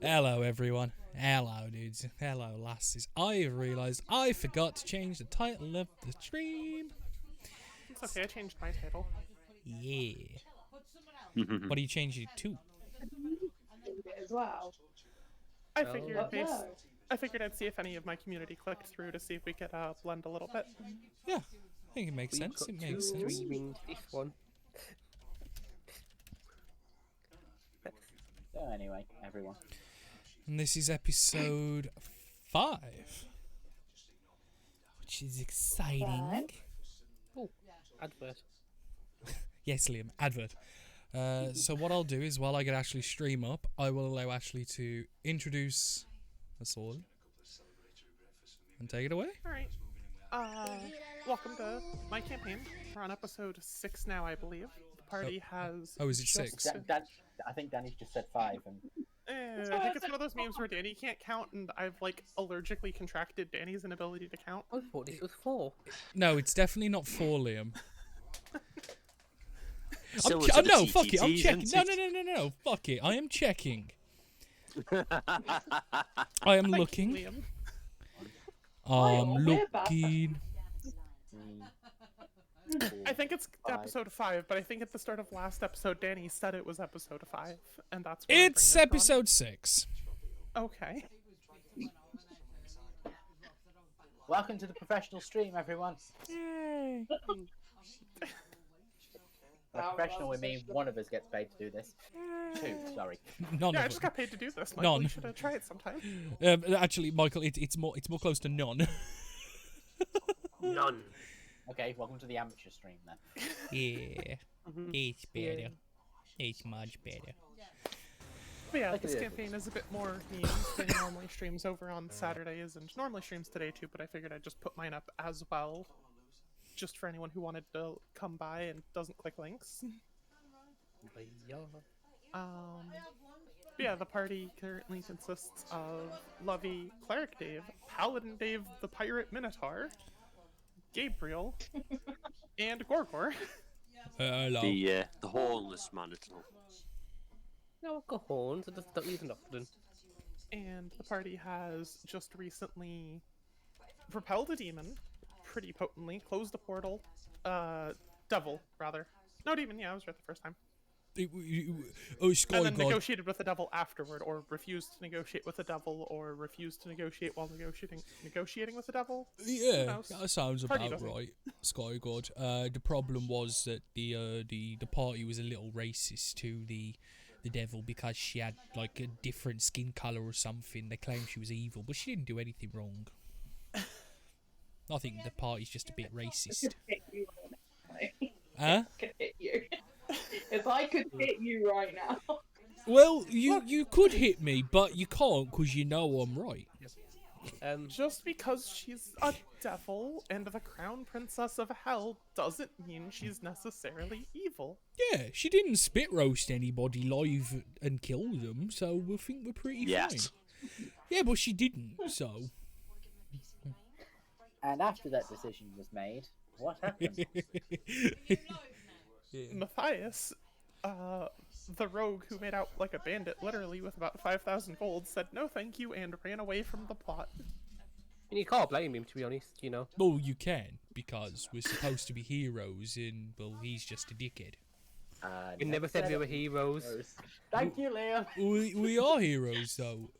Hello, everyone. Hello, dudes. Hello, lasses. I've realised I forgot to change the title of the stream. It's okay, I changed my title. Yeah. What do you change it to? As well. I figured no. I figured I'd see if any of my community clicked through to see if we could blend a little bit. Yeah, I think it makes sense. It makes sense. Streaming this one. So anyway, everyone. And this is episode 5, which is exciting. Oh, advert. Yes, Liam, advert. So what I'll do is, while I get Ashley's stream up, I will allow Ashley to introduce us all and take it away. Alright. Welcome to my campaign. We're on episode 6 now, I believe. The party has... Oh, is it just- 6? I think Danny's just said 5. And I think it's one of those memes where Danny can't count, and I've, like, allergically contracted Danny's inability to count. I thought this was 4. No, it's definitely not 4, Liam. No, Fuck it, I'm checking. No, fuck it, I am checking. I am looking. Liam. I'm looking. I think it's 5. episode 5, but I think at the start of last episode, Danny said it was episode 5, and that's where It's my brain has episode 6. gone. Okay. welcome to the professional stream, everyone. Yay. By professional, we mean one of us gets paid to do this. 2, sorry. None Yeah, I of just them. got paid to do this, Michael. None. You should have tried it sometime. Actually, Michael, it's more close to none. None. Okay, welcome to the amateur stream then. Yeah, it's better. It's much better. But yeah, Like this it is. campaign is a bit more memes than normally streams over on Saturdays, and normally streams today too, but I figured I'd just put mine up as well, just for anyone who wanted to come by and doesn't click links. But yeah, the party currently consists of Lovey, Cleric Dave, Paladin Dave, the Pirate Minotaur, Gabriel, and Gorgor. Hello. The hornless man at all. No, I've got horns. I just don't use them often. And the party has just recently repelled a demon pretty potently, closed a portal, devil, rather. No, demon, yeah, I was right the first time. Sky And then God. negotiated with the devil afterward, or refused to negotiate with the devil, or refused to negotiate while negotiating with the devil. Yeah, knows? that sounds Party about doesn't. right. Sky God. The problem was that the party was a little racist to the devil because she had like a different skin color or something. They claimed she was evil, but she didn't do anything wrong. I think the party's just a bit racist. Huh? Could hit you. If I could hit you right now. Well, you could hit me, but you can't because you know I'm right. Just because she's a devil and the crown princess of hell doesn't mean she's necessarily evil. Yeah, she didn't spit roast anybody live and kill them, so we think we're pretty Yes. fine. Yeah, but she didn't, so. And after that decision was made, what happened? Matthias, the rogue who made out like a bandit literally with about 5,000 gold, said no thank you and ran away from the plot. And you can't blame him, to be honest, you know. Well, you can, because we're supposed to be heroes, and, well, he's just a dickhead. We never said we were heroes. Thank you, Liam. We are heroes, though,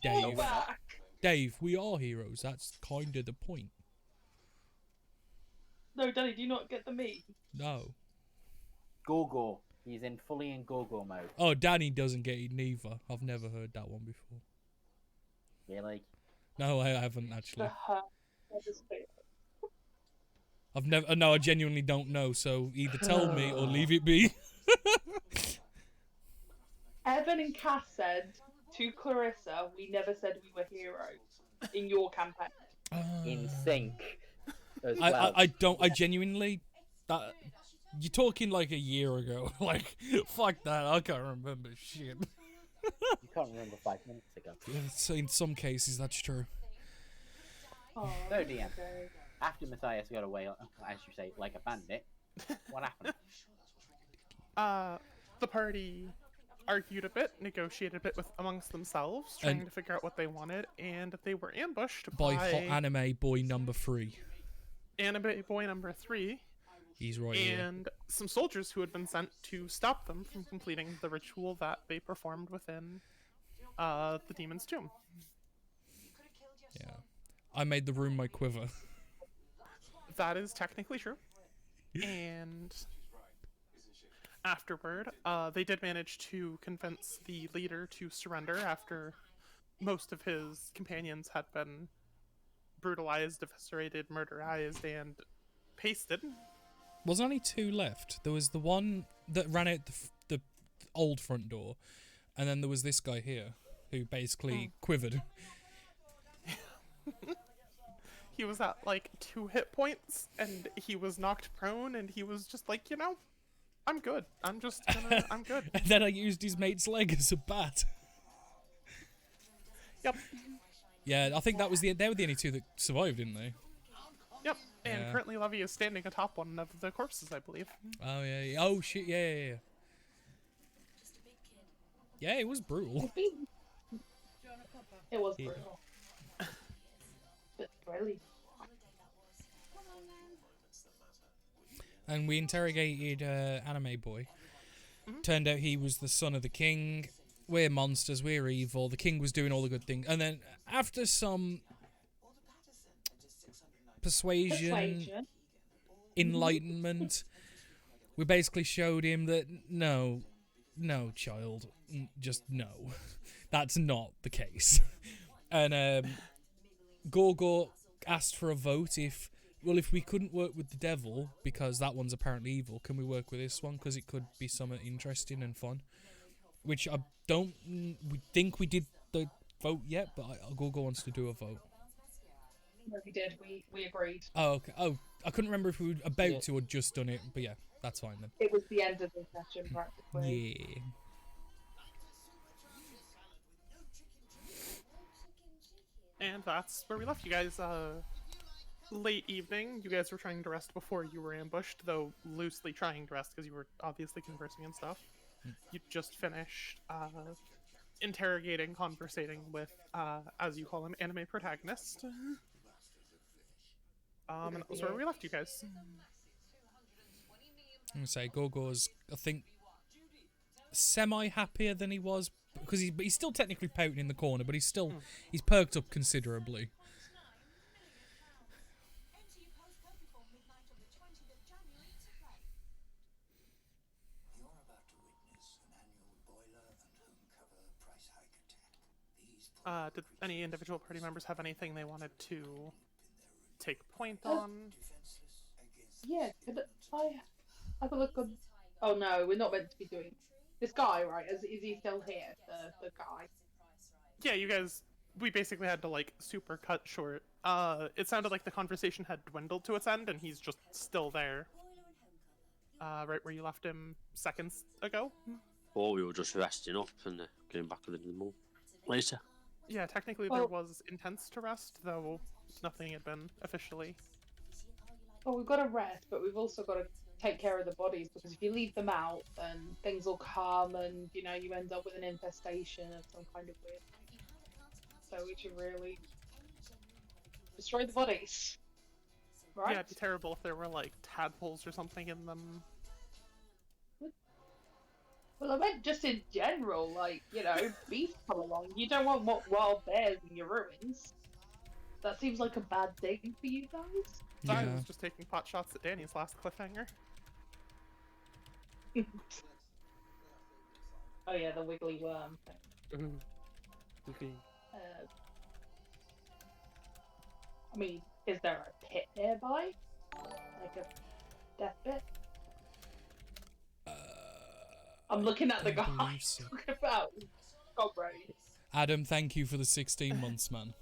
Dave. Back. Dave, we are heroes. That's kind of the point. No, Danny, do you not get the meme? No. Go-go. He's fully in go-go mode. Oh, Danny doesn't get it neither. I've never heard that one before. Really? No, I haven't, actually. The I've never. No, I genuinely don't know, so either tell me or leave it be. Evan and Cass said to Clarissa, we never said we were heroes in your campaign. In sync. As well. I genuinely, that, you're talking like a year ago. Like, fuck that, I can't remember shit. You can't remember 5 minutes ago. So in some cases, that's true. Oh, So, DM, after Matthias got away, as you say, like a bandit, what happened? The party argued a bit, negotiated a bit with amongst themselves, trying to figure out what they wanted, and they were ambushed by hot anime boy number 3. anime boy number 3, He's right here. and some soldiers who had been sent to stop them from completing the ritual that they performed within the demon's tomb. Yeah. I made the room my quiver. That is technically true. And afterward, they did manage to convince the leader to surrender after most of his companions had been brutalized, eviscerated, murderized, and pasted. Was only 2 left. There was the one that ran out the old front door, and then there was this guy here who basically quivered. He was at like 2 hit points, and he was knocked prone, and he was just like, I'm good. I'm good. And then I used his mate's leg as a bat. Yep. Yeah, I think they were the only 2 that survived, didn't they? Yep. And Yeah. currently Levy is standing atop one of the corpses, I believe. Oh yeah. Oh shit. Yeah. Yeah, it was brutal. It was Yeah. brutal. But really. And we interrogated Anime Boy. Turned out he was the son of the king. We're monsters, we're evil. The king was doing all the good things. And then after some persuasion, enlightenment, we basically showed him that no, child, just no. That's not the case. And Gorgor asked for a vote if we couldn't work with the devil, because that one's apparently evil, can we work with this one? Because it could be something interesting and fun. Which we think we did the vote yet, but Gorgor wants to do a vote. No, we did. We agreed. Oh, okay. Oh, I couldn't remember if we were about to or just done it, but yeah, that's fine then. It was the end of the session, practically. Yeah. And that's where we left you guys. Late evening, you guys were trying to rest before you were ambushed, though loosely trying to rest because you were obviously conversing and stuff. You just finished interrogating, conversating with, as you call him, anime protagonist. And that was where we left you guys. I'm gonna say Gorgor's, I think, semi-happier than he was, because he's still technically pouting in the corner, but he's perked up considerably. Did any individual party members have anything they wanted to take point on? Yeah, could I have a look on... Oh no, we're not meant to be doing... This guy, right? Is he still here, the guy? Yeah, you guys... We basically had to, like, super cut short. It sounded like the conversation had dwindled to its end, and he's just still there. Right where you left him seconds ago? Or we were just resting up and getting back a little more later. Yeah, technically there was intents to rest, though nothing had been officially. Well, we've got to rest, but we've also got to take care of the bodies, because if you leave them out, then things will come and, you end up with an infestation of some kind of weird. So we should really destroy the bodies. Right? Yeah, it'd be terrible if there were, like, tadpoles or something in them. Well, I meant just in general, like, beasts come along. You don't want wild bears in your ruins. That seems like a bad thing for you guys. I Yeah. was just taking pot shots at Danny's last cliffhanger. Oh yeah, the wiggly worm thing. Okay. I mean, is there a pit nearby? Like a death pit? I'm looking at the I guy believe so. talking about Cobra. Adam, thank you for the 16 months, man.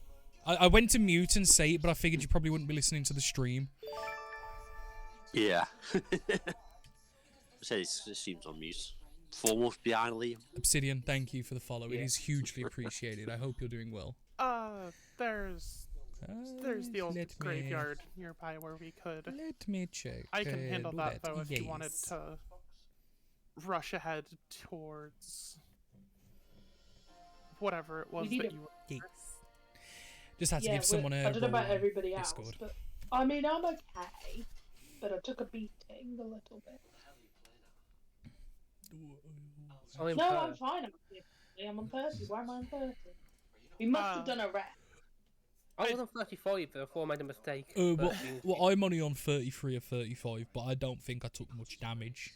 I went to mute and say it, but I figured you probably wouldn't be listening to the stream. Yeah. It seems on mute. Foremost behind Liam. Obsidian, thank you for the follow. It Yeah. is hugely appreciated. I hope you're doing well. There's the old let me- graveyard nearby where we could. Let me check. I can handle that, though, if you wanted Yes. to rush ahead towards whatever it was need that a- you were. Yeah. Just had to Yeah, give someone a I don't know about roll on everybody else, Discord. but I mean, I'm okay. But I took a beating a little bit. I'm No, I'm hurt. fine. I'm on 30. Why am I on 30? We must have done a rest. I was on 35 before I made a mistake. Well, but well, I'm only on 33 or 35, but I don't think I took much damage.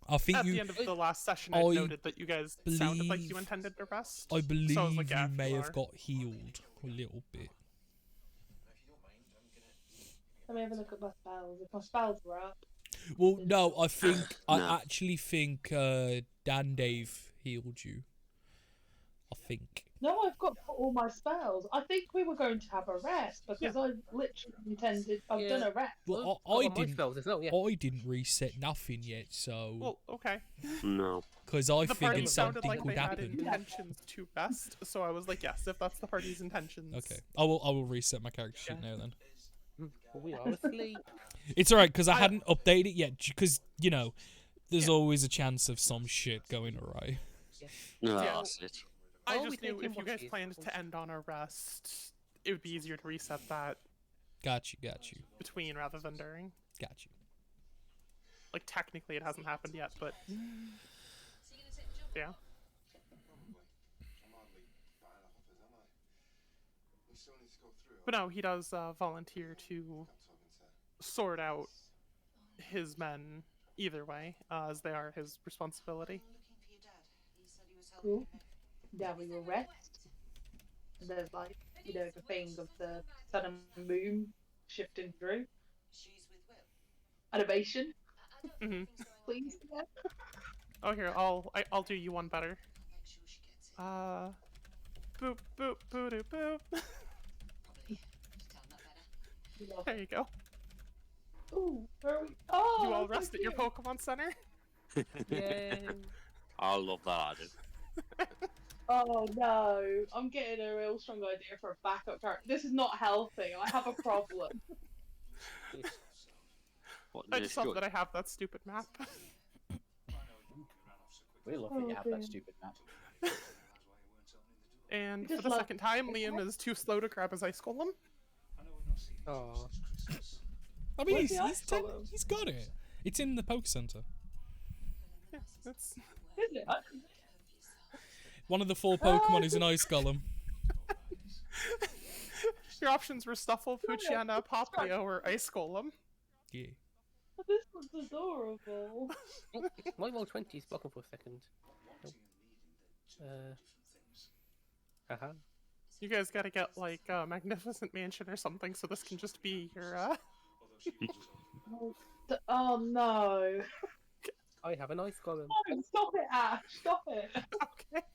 I think At you. the end of the last session, I I noted that you guys sounded like you believe- intended to rest. I believe so I was like, yeah, you if may you have are. got healed a little bit. Let me have a look at my spells. If my spells were up. Well, no, I think No. I actually think Dan Dave healed you. I think. No, I've got all my spells. I think we were going to have a rest because I literally intended. I've done a rest. Well, I've I got my didn't. spells as well, yeah. I didn't reset nothing yet, so Well, okay. No. because I The party figured sounded something like would they had happen. intentions to rest, so I was like, yes, if that's the party's intentions. Okay, I will reset my character sheet now then. We are asleep. It's alright because I hadn't updated it yet because you know there's always a chance of some shit going awry. No, Yeah. that's it. I Oh, we just knew taking if you guys watches. planned to end on a rest, it would be easier to reset that Got you. between rather than during. Got you. Like, technically it hasn't happened yet, but... Yeah. But no, he does volunteer to sort out his men either way, as they are his responsibility. Cool. Yeah, we will rest. And there's like, you know, the thing of the sun and moon shifting through. Animation, Hmm. please. Yeah. Oh, here, I'll do you one better. Boop, boop, boop, boop. There you go. Ooh, where are we? Oh, You all that's so rest at your cute. Pokemon Center? Yay. I love that idea. Oh no, I'm getting a real strong idea for a backup character. This is not healthy. I have a problem. What, I no, just love sure. that I have that stupid map. We love that you have dear. that stupid map. And Just for the love- second time, Liam is too slow to grab his Ice Golem. Oh. I mean, Where's the ice ten- golem? he's got it. It's in the Poke Center. Yeah, that's... Is it? One of the 4 Pokemon is an Ice Golem. Your options were Stuffle, Poochyena, Poplio, or Ice Golem. Yeah. This looks adorable. My roll 20 is blocking for a second. Haha. You guys gotta get, like, a Magnificent Mansion or something, so this can just be your, Oh no. I have a nice golem. Oh, stop it, Ash. Stop it. Okay.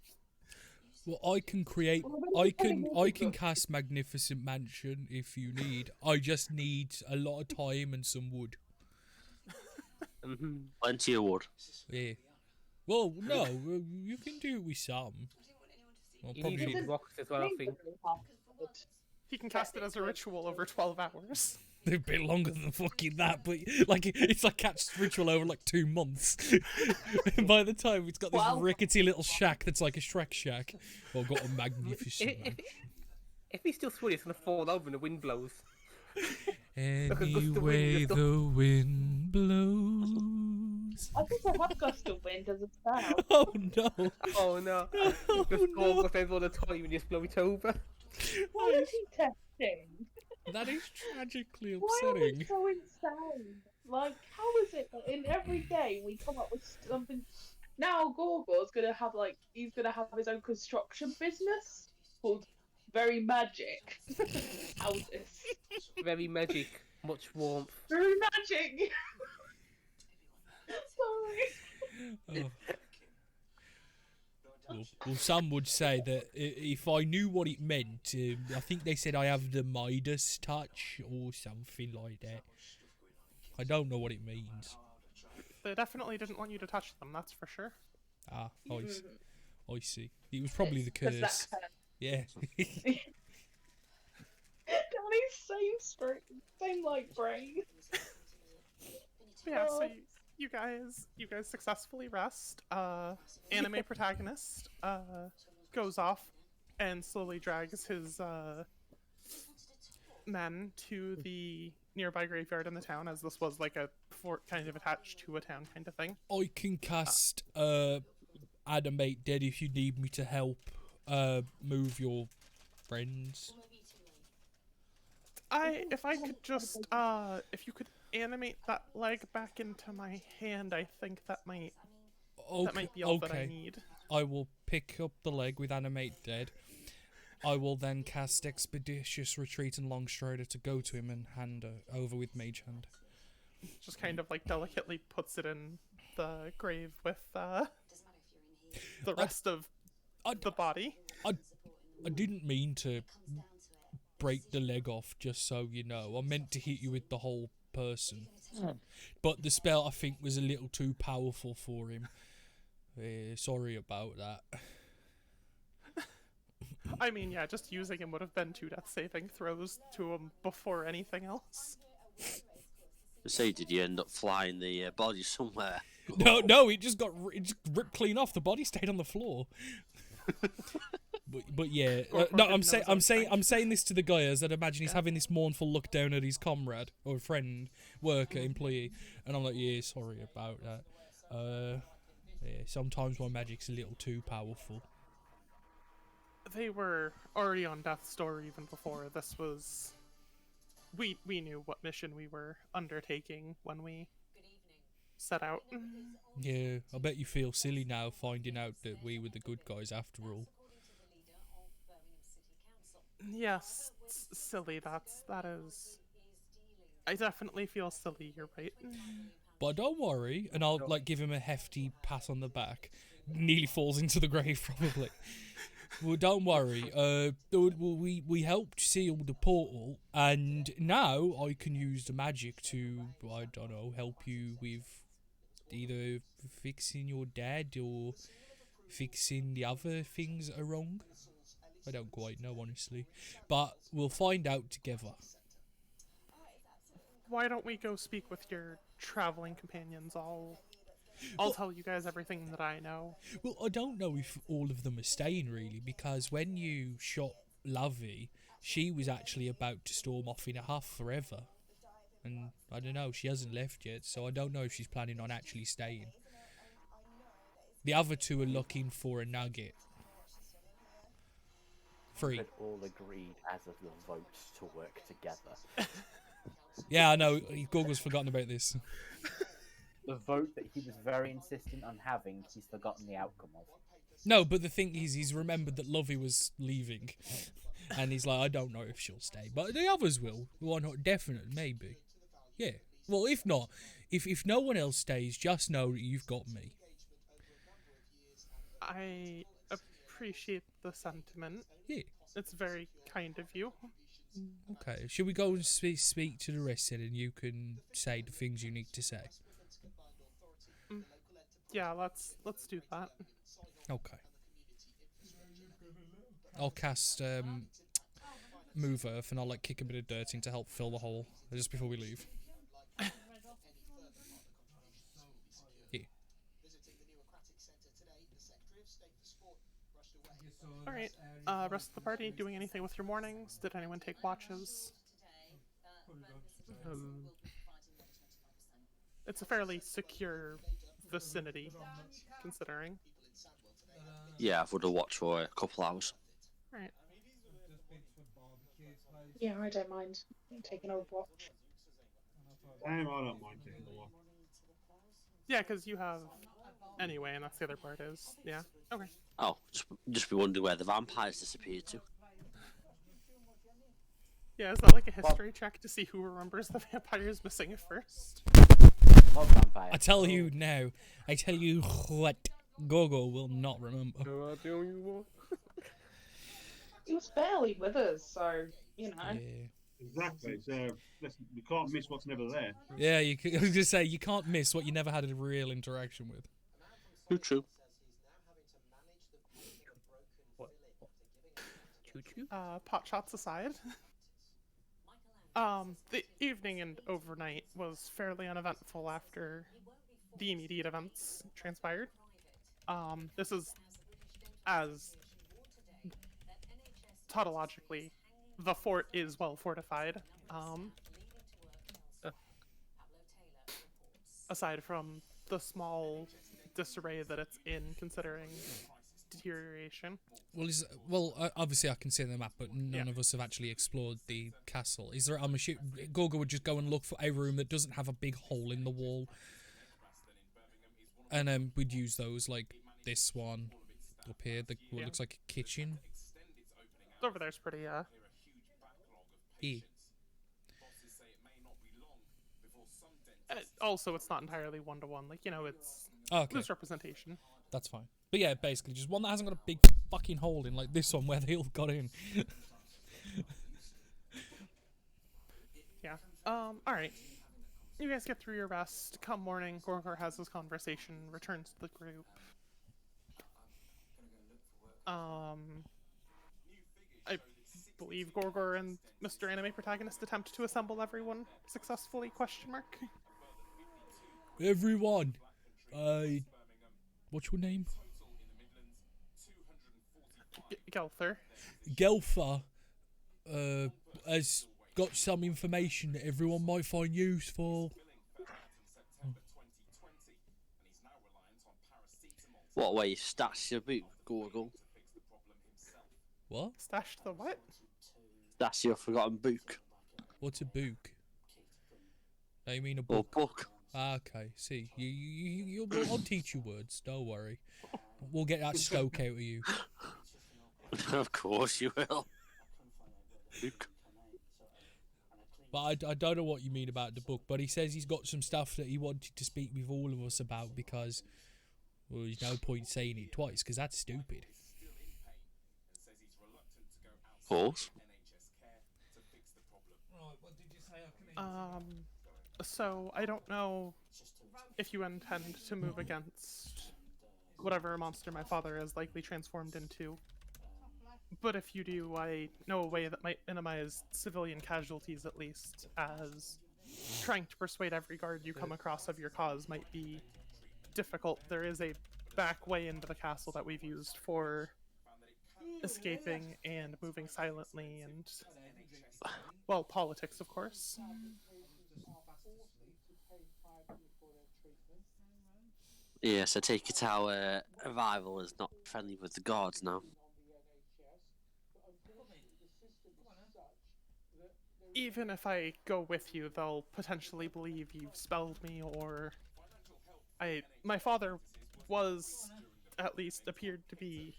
Well, I can create. Well, when I you put it can. in I the can book- cast Magnificent Mansion if you need. I just need a lot of time and some wood. Mm-hmm. Plenty of wood. Yeah. Well, no, you can do it with some. Well, You need probably. some rocks as well, I think. He can cast it as a ritual over 12 hours. A bit longer than fucking that, but like it's like cast ritual over like 2 months. By the time it's got this Wow. rickety little shack that's like a Shrek shack, or got a magnificent mansion. If he's still sweaty, it's gonna fall over when the wind blows. Any Like a gust of wind way just the wind blows. I think I have gust of wind as a spell. Oh no! Oh no. Oh, Just no. go off all the time and just blow it over. What is he testing? That is tragically Why are we upsetting. so insane? Like, how is it that in every game we come up with something? Now Gorgor's gonna have he's gonna have his own construction business called Very Magic Houses. Very magic, much warmth. Very Magic. Sorry. Oh. Well, some would say that if I knew what it meant, I think they said I have the Midas touch or something like that. I don't know what it means. They definitely didn't want you to touch them, that's for sure. Ah, I see. It was probably the 'Cause curse. that Yeah. Danny's same like brain. But yeah, so you guys successfully rest. Anime protagonist goes off and slowly drags his men to the nearby graveyard in the town, as this was like a fort kind of attached to a town kind of thing. I can cast animate dead if you need me to help move your friends. If I could just if you could animate that leg back into my hand, I think that might be all that I need. I will pick up the leg with animate dead. I will then cast Expeditious Retreat and Longstrider to go to him and hand over with Mage Hand. Just kind of like delicately puts it in the grave with the rest of the body. I didn't mean to break the leg off, just so you know. I meant to hit you with the whole person. But the spell, I think, was a little too powerful for him. Sorry about that. I mean, yeah, just using him would have been 2 death saving throws to him before anything else. Say, did you end up flying the body somewhere? No, it just ripped clean off. The body stayed on the floor. but yeah, no, I'm saying this to the guy as I'd imagine he's having this mournful look down at his comrade or friend, worker, employee, and I'm like, yeah, sorry about that. Yeah, sometimes my magic's a little too powerful. They were already on death's door even before this was. We knew what mission we were undertaking when we set out. Yeah, I bet you feel silly now finding out that we were the good guys after all. Yes, silly. That is. I definitely feel silly. You're right. But don't worry, and I'll give him a hefty pat on the back. Nearly falls into the grave, probably. Well, don't worry. We helped seal the portal, and now I can use the magic to, I don't know, help you with either fixing your dad or fixing the other things that are wrong. I don't quite know, honestly, but we'll find out together. Why don't we go speak with your traveling companions? I'll tell you guys everything that I know. Well, I don't know if all of them are staying, really, because when you shot Lovey, she was actually about to storm off in a huff forever. And I don't know, she hasn't left yet, so I don't know if she's planning on actually staying. The other 2 are looking for a nugget. Free. Had all agreed as of the votes to work together. Yeah, I know, Google's forgotten about this. The vote that he was very insistent on having, he's forgotten the outcome of. No, but the thing is, he's remembered that Lovey was leaving. And he's like, I don't know if she'll stay. But the others will. Why not? Definitely, maybe. Yeah. Well, if not, if no one else stays, just know that you've got me. I appreciate the sentiment. Yeah. It's very kind of you. Okay. Should we go and speak to the rest then, and you can say the things you need to say? Yeah, let's do that. Okay. I'll cast Move Earth, and I'll kick a bit of dirt in to help fill the hole just before we leave. Yeah. Alright, rest of the party doing anything with your mornings? Did anyone take watches? It's a fairly secure vicinity, considering. Yeah, I would have watched for a couple hours. Right. Yeah, I don't mind taking a watch. I don't mind taking a watch. Yeah, because you have... Anyway, and that's the other part is... Yeah, okay. Oh, just be wondering where the vampires disappeared to. Yeah, is that like a history check to see who remembers the vampires missing at first? What vampire? I tell you now. I tell you what. Gogo will not remember. He was barely with us, so, you know. Yeah. Exactly. So listen, you can't miss what's never there. Yeah, I was going to say, you can't miss what you never had a real interaction with. True. Pot shots aside. The evening and overnight was fairly uneventful after the immediate events transpired. This is as tautologically, the fort is well fortified. Aside from the small disarray that it's in, considering deterioration. Obviously I can see the map, but none of us have actually explored the castle. Is there? I'm assuming Gorgo would just go and look for a room that doesn't have a big hole in the wall, and we'd use those, like this one up here. What looks like a kitchen. Over there's pretty also, it's not entirely one-to-one. Like, you know, it's loose representation. That's fine. But yeah, basically, just one that hasn't got a big fucking hole in, like this one where they all got in. Yeah. Alright. You guys get through your rest. Come morning, Gorgor has his conversation, returns to the group. I believe Gorgor and Mr. Anime Protagonist attempt to assemble everyone successfully, question mark. Everyone, what's your name? Gelther. Gelther, has got some information that everyone might find useful. What way you stashed your boot, Gorgle? What? Stashed the what? That's your forgotten book. What's a book? No, you mean a Or book? book. Okay, see, I'll teach you words, don't worry. We'll get that stoke out of you. Of course you will. Book. But I don't know what you mean about the book, but he says he's got some stuff that he wanted to speak with all of us about because, well, there's no point saying it twice, because that's stupid. Of course. So I don't know if you intend to move against whatever monster my father is likely transformed into. But if you do, I know a way that might minimize civilian casualties, at least, as trying to persuade every guard you come across of your cause might be difficult. There is a back way into the castle that we've used for escaping and moving silently and, well, politics, of course. Yes, I take it our arrival is not friendly with the guards now. Even if I go with you, they'll potentially believe you've spelled me, or my father was, at least appeared to be,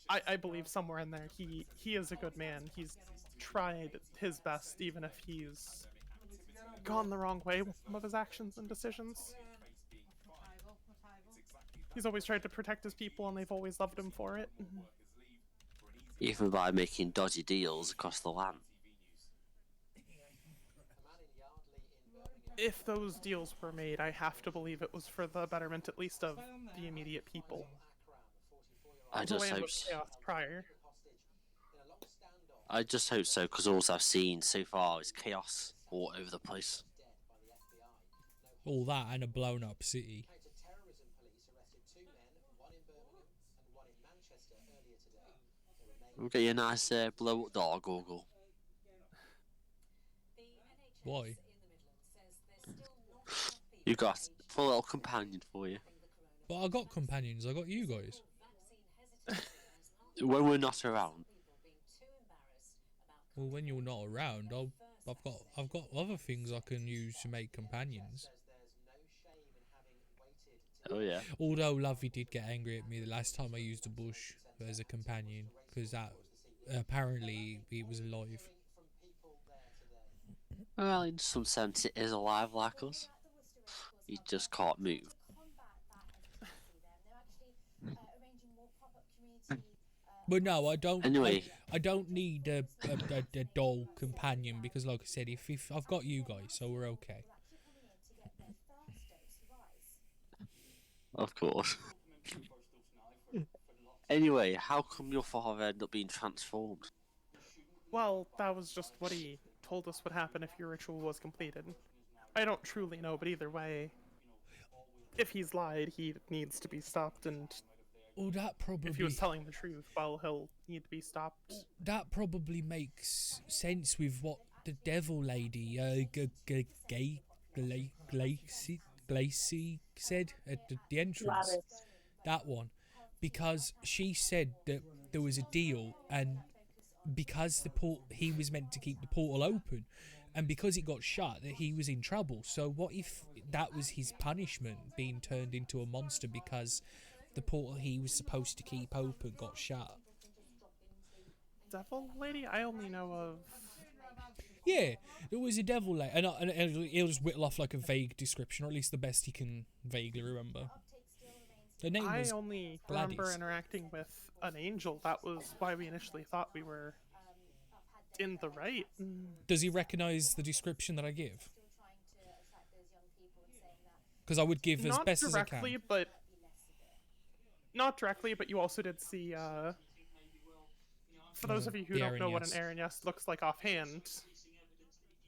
I believe somewhere in there, he is a good man. He's tried his best, even if he's gone the wrong way with some of his actions and decisions. He's always tried to protect his people, and they've always loved him for it. Even by making dodgy deals across the land. If those deals were made, I have to believe it was for the betterment, at least, of the immediate people. I just hope so, because all I've seen so far is chaos all over the place. All that and a blown up city. We'll get you a nice blow up door, Google. Why? You got a little companion for you. But I got companions, I got you guys. When we're not around. Well, when you're not around, I've got other things I can use to make companions. Oh yeah. Although Lovey did get angry at me the last time I used a bush as a companion, because that apparently it was alive. Well, in some sense, it is alive like us. You just can't move. But no, I don't. Anyway, I don't need a doll companion because, like I said, if I've got you guys, so we're okay. Of course. Anyway, how come your father ended up being transformed? Well, that was just what he told us would happen if your ritual was completed. I don't truly know, but either way, if he's lied, he needs to be stopped, and Oh, that probably. If he was telling the truth, well, he'll need to be stopped. That probably makes sense with what the devil lady, Glacy said at the entrance. Gladys. That one, because she said that there was a deal, and because he was meant to keep the portal open, and because it got shut, that he was in trouble. So what if that was his punishment, being turned into a monster because the portal he was supposed to keep open got shut? Devil lady? I only know of. Yeah, there was a devil lady, and he'll just whittle off like a vague description, or at least the best he can vaguely remember. The name I was only Gladys. remember interacting with an angel. That was why we initially thought we were in the right. Does he recognise the description that I give? Because I would give as Not best directly, as I but not directly, but you also did see. For those of you who the don't know what an Aranyas. Aranyas looks like offhand,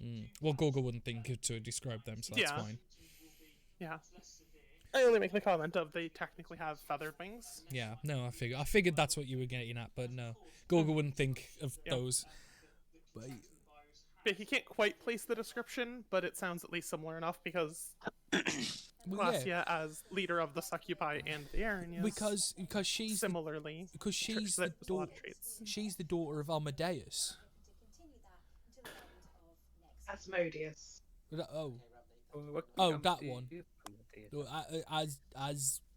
can. Well, Google wouldn't think to describe them, so that's Yeah. fine. yeah. I only make the comment of they technically have feathered wings. Yeah, no, I figured that's what you were getting at, but no, Google wouldn't think of Yeah. those. But But he can't quite place the description, but it sounds at least similar enough because well, yeah, Glacia, as leader of the Succubi and the Aranyas, because she's the, similarly, because she's the there's a lot daughter. of traits. She's the daughter of Amadeus. Asmodeus. Oh, that one. As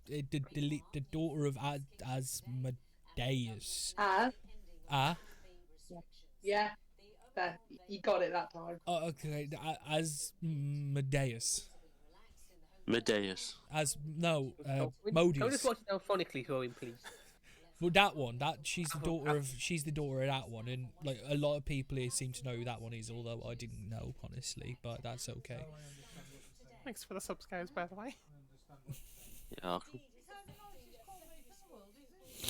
the daughter of Asmodeus. Yeah. There, you got it that time. Oh, okay. Asmodeus. Medeus. Don't just Modius. watch it down phonically for him, please. Well, that one. She's the daughter of that one, and like a lot of people here seem to know who that one is, although I didn't know honestly, but that's okay. Thanks for the subs, guys, by the way. Yeah.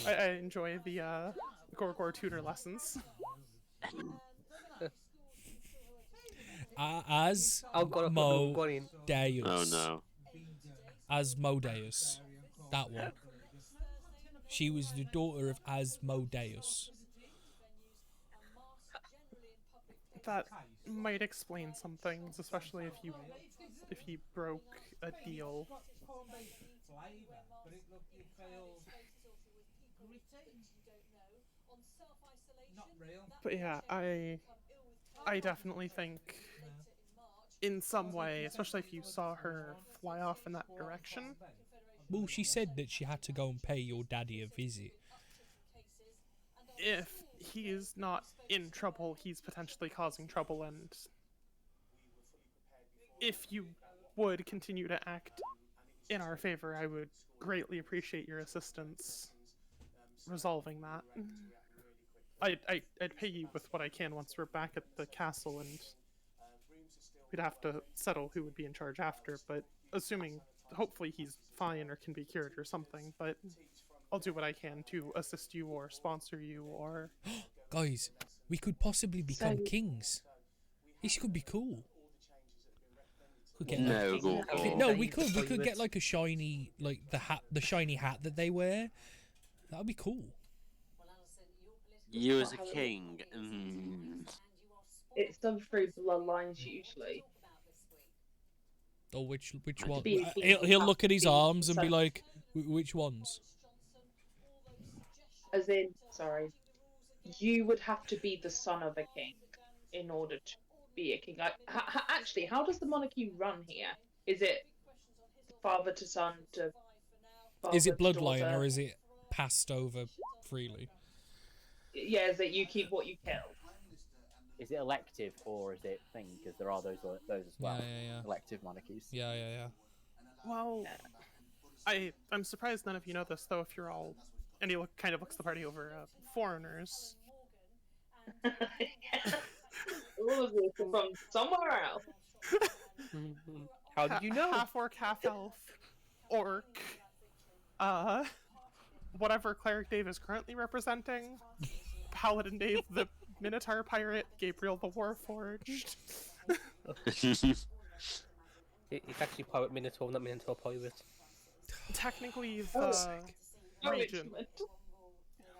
I enjoy the Gorgor tutor lessons. Asmodeus. Oh god, I've got in. Oh no. Asmodeus. That one. She was the daughter of Asmodeus. That might explain some things, especially if he broke a deal. But yeah, I definitely think in some way, especially if you saw her fly off in that direction. Well, she said that she had to go and pay your daddy a visit. If he is not in trouble, he's potentially causing trouble, and if you would continue to act in our favor, I would greatly appreciate your assistance resolving that. I'd pay you with what I can once we're back at the castle, and we'd have to settle who would be in charge after, but assuming hopefully he's fine or can be cured or something, but I'll do what I can to assist you or sponsor you or... Guys, we could possibly become kings. This could be cool. Could get No, like, Gorgor. no, we could get like a shiny, like the shiny hat that they wear. That would be cool. You as a king. It's done through bloodlines usually. Or which To one? be a king, He'll you look at have his to be arms and be son- like, which ones? As in, sorry, you would have to be the son of a king in order to be a king. Like, actually, how does the monarchy run here? Is it father to son to father Is it to bloodline daughter? or is it passed over freely? Yeah, is it you keep what you kill? Is it elective or is it thing? Because there are those as well. Yeah. Elective monarchies. Yeah. Well, I'm surprised none of you know this, though, if you're all... And he kind of looks the party over, foreigners. All of this are from somewhere else. How did you know? Half orc, half elf, orc, whatever cleric Dave is currently representing, Paladin Dave the Minotaur Pirate, Gabriel the Warforged. It's actually Pirate Minotaur, not Minotaur Pirate. Technically, region.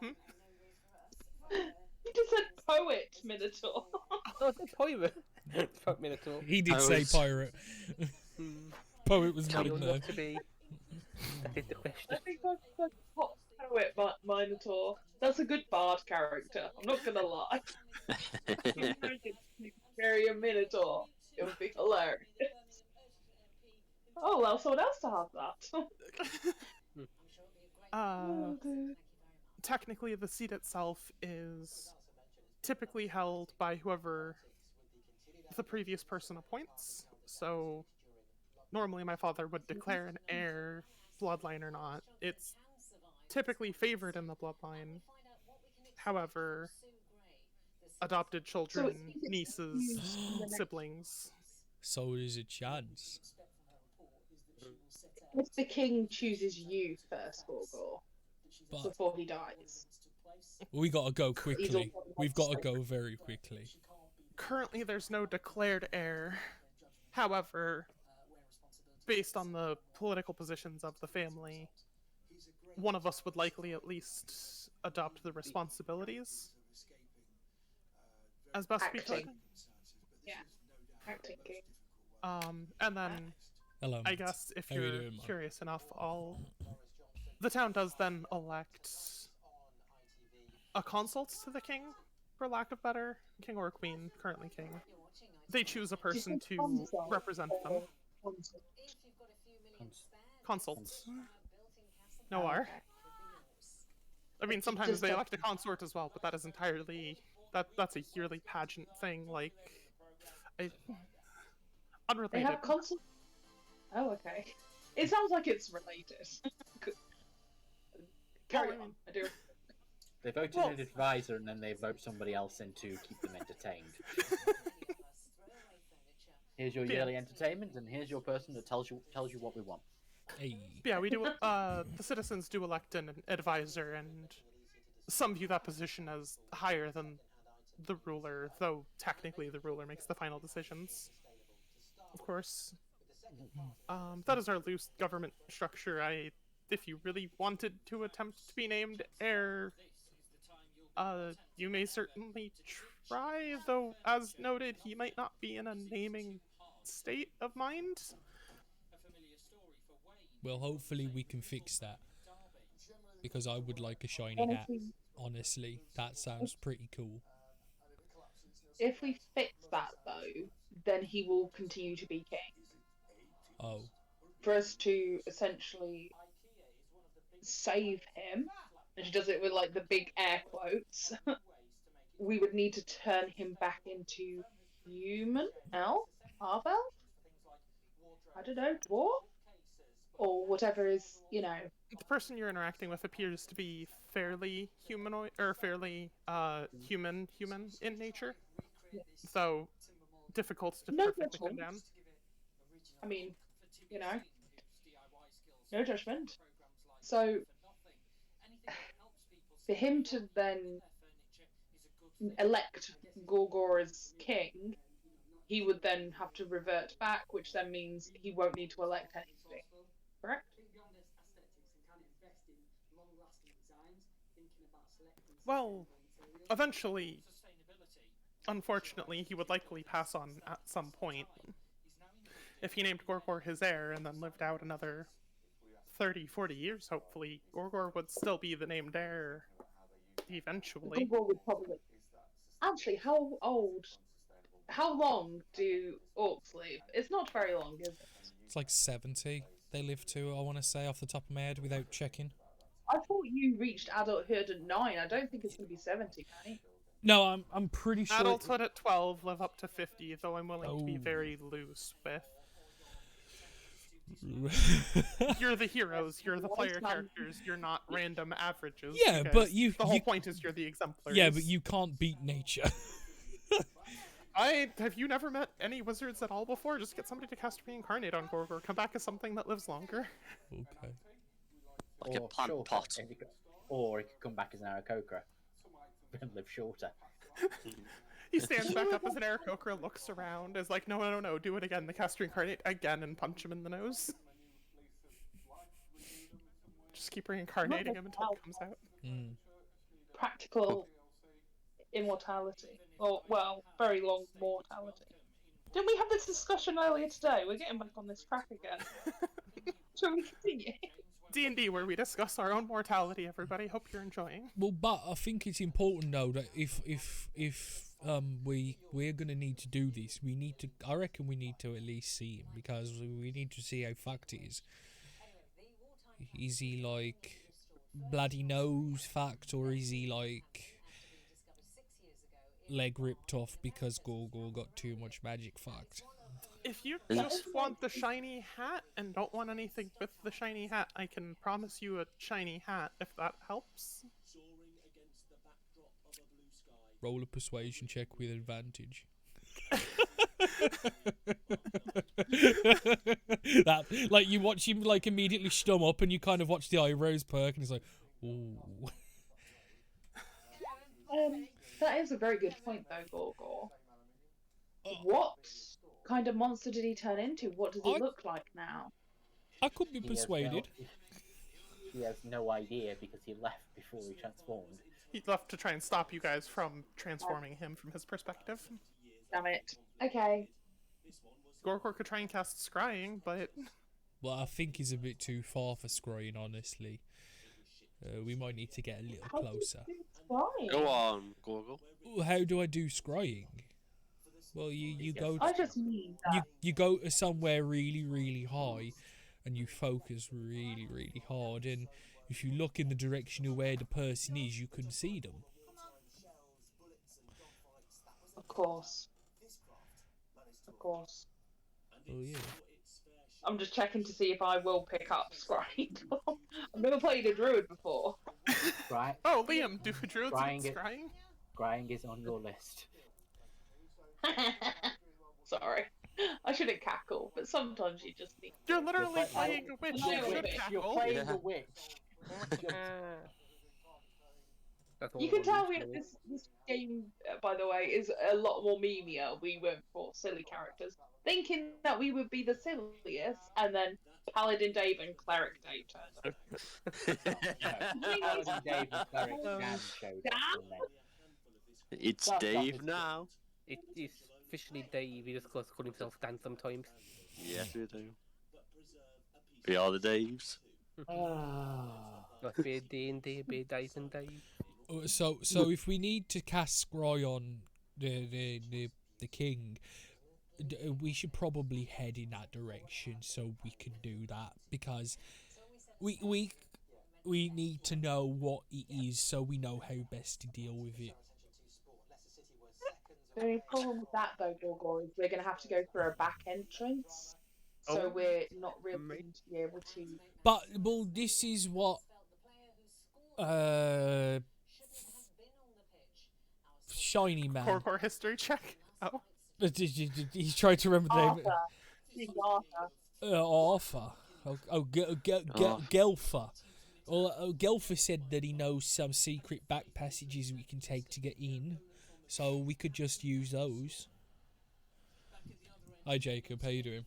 Hmm? You just said poet, Minotaur. Oh, it's a pirate. Fuck Minotaur. He did say Poet. pirate. Poet was not Tell in you there. not to be. That is the question. I think that's what poet Minotaur. That's a good bard character. I'm not gonna lie. If you could carry a Minotaur, it would be hilarious. Oh, allow someone else to have that. Oh, dear. Technically, the seat itself is typically held by whoever the previous person appoints. So, normally my father would declare an heir, bloodline or not. It's typically favored in the bloodline. However, adopted children, nieces, siblings. So there's a chance. If the king chooses you first, Gorgor, But before he dies. we gotta go He's quickly. also We've gotta go very quickly. Currently, there's no declared heir. However, based on the political positions of the family, one of us would likely at least adopt the responsibilities as best we could. Acting. Yeah, acting king. And then Hello. I mate. guess if How you you're doing, man? curious enough, the town does then elect a consult to the king, for lack of better, king or queen, currently king. They choose a person to represent them. Consults. No R. I mean, sometimes Just they a- elect a consort as well, but that is entirely that's a yearly pageant thing. Like, They unrelated. have consult. Oh, okay. It sounds like it's related. Carry Well, on. I do. They vote in an advisor and then they vote somebody else in to keep them entertained. Here's your Yeah. yearly entertainment, and here's your person that tells you what we want. Hey. Yeah, we do. The citizens do elect an advisor, and some view that position as higher than the ruler, though technically the ruler makes the final decisions. Of course. That is our loose government structure. If you really wanted to attempt to be named heir, you may certainly try, though, as noted, he might not be in a naming state of mind. Well, hopefully we can fix that. Because I would like a shiny hat. Honestly, that sounds pretty cool. If we fix that though, then he will continue to be king. Oh. For us to essentially save him, and she does it with like the big air quotes, we would need to turn him back into human elf, half elf, I don't know, dwarf, or whatever is, you know. The person you're interacting with appears to be fairly humanoid, or fairly human in nature, so difficult to No perfectly pin judgment. down. I mean, you know, no judgment. So, for him to then elect Gorgor as king, he would then have to revert back, which then means he won't need to elect anybody. Correct? Well, eventually, unfortunately, he would likely pass on at some point. If he named Gorgor his heir and then lived out another 30, 40 years, hopefully, Gorgor would still be the named heir eventually. Gorgor would probably. Actually, how long do orcs live? It's not very long, is it? It's like 70 they live to, I want to say, off the top of my head, without checking. I thought you reached adulthood at 9. I don't think it's going to be 70, mate. No, I'm pretty sure. Adulthood at 12, live up to 50, though I'm willing to be Oh. very loose with. You're the heroes, you're the player characters, you're not random averages. Yeah, because but the whole point is you're the exemplars. Yeah, but you can't beat nature. Have you never met any wizards at all before? Just get somebody to cast Reincarnate on Gorgor. Come back as something that lives longer. Okay. Like a Or plant shorter, pot. if he could- Or he could come back as an Aarakocra and live shorter. He stands back up as an Aarakocra, looks around, is like, no, do it again. They cast Reincarnate again and punch him in the nose. Just keep reincarnating him until it comes out. Mm. Practical immortality. Or, well, very long mortality. Didn't we have this discussion earlier today? We're getting back on this track again. Shall we continue? D&D, where we discuss our own mortality, everybody. Hope you're enjoying. Well, but I think it's important though that if we're gonna need to do this, I reckon we need to at least see him, because we need to see how fucked it is. Is he like bloody nose fucked, or is he like leg ripped off because Gorgor got too much magic fucked? If you just want the shiny hat and don't want anything with the shiny hat, I can promise you a shiny hat, if that helps. Roll a persuasion check with advantage. That, like, you watch him like immediately stum up, and you kind of watch the eyebrows perk, and he's like, ooh. That is a very good point, though, Gorgor. What kind of monster did he turn into? What does he look like now? I could be persuaded. He has no idea because he left before he transformed. He left to try and stop you guys from transforming him from his perspective. Damn it. Okay. Gorgor could try and cast Scrying, but... Well, I think he's a bit too far for Scrying, honestly. We might need to get a little closer. Go on, Gorgle. How do I do Scrying? Well, you go... I just mean that. You go to somewhere really, really high, and you focus really, really hard, and if you look in the direction of where the person is, you can see them. Of course. Of course. Oh, yeah. I'm just checking to see if I will pick up Scrying. I've never played a druid before. Right? Oh, Liam, do druids need Scrying Scrying? Scrying is on your list. Sorry. I shouldn't cackle, but sometimes you just need to. You're literally playing a witch, you should You're cackle. playing a witch. You can tell this game, by the way, is a lot more memeier. We went for silly characters, thinking that we would be the silliest, and then Paladin Dave and Cleric Dave turned up. Paladin Dave and Cleric Dan showed up, didn't they? It's That's Dave not now. It is officially Dave. He just calls himself Dan sometimes. Yes, we do. We are the Daves. Not be D&D, be Dave and Dave. So if we need to cast Scry on the king, we should probably head in that direction so we can do that, because we need to know what it is so we know how best to deal with it. The only problem with that, though, Gorgor, is we're going to have to go through a back entrance, so we're not really going to be able to. But well, this is what Shiny Man. Gorgor history check. Oh. He's trying to remember the name. Arthur. Arthur. Gelfer. Well, Gelfer said that he knows some secret back passages we can take to get in, so we could just use those. Hi, Jacob. How you doing?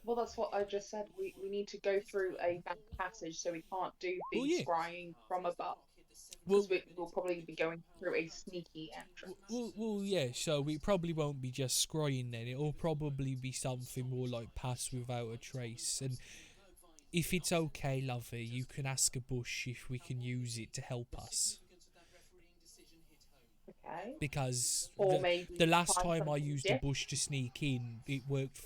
Well, that's what I just said. We need to go through a back passage, so we can't do the scrying from above. Because we'll probably be going through a sneaky entrance. Well, yeah, so we probably won't be just scrying then. It'll probably be something more like pass without a trace. And if it's okay, lovey, you can ask a bush if we can use it to help us. Okay. Because Or the last time I something used a bush to sneak in, it worked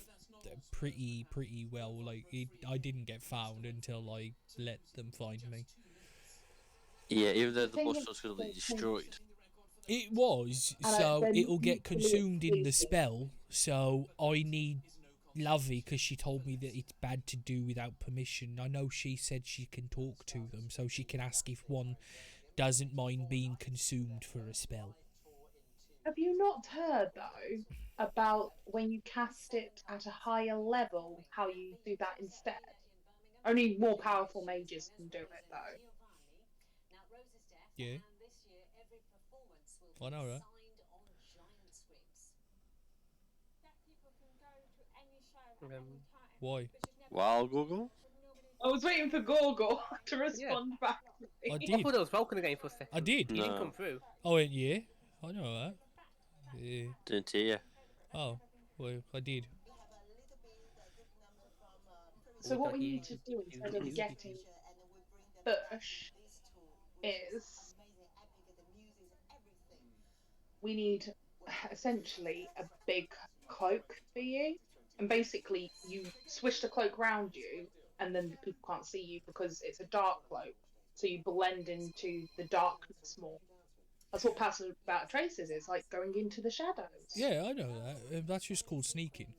pretty well. Like, I didn't get found until I let them find me. Yeah, even though the bush was going to be destroyed. It was, so it'll get consumed in the spell, so I need Lovey, because she told me that it's bad to do without permission. I know she said she can talk to them, so she can ask if one doesn't mind being consumed for a spell. Have you not heard, though, about when you cast it at a higher level, how you do that instead? Only more powerful mages can do it, though. Yeah. I know, right? Why? Wow, Google? I was waiting for Gorgor to respond back to me. I I did. thought it was Vulcan again for a second. I did. He didn't No. come through. I went, yeah. I know that. Yeah. Didn't hear. Oh, well, I did. So We what got we you, need to do instead of you. getting Bush is we need essentially a big cloak for you, and basically you swish the cloak round you, and then people can't see you because it's a dark cloak, so you blend into the darkness more. That's what Pass Without a Trace is. It's like going into the shadows. Yeah, I know that. That's just called sneaking.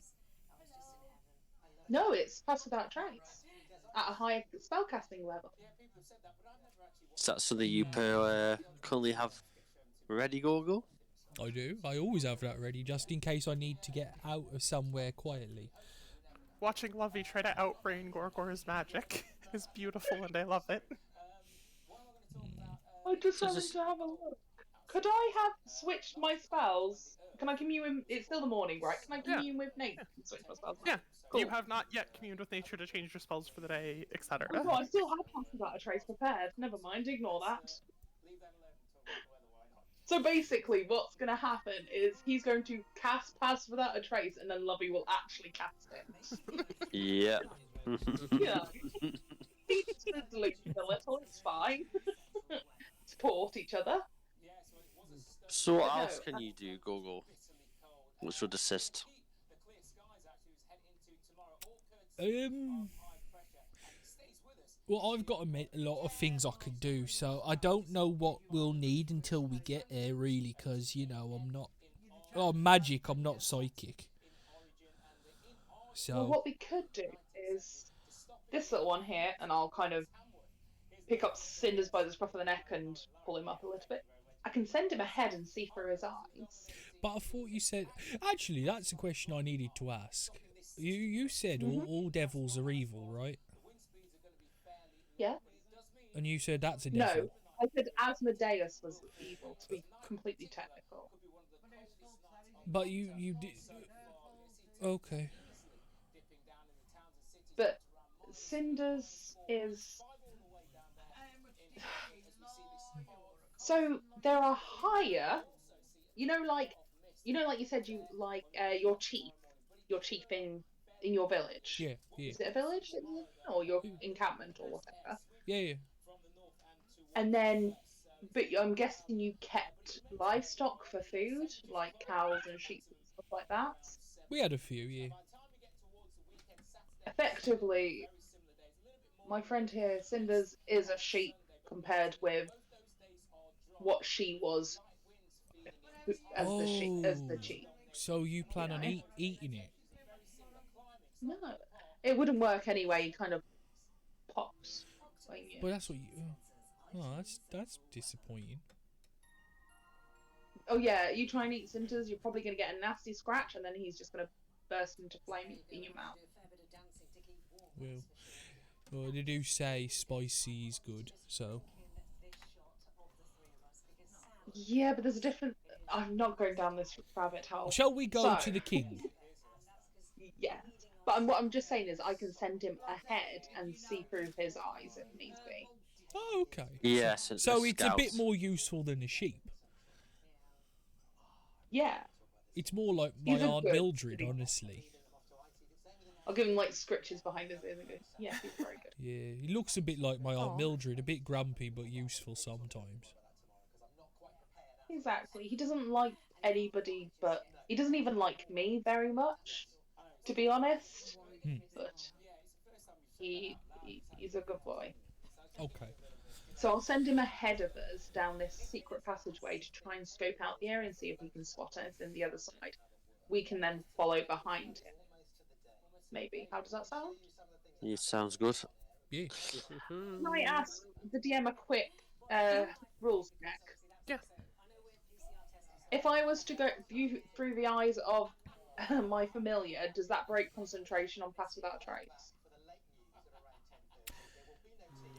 No, it's Pass Without a Trace at a higher spellcasting level. Is that something you currently have ready, Gorgle? I do. I always have that ready, just in case I need to get out of somewhere quietly. Watching Lovey try to outbrain Gorgor's magic is beautiful, and I love it. I just So wanted just- to have a look. Could I have switched my spells? Can I commune? It's still the morning, right? Can I commune with nature and switch my spells? Yeah, Cool. you have not yet communed with nature to change your spells for the day, etc. Oh, no, I still have Pass Without a Trace prepared. Never mind, ignore that. So basically, what's going to happen is he's going to cast Pass Without a Trace, and then Lovey will actually cast it. Yeah. Yeah. He just leave a little, it's fine. Support each other. So what No, else can you do, Gorgle? Which would assist? Well, I've got a lot of things I could do, so I don't know what we'll need until we get there, really, because, you know, I'm not... Oh, magic, I'm not psychic. So... Well, what we could do is this little one here, and I'll kind of pick up Cinders by the scruff of the neck and pull him up a little bit. I can send him ahead and see through his eyes. But I thought you said... Actually, that's a question I needed to ask. You said all devils are evil, right? Yeah? And you said that's a No, devil. I said Asmodeus was evil, to be completely technical. But you did... Okay. But Cinders is... So there are higher... You know, like you said you like your chief in your village. Yeah, yeah. Is it a village? Or your encampment or whatever. Yeah. And then, but I'm guessing you kept livestock for food, like cows and sheep and stuff like that. We had a few, yeah. Effectively, my friend here, Cinders, is a sheep compared with what she was as the chief. So you plan on know? eating it? No, it wouldn't work anyway. He kind of pops. When you... But that's what you... Oh, that's disappointing. Oh yeah, you try and eat Cinders, you're probably going to get a nasty scratch, and then he's just going to burst into flame in your mouth. Well, they do say spicy is good, so... Yeah, but there's a different... I'm not going down this rabbit hole. Shall we go So- to the king? Yeah. But what I'm just saying is I can send him ahead and see through his eyes if needs be. Oh, okay. Yes. So it's a bit more useful than a sheep. Yeah. It's more like my He's a Aunt good Mildred, sheep. honestly. I'll give him like scritches behind his ears and go, yeah, he's very good. Yeah, he looks a bit like my Aunt Aw. Mildred, a bit grumpy but useful sometimes. Exactly. He doesn't like anybody, but he doesn't even like me very much, to be honest. But he's a good boy. Okay. So I'll send him ahead of us down this secret passageway to try and scope out the area and see if we can spot anything the other side. We can then follow behind him. Maybe. How does that sound? It sounds good. Yeah. Can I ask the DM a quick rules check? Yeah. If I was to go view through the eyes of my familiar, does that break concentration on Pass Without a Trace?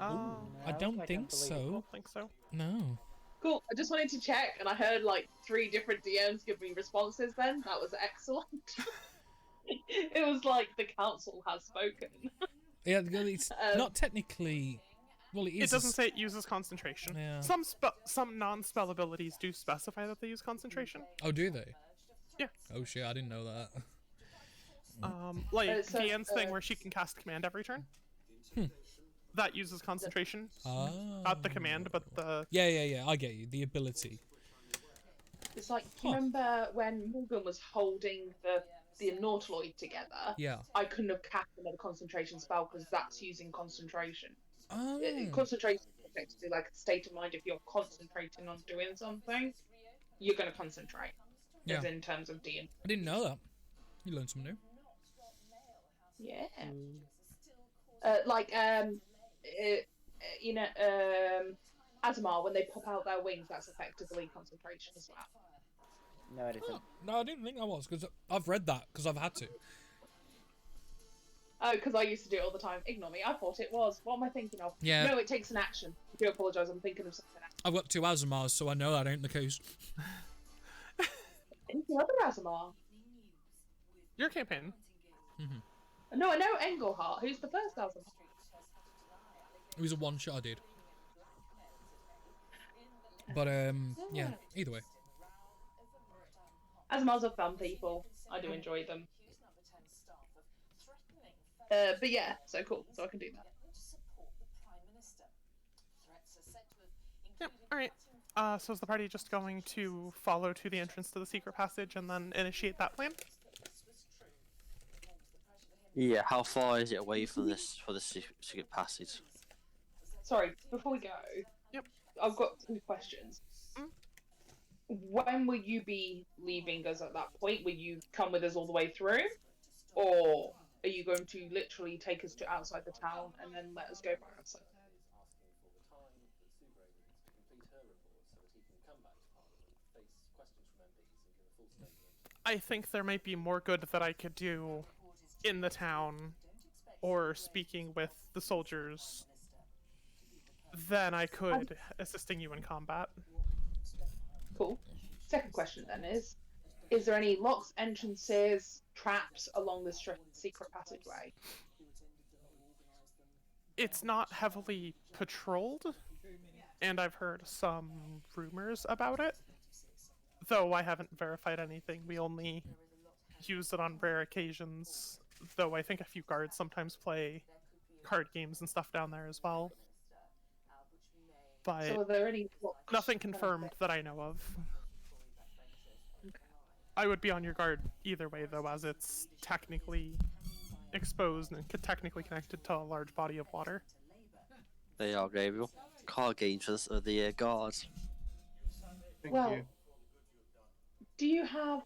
I don't think so. don't think so. No. Cool. I just wanted to check, and I heard like 3 different DMs give me responses then. That was excellent. It was like the council has spoken. Yeah, it's not technically. Well, it is. It doesn't say it uses concentration. Yeah. Some non-spell abilities do specify that they use concentration. Oh, do they? Yeah. Oh shit! I didn't know that. Like It says, Vianne's thing where she can cast command every turn. That uses concentration. Ah. Not the command, but the... Yeah. I get you. The ability. It's like, do you remember when Morgan was holding the Nautiloid together? Yeah. I couldn't have cast another concentration spell because that's using concentration. Oh. Concentration is effectively like a state of mind. If you're concentrating on doing something, you're going to concentrate. Yeah. As in terms of D&D. I didn't know that. You learned something new. Yeah. Azamar, when they pop out their wings, that's effectively concentration as well. No, it isn't. No, I didn't think that was because I've read that because I've had to. Oh, because I used to do it all the time. Ignore me. I thought it was. What am I thinking of? Yeah. No, it takes an action. I do apologise. I'm thinking of something else. I've got 2 Azamars, so I know that ain't the case. Who's the other Azamar? Your campaign. No, I know Engelhart. Who's the first Azamar? It was a one shot I did. But yeah. Either way. Azamars are fun people. I do enjoy them. But yeah, so cool. So I can do that. Yep. All right. So is the party just going to follow to the entrance to the secret passage and then initiate that plan? Yeah, how far is it away from this for the secret passage? Sorry, before we go, Yep. I've got 2 questions. When will you be leaving us at that point? Will you come with us all the way through? Or are you going to literally take us to outside the town and then let us go by ourselves? I think there might be more good that I could do in the town or speaking with the soldiers than I could assisting you in combat. Cool. Second question then is there any locks, entrances, traps along the secret passageway? It's not heavily patrolled, and I've heard some rumors about it. Though I haven't verified anything, we only use it on rare occasions. Though I think a few guards sometimes play card games and stuff down there as well. But So are there any locks? nothing confirmed that I know of. I would be on your guard either way, though, as it's technically exposed and technically connected to a large body of water. They are, Gabriel. Card games for the guards. Thank Well, you. do you have...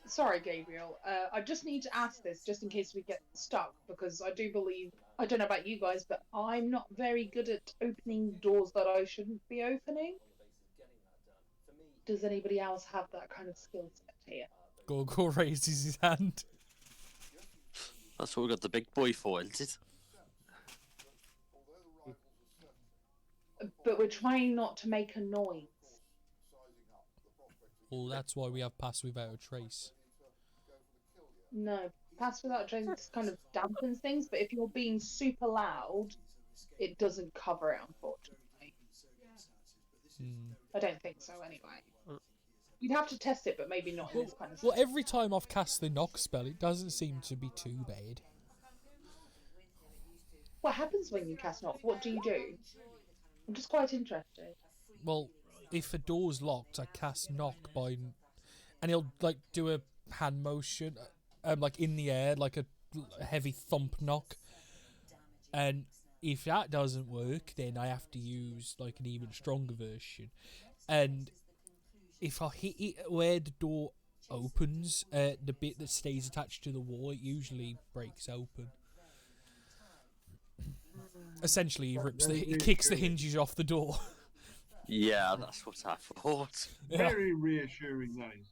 Sorry, Gabriel. I just need to ask this just in case we get stuck, because I do believe... I don't know about you guys, but I'm not very good at opening doors that I shouldn't be opening. Does anybody else have that kind of skill set here? Gorgor raises his hand. That's what we got the big boy for, isn't it? But we're trying not to make a noise. Well, that's why we have Pass Without a Trace. No, pass without a trace kind of dampens things, but if you're being super loud, it doesn't cover it, unfortunately. I don't think so, anyway. You'd have to test it, but maybe not in this kind of Well, every time I've cast the knock spell, it doesn't seem to be too bad. What happens when you cast knock? What do you do? I'm just quite interested. Well, if a door's locked, I cast knock by... And he'll, like, do a hand motion, like, in the air, like a heavy thump knock. And if that doesn't work, then I have to use, like, an even stronger version. And if I hit it where the door opens, the bit that stays attached to the wall, it usually breaks open. Essentially, he kicks the hinges off the door. Yeah, that's what I thought. Very reassuring, that is.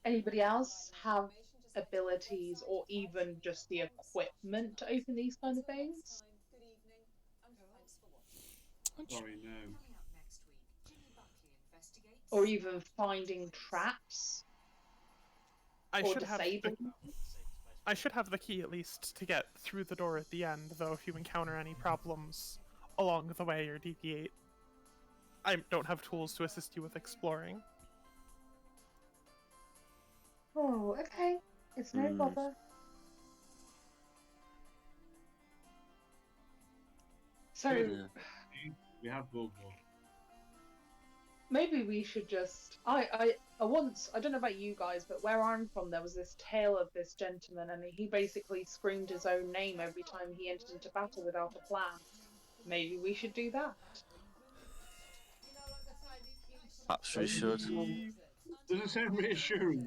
Anybody else have abilities or even just the equipment to open these kind of things? Sorry, no. Or even finding traps? I Or should have the, disabling? I should have the key at least to get through the door at the end, though if you encounter any problems along the way or deviate, I don't have tools to assist you with exploring. Oh, okay. It's no bother. So Yeah. We have Google. maybe we should just. I once, I don't know about you guys, but where I'm from, there was this tale of this gentleman, and he basically screamed his own name every time he entered into battle without a plan. Maybe we should do that. Perhaps we should. Doesn't sound reassuring,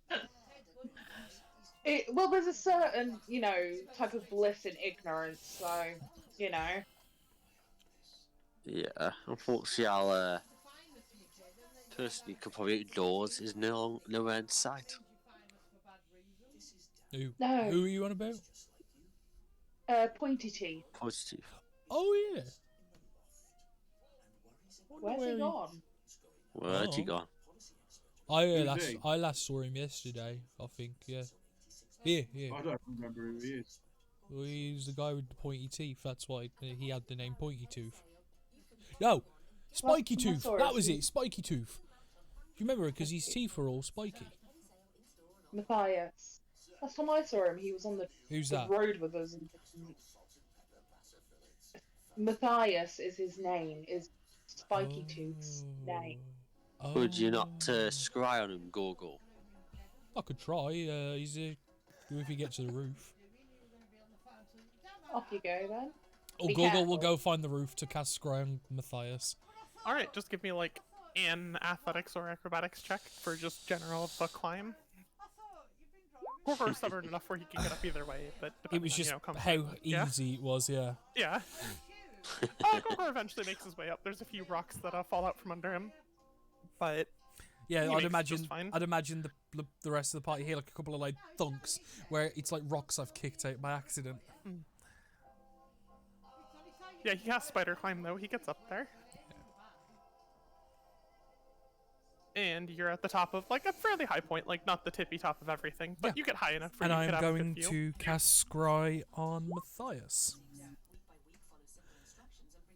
that. Well, there's a certain, type of bliss in ignorance, so, Yeah, unfortunately, I'll personally could probably outdoors is nowhere in sight. Who? No. Who are you on about? Pointy teeth. Positive. Oh yeah. Where's he gone? Where'd you gone? I last saw him yesterday. I think. Yeah. Yeah. I don't remember who he is. Well, he's the guy with the pointy teeth. That's why he had the name Pointy Tooth. No, Spiky Tooth. That was it. Spiky Tooth. Do you remember it? Because his teeth were all spiky. Matthias. Last time I saw him, he was on the Who's that? road with us. Matthias is his name. Is Spiky Tooth's name? Oh. Would you not scry on him, Google? I could try. If he gets to the roof. Off you go then. Or Be Google careful. will go find the roof to cast Scry on Matthias. Alright, just give me like an athletics or acrobatics check for just general the climb. Gorgor's stubborn enough where he can get up either way, but It was just how easy it was, yeah. Yeah. Gorgor eventually makes his way up. There's a few rocks that fall out from under him, but Yeah, he I'd makes it just imagine. fine. I'd imagine the rest of the party hear like a couple of like thunks where it's like rocks I've kicked out by accident. Yeah, he has spider climb though. He gets up there. And you're at the top of like a fairly high point, like not the tippy top of everything, but Yeah. you get high enough for And you I'm could have a going good view. to cast Scry on Matthias.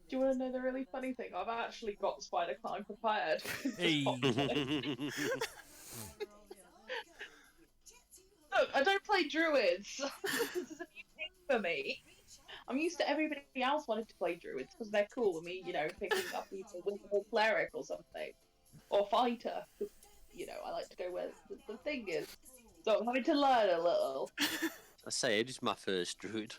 Do you want to know the really funny thing? I've actually got spider climb prepared. Hey. Look, I don't play druids. This is a new thing for me. I'm used to everybody else wanting to play druids because they're cool with me, picking up people with a cleric or something. Or fighter. I like to go where the thing is. So I'm having to learn a little. I say it is my first druid.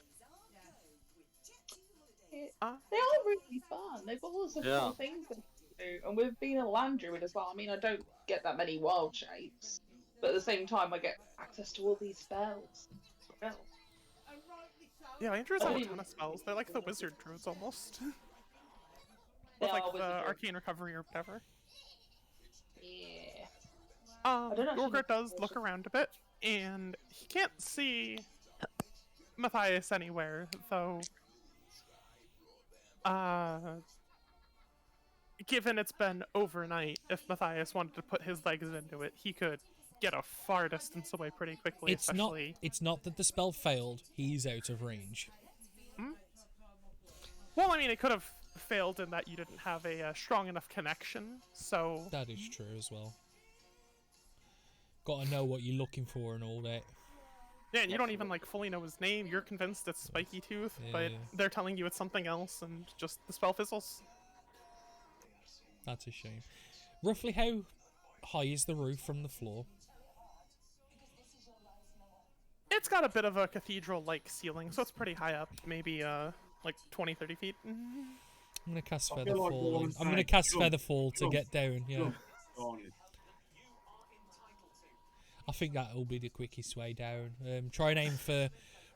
They are really fun. They've got lots of cool things they do. And with being a land druid as well, I mean, I don't get that many wild shapes. But at the same time, I get access to all these spells. Yeah, Andrews have a Oh. ton of spells. They're like the wizard druids almost. They With like are the wizard druids. arcane recovery or whatever. Yeah. don't actually Gorgor know does if look around a bit, and he can't see Matthias anywhere, though. Given it's been overnight, if Matthias wanted to put his legs into it, he could get a far distance away pretty quickly. It's especially... not that the spell failed. He's out of range. Well, I mean, it could have failed in that you didn't have a strong enough connection, so... That is true as well. Got to know what you're looking for and all that. Yeah, and you don't even like fully know his name. You're convinced it's Spiky Tooth, but Yeah. they're telling you it's something else, and just the spell fizzles. That's a shame. Roughly how high is the roof from the floor? It's got a bit of a cathedral-like ceiling, so it's pretty high up. Maybe like 20, 30 feet. I'm gonna cast I feel like Featherfall. we're on I'm gonna side. cast Jump, Featherfall to jump, get down. Yeah, Jump on it. I think that'll be the quickest way down. Try and aim for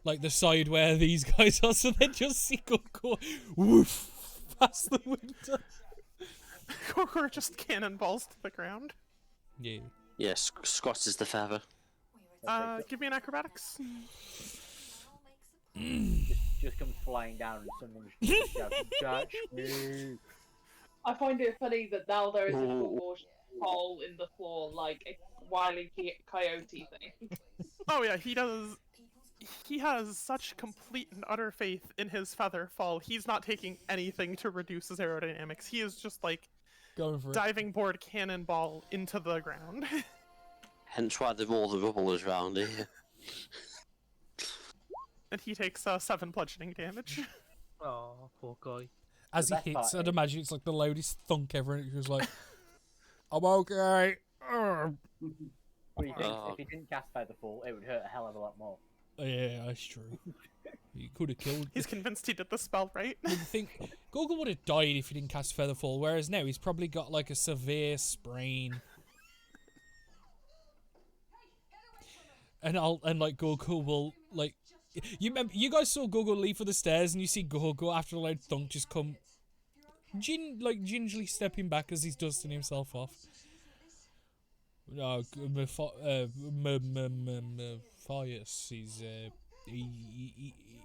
like the side where these guys are, so then just see Gorgor woof past the window. Gorgor just cannonballs to the ground. Yeah. Yes, Scott is the feather. Give me an acrobatics. Just comes flying down and someone's shouting, "Catch me!" I find it funny that now there is a little hole in the floor, like a wily coyote thing. Oh yeah, he does. He has such complete and utter faith in his feather fall. He's not taking anything to reduce his aerodynamics. He is just like Going for it. diving board cannonball into the ground. Hence why all the rubble is round here. And he takes 7 bludgeoning damage. Oh, poor guy. As The he best hits, part I'd imagine it's like the loudest thunk ever, and he was like, "I'm okay." But you think Oh. if he didn't cast Featherfall, it would hurt a hell of a lot more. Yeah, that's true. He could have killed. He's convinced he did the spell right. You think Gorgon would have died if he didn't cast Featherfall, whereas now he's probably got like a severe sprain. And like Gorgon will like you remember you guys saw Gorgon leave for the stairs and you see Gorgon after a loud thunk just come gingerly stepping back as he's dusting himself off. No, Matthias is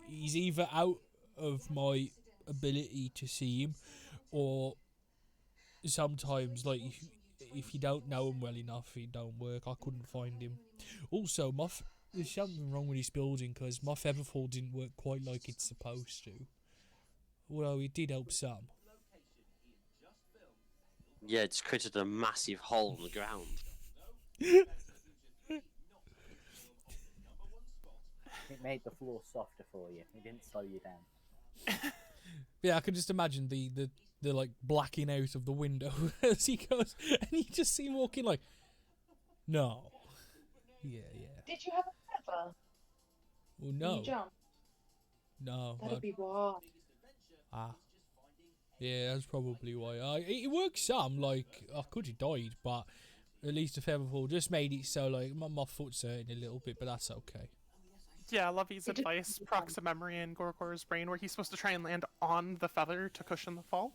he's either out of my ability to see him, or sometimes like if you don't know him well enough, it don't work. I couldn't find him. Also, there's something wrong with this building because my featherfall didn't work quite like it's supposed to. Although it did help some. Yeah, it's created a massive hole in the ground. It made the floor softer for you. It didn't slow you down. Yeah, I can just imagine the like blacking out of the window as he goes, and you just see him walking like, no. Yeah. Did you have a feather? Well, When no. you jumped? No. That'd be why. Yeah, that's probably why. It worked some, like, I could have died, but at least the featherfall just made it so, like, my foot's hurting a little bit, but that's okay. Yeah, Lovey's It just- advice procs a memory in Gorgor's brain where he's supposed to try and land on the feather to cushion the fall.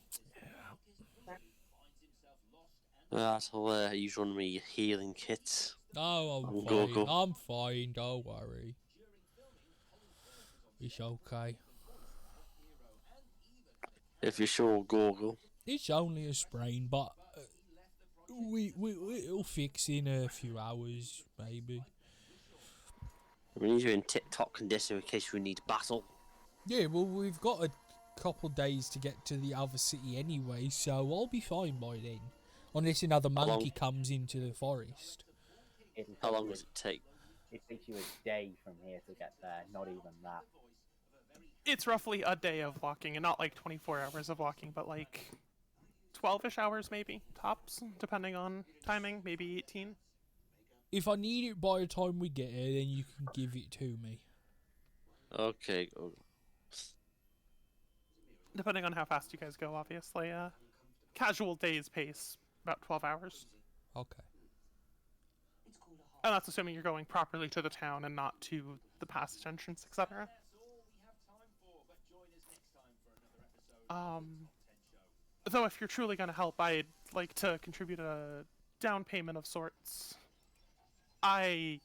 That'll use one of my healing kits. Oh, I'm Go, fine. go. I'm fine, don't worry. It's okay. If you're sure, Gorgle. It's only a sprain, but it'll fix in a few hours, maybe. We need you in tip-top condition in case we need battle. Yeah, well, we've got a couple days to get to the other city anyway, so I'll be fine by then. Unless another How monkey long- comes into the forest. It'll How take long you- does it take? It takes you a day from here to get there. Not even that. It's roughly a day of walking, and not like 24 hours of walking, but like 12-ish hours maybe, tops, depending on timing, maybe 18. If I need it by the time we get here, then you can give it to me. Okay, Gorgle. Depending on how fast you guys go, obviously. Casual day's pace, about 12 hours. Okay. And that's assuming you're going properly to the town and not to the passage entrance, etc. Though if you're truly going to help, I'd like to contribute a down payment of sorts. I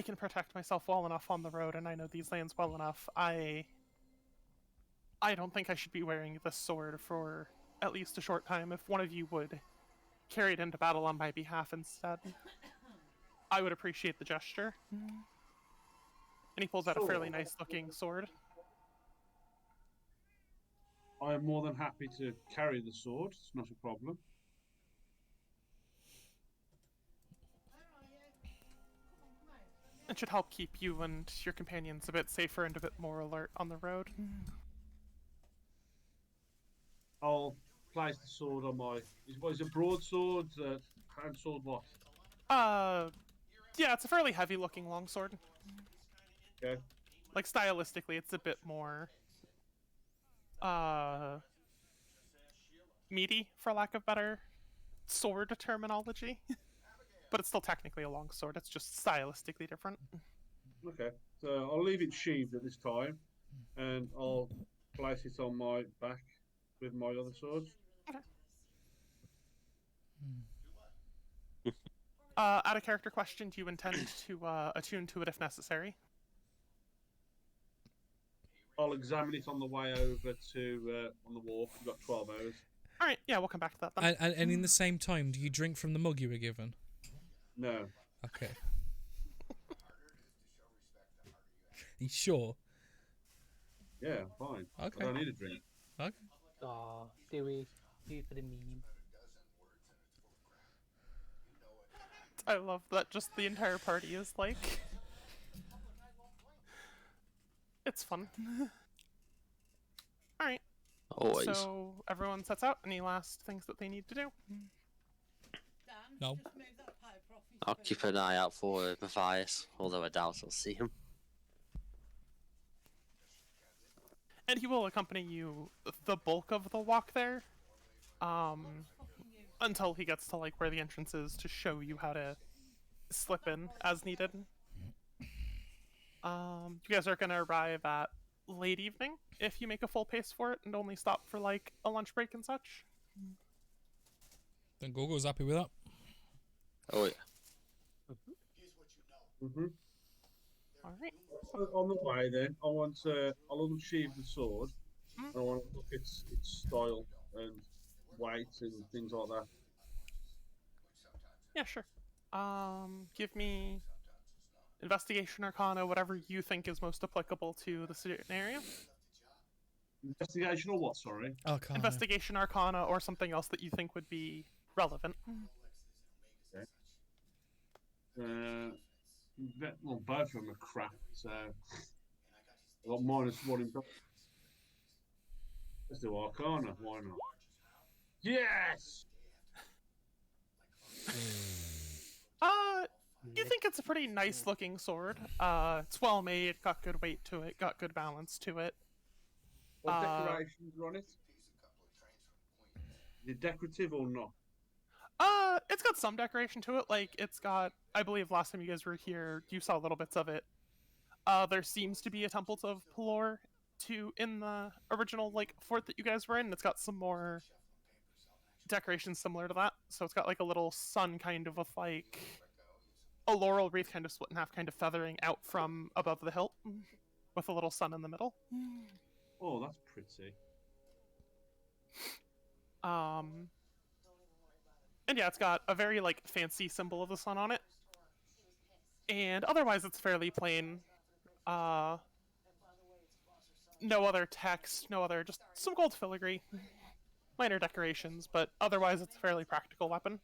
can protect myself well enough on the road, and I know these lands well enough. I don't think I should be wearing this sword for at least a short time. If one of you would carry it into battle on my behalf instead, I would appreciate the gesture. And he pulls out a fairly nice-looking sword. I am more than happy to carry the sword. It's not a problem. It should help keep you and your companions a bit safer and a bit more alert on the road. I'll place the sword on my. Is it broadsword? Hand sword? What? Yeah, it's a fairly heavy-looking longsword. Okay. Like, stylistically, it's a bit more, meaty, for lack of better sword terminology. But it's still technically a longsword, it's just stylistically different. Okay. So I'll leave it sheathed at this time, and I'll place it on my back with my other swords. Out of character question, do you intend to attune to it if necessary? I'll examine it on the way over to on the walk. We've got 12 hours. Alright, yeah, we'll come back to that then. And in the same time, do you drink from the mug you were given? No. Okay. You sure? Yeah, fine. Okay. I don't need a drink. Okay. Aw, do we? Do for the meme. I love that just the entire party is like... It's fun. Alright, Always. so everyone sets out. Any last things that they need to do? No. I'll keep an eye out for Matthias, although I doubt I'll see him. And he will accompany you the bulk of the walk there, until he gets to like where the entrance is to show you how to slip in as needed. You guys are gonna arrive at late evening if you make a full pace for it and only stop for like a lunch break and such. Then Gogo's happy with that. Oh yeah. Mm-hmm. All right. On the way, then I'll unsheathe the sword. And I want to look at its style and weight and things like that. Yeah, sure. Give me investigation, arcana, whatever you think is most applicable to the scenario. Investigation or what? Sorry. Arcana. Investigation, arcana, or something else that you think would be relevant. Okay. Well, both of them are crap. So I got -1 in. Let's do arcana. Why not? Yes. You think it's a pretty nice looking sword. It's well made, got good weight to it, got good balance to it. What decorations are on it? Is it decorative or not? It's got some decoration to it. Like, it's got, I believe last time you guys were here, you saw little bits of it. There seems to be a Temple of Pelor in the original, like, fort that you guys were in, and it's got some more decorations similar to that. So it's got, like, a little sun kind of with, like, a laurel wreath kind of split in half, kind of feathering out from above the hilt, with a little sun in the middle. Oh, that's pretty. And yeah, it's got a very, like, fancy symbol of the sun on it. And otherwise it's fairly plain. No other text, just some gold filigree. Minor decorations, but otherwise it's a fairly practical weapon.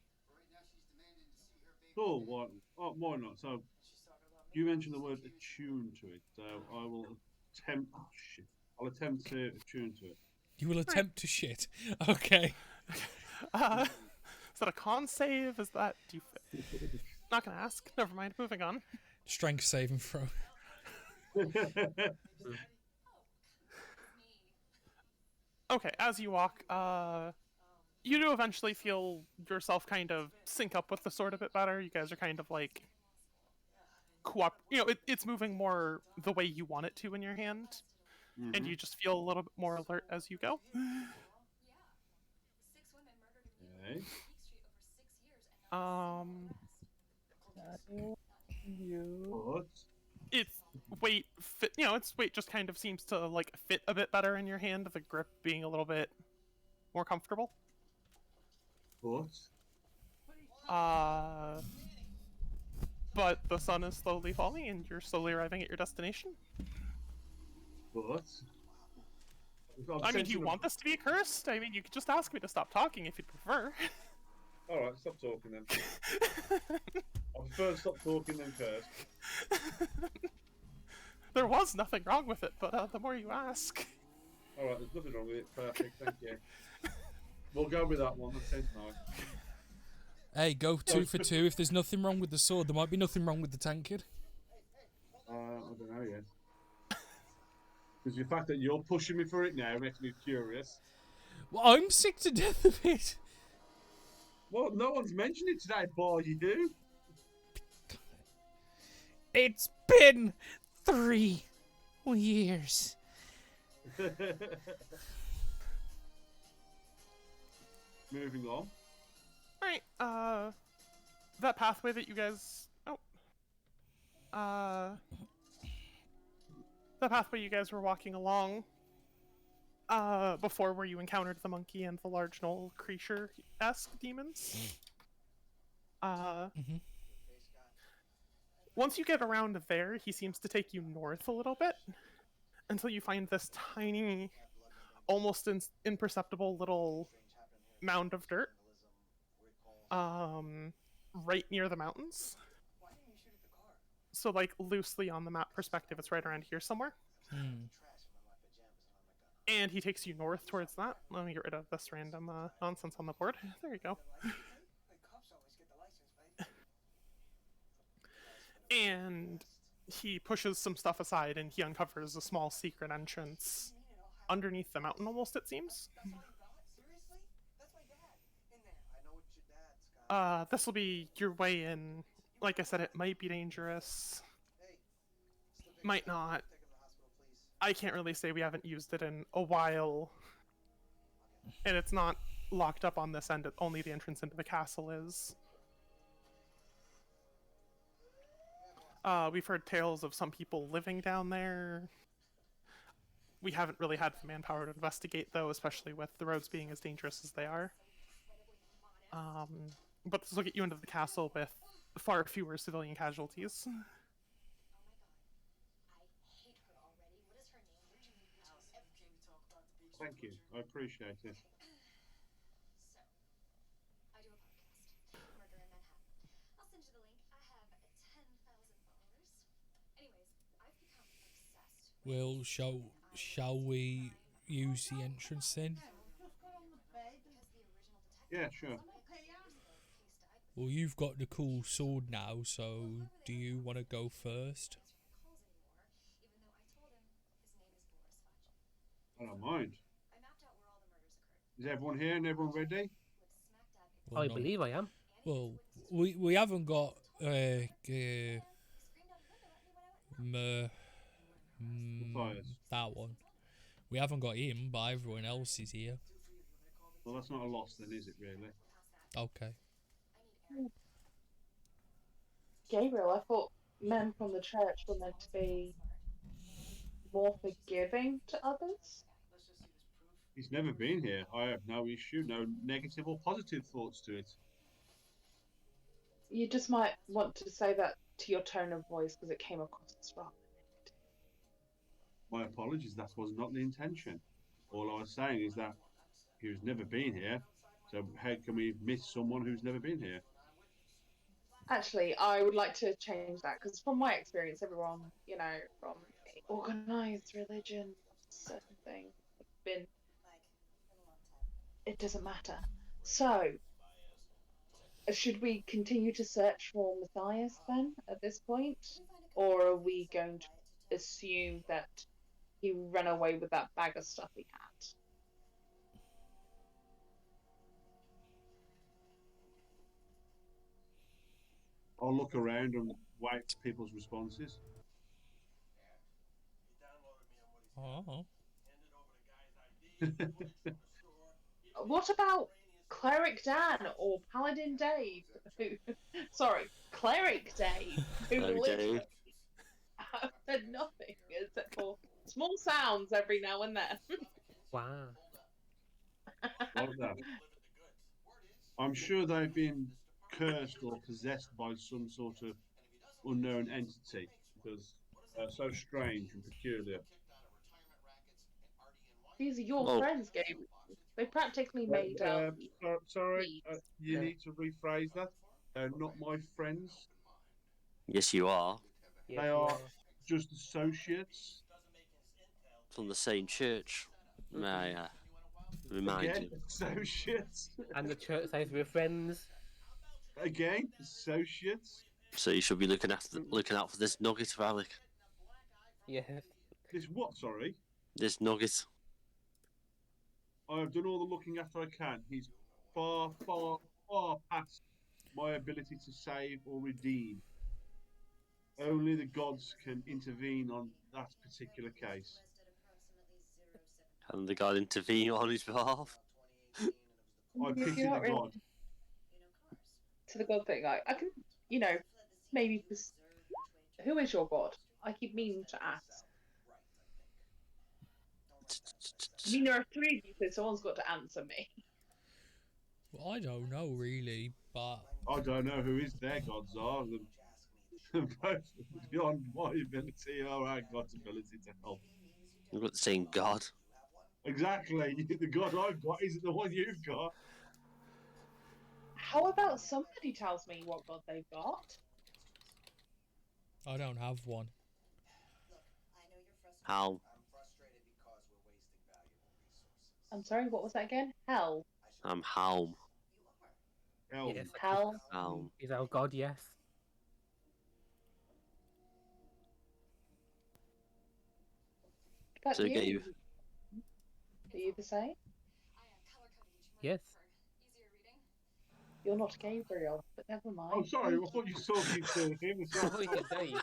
Cool. Why not? So, you mentioned the word attune to it, so I will attempt. Oh, shit. I'll attempt to attune to it. You will attempt to shit. Okay. Is that a con save? Is that... Not gonna ask. Never mind. Moving on. Strength saving throw. Okay, as you walk, you do eventually feel yourself kind of sync up with the sword a bit better. You guys are kind of like it's moving more the way you want it to in your hand, and you just feel a little bit more alert as you go. Okay. But Its weight fit, its weight just kind of seems to like fit a bit better in your hand, the grip being a little bit more comfortable. But the sun is slowly falling and you're slowly arriving at your destination. I mean, do you want this to be cursed? I mean, you could just ask me to stop talking if you'd prefer. Alright, stop talking then. I prefer to stop talking than curse. There was nothing wrong with it, but the more you ask. Alright, there's nothing wrong with it. Perfect, thank you. We'll go with that one, that sounds nice. Hey, go 2 for 2. If there's nothing wrong with the sword, there might be nothing wrong with the tankard. I don't know yet. Because the fact that you're pushing me for it now makes me curious. Well, I'm sick to death of it. Well, no one's mentioned it today, bar you. It's been 3 years. Moving on. Alright, that pathway that you guys... that pathway you guys were walking along, before where you encountered the monkey and the large gnoll creature-esque demons. Once you get around there, he seems to take you north a little bit until you find this tiny, almost imperceptible little mound of dirt right near the mountains. So, like, loosely on the map perspective, it's right around here somewhere. And he takes you north towards that. Let me get rid of this random nonsense on the board. There you go. And he pushes some stuff aside and he uncovers a small secret entrance underneath the mountain, almost, it seems. This will be your way in. Like I said, it might be dangerous. Might not. I can't really say, we haven't used it in a while. And it's not locked up on this end, only the entrance into the castle is. We've heard tales of some people living down there. We haven't really had the manpower to investigate, though, especially with the roads being as dangerous as they are. But this will get you into the castle with far fewer civilian casualties. Thank you. I appreciate it. Well, shall we use the entrance then? Yeah, sure. Well, you've got the cool sword now, so do you want to go first? I don't mind. Is everyone here and everyone ready? Well, I no. believe I am. Well, we haven't got Matthias. that one. We haven't got him, but everyone else is here. Well, that's not a loss then, is it, really? Okay. Gabriel, I thought men from the church were meant to be more forgiving to others. He's never been here. I have no issue, no negative or positive thoughts to it. You just might want to say that to your tone of voice because it came across as rather. My apologies, that was not the intention. All I was saying is that he's never been here, so how can we miss someone who's never been here? Actually, I would like to change that because from my experience, everyone, you know, from organized religion, certain things, have been. It doesn't matter. So, should we continue to search for Matthias then at this point? Or are we going to assume that he ran away with that bag of stuff he had? I'll look around and wait for people's responses. Oh. What about Cleric Dan or Paladin Dave? Sorry, Cleric Dave, who Cleric literally Dave. have said nothing except for small sounds every now and then. Wow. Like that. I'm sure they've been cursed or possessed by some sort of unknown entity because they're so strange and peculiar. These are your Oh. friends, Gabriel. They practically made Sorry, please. you No. need to rephrase that. They're not my friends. Yes, you are. Yes, They you are just associates. From the same church. May I remind Again, you? associates. And the church says we're friends. Again, associates. So you should be looking out for this nugget, Alec. Yes. This what? Sorry. This nugget. I have done all the looking after I can. He's far, far, far past my ability to save or redeem. Only the gods can intervene on that particular case. And the god intervene on his behalf. I pity You're the not really god. to the god thing. I can, you know, maybe who is your god? I keep meaning to ask. I mean, there are three of you, so someone's got to answer me. Well, I don't know really, but I don't know who their gods are. both beyond my ability or our God's ability to help. You've got the same God. Exactly. The God I've got isn't the one you've got. How about somebody tells me what god they've got? I don't have one. How? I'm sorry, what was that again? Hell. I'm Helm. Helm. Yes, Hell. Helm. is our god, yes. What So about get you? you. Are you the same? Yes. You're not Gabriel, but never mind. Oh, sorry. I thought you were talking to him. I thought you said Dave.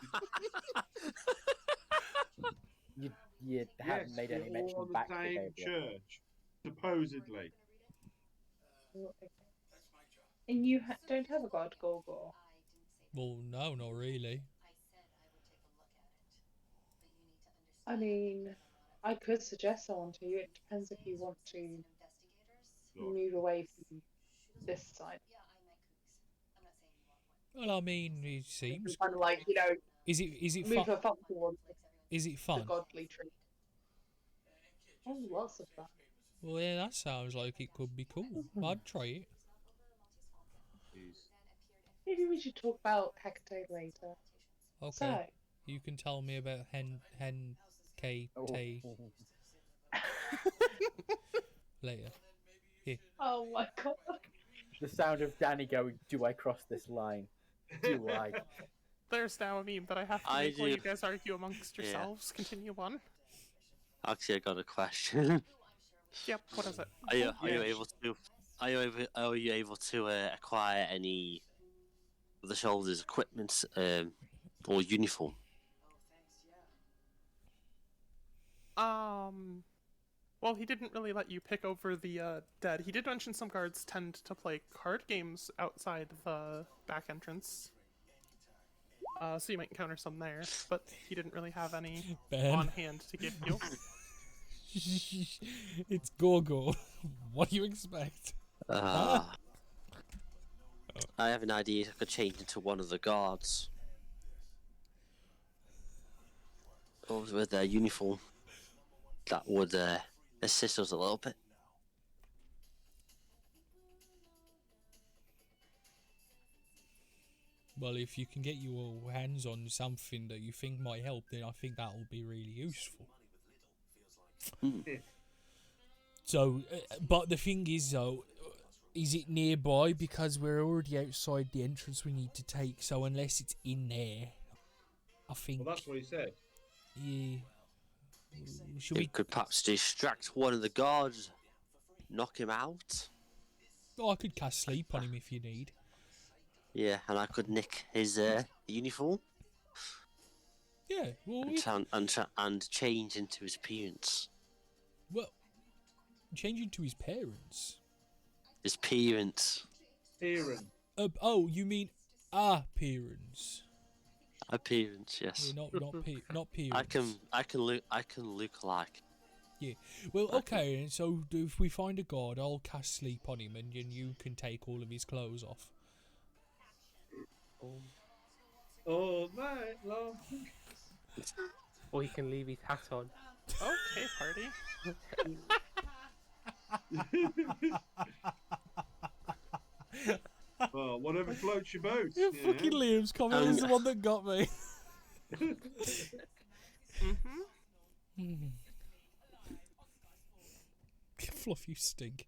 You haven't Yes, made we're any all mention on the back to same Gabriel. church, supposedly. Oh, okay. And you don't have a god, Gorgor? Well, no, not really. I mean, I could suggest someone to you. It depends if you want to move away from this side. Well, I mean, it seems. Kind of like, Is it move fun? her up towards Is it the fun? godly tree. Oh, lots of fun. Well, yeah, that sounds like it could be cool. I'd try it. Jeez. Maybe we should talk about Hecate later. Okay. So, You can tell me about hen K Oh. T later. oh my god. The sound of Danny going, "Do I cross this line? Do I?" There's now a meme that I have to I make while you do. guys argue amongst Yeah. yourselves. Continue on. Actually, I got a question. Yep, what is it? Are you Yes. able to? Are you able to acquire any of the soldiers' equipment or uniform? Well, he didn't really let you pick over the dead. He did mention some guards tend to play card games outside the back entrance. So you might encounter some there, but he didn't really have any Ben. on hand to give you. It's Gorgo. What do you expect? I have an idea. I could change into one of the guards. Or with their uniform. That would assist us a little bit. Well, if you can get your hands on something that you think might help, then I think that will be really useful. So, but the thing is, though, is it nearby? Because we're already outside the entrance we need to take. So unless it's in there, I think. Well, that's what he said. Yeah. Should We we? could perhaps distract one of the guards, knock him out. Oh, I could cast sleep on him if you need. Yeah, and I could nick his uniform Yeah. Well, and change into his appearance. well, changing to his parents. His appearance. Kieran. Oh, you mean appearance? Appearance, yes. Yeah, not parents. I can look like. Yeah. Well, okay. And so if we find a guard, I'll cast sleep on him, and you can take all of his clothes off. All night long. Or he can leave his hat on. Okay, party. Well, whatever floats your boat. Yeah, you fucking know? Liam's comment is the one that got me. Fluff, you stink.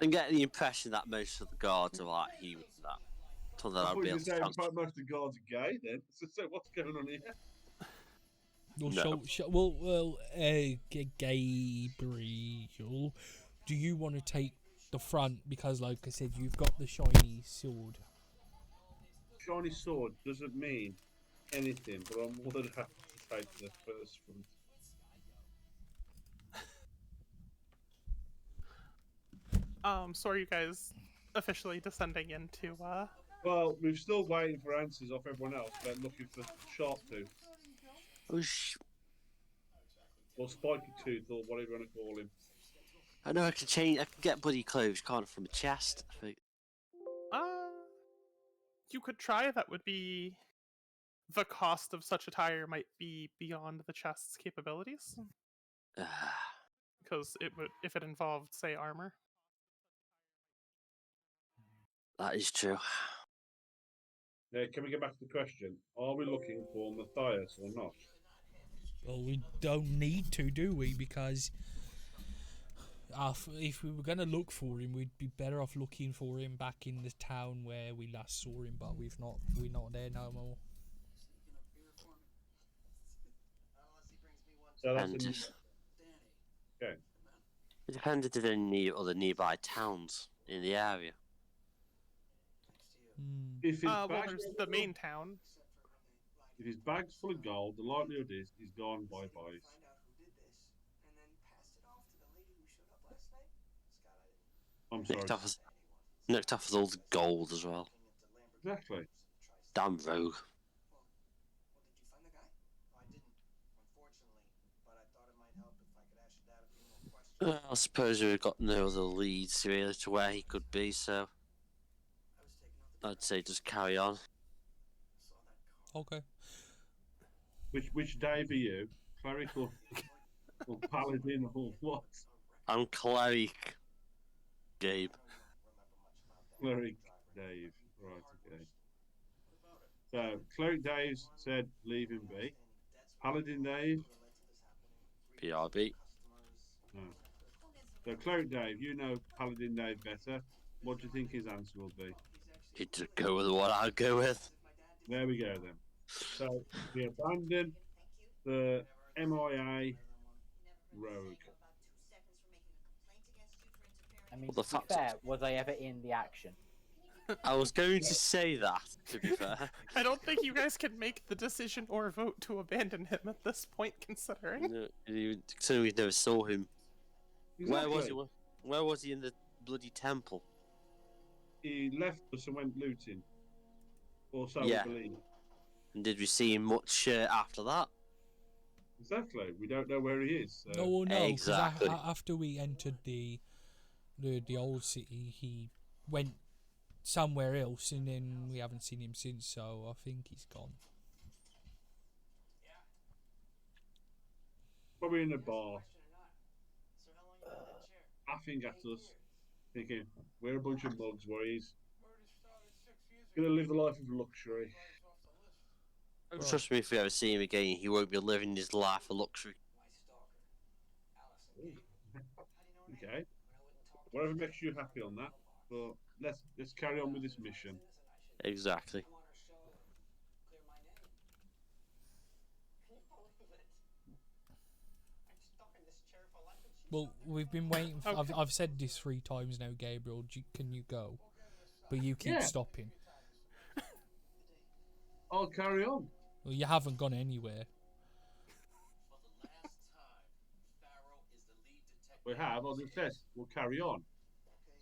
And get the impression that most of the guards are like human. So that I I'd thought be you able were to saying transfer. most of the guards are gay then. So what's going on here? Well, No. Gabriel, do you want to take the front? Because, like I said, you've got the shiny sword. Shiny sword doesn't mean anything, but I'm more than happy to take the first front. So are you guys officially descending into Well, we're still waiting for answers off everyone else. They're looking for Sharptooth or Spiky Tooth or whatever you want to call him. I know I can change. I can get bloody clothes, can't I, from a chest? I think. You could try. That would be the cost of such attire might be beyond the chest's capabilities, because it would if it involved, say, armor. That is true. Can we get back to the question? Are we looking for Matthias or not? Well, we don't need to, do we? Because if we were going to look for him, we'd be better off looking for him back in the town where we last saw him, but we're not there no more. So that's And okay. it depends if there are any other nearby towns in the area. If his Well, bag's there's full the of- main town. If his bag's full of gold, the likelihood is he's gone bye-bye. I'm sorry. Nicked off with all the gold as well. Exactly. Damn rogue. I suppose we've got no other leads really to where he could be, so I'd say just carry on. Okay. Which Dave are you? Cleric or paladin or what? I'm cleric, Gabe. Cleric Dave. Right, okay. So Cleric Dave said leave him be. Paladin Dave. BRB. No. So Cleric Dave, you know Paladin Dave better. What do you think his answer will be? He'd just go with what I'd go with. There we go then. So we abandon the MIA rogue. I mean, Well, the to be fact- fair, was I ever in the action? I was going to say that, to be fair. I don't think you guys can make the decision or vote to abandon him at this point, considering. Considering we never saw him. Exactly. Where was he in the bloody temple? He left us and went looting. Or so Yeah. we believe. And did we see him much after that? Exactly. We don't know where he is. So. No, well, no, 'cause Exactly. after we entered the old city, he went somewhere else, and then we haven't seen him since. So I think he's gone. Probably in a bar. Laughing at us. Thinking, we're a bunch of mugs, worries. Gonna live the life of luxury. Trust me, if we ever see him again, he won't be living his life of luxury. Okay. Whatever makes you happy on that. But let's carry on with this mission. Exactly. Well, we've been waiting. Okay. I've said this 3 times now, Gabriel. Can you go? But you keep Yeah. stopping. I'll carry on. Well, you haven't gone anywhere. We have. I just said we'll carry on.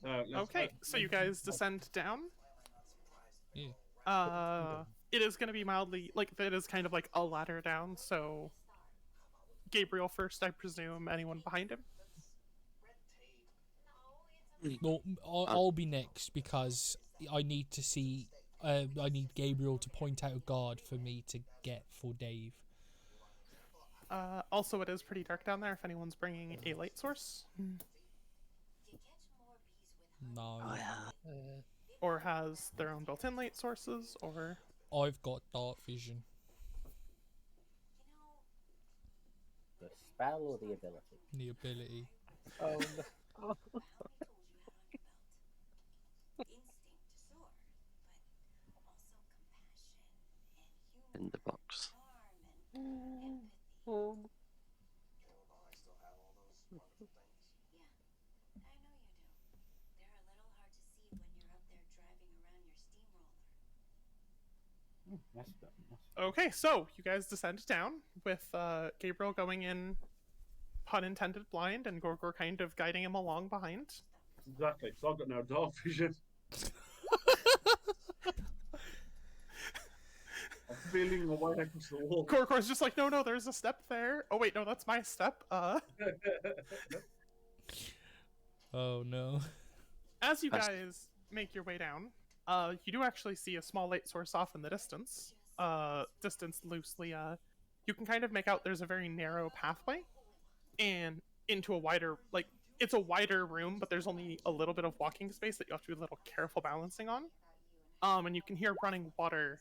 Okay, so you guys descend down. Yeah. It is going to be mildly like it is kind of like a ladder down. So Gabriel first, I presume. Anyone behind him? Well, I'll be next because I need to see. I need Gabriel to point out a guard for me to get for Dave. Also, it is pretty dark down there. If anyone's bringing a light source No, Oh, yeah. or has their own built-in light sources, or I've got dark vision. The spell or the ability? The ability. Oh, no. In the box. okay. So you guys descend down with Gabriel going in, pun intended, blind, and Gorgor kind of guiding him along behind. Exactly. So I've got no dark vision. I'm feeling my way across the wall. Gorgor's just like, no, there's a step there. Oh wait, no, that's my step. Oh no. As you That's- guys make your way down, You do actually see a small light source off in the distance. Distance loosely. You can kind of make out there's a very narrow pathway, and into a wider, like, it's a wider room, but there's only a little bit of walking space that you have to be a little careful balancing on. And you can hear running water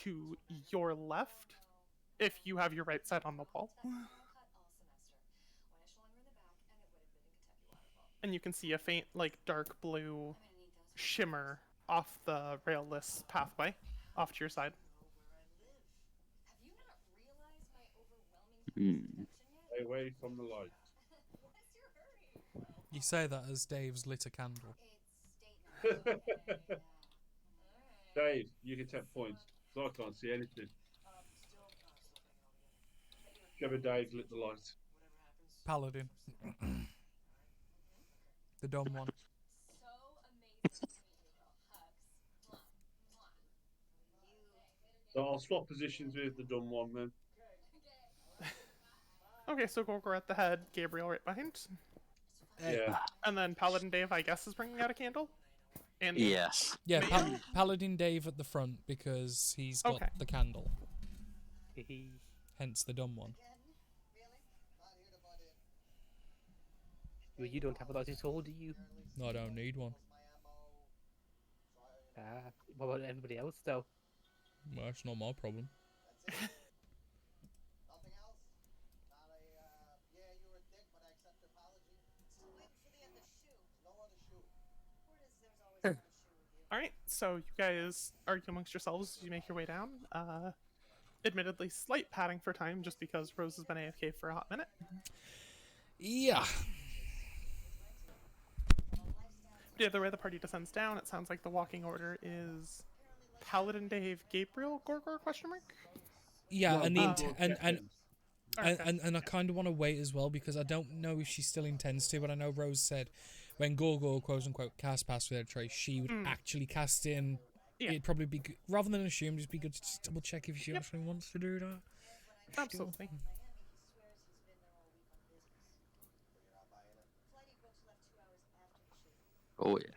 to your left if you have your right side on the wall. And you can see a faint, like, dark blue shimmer off the railless pathway off to your side. Stay away from the light. You say that as Dave's lit a candle. Dave, you can take points, because I can't see anything. Trevor Dave lit the light. Paladin. The dumb one. So I'll swap positions with the dumb one then. Okay, so Gorgor at the head, Gabriel right behind. Yeah. And then Paladin Dave, I guess, is bringing out a candle. And Yes. Yeah, Paladin Dave at the front because he's got Okay. the candle. Hence the dumb one. Well, you don't have a light at all, do you? No, I don't need one. What about everybody else, though? Well, it's not my problem. Alright, so you guys argue amongst yourselves as you make your way down. Admittedly, slight padding for time just because Rose has been AFK for a hot minute. Yeah. The other way the party descends down, it sounds like the walking order is Paladin Dave, Gabriel, Gorgor, question mark? Yeah, Well, and the Gorgor and I kind of want to wait as well because I don't know if she still intends to, but I know Rose said when Gorgor quote unquote cast pass without a trace, she would actually cast it, and Yeah. it'd probably be good, rather than assume, just be good to just double check if she actually wants to do that. Absolutely. Oh yeah.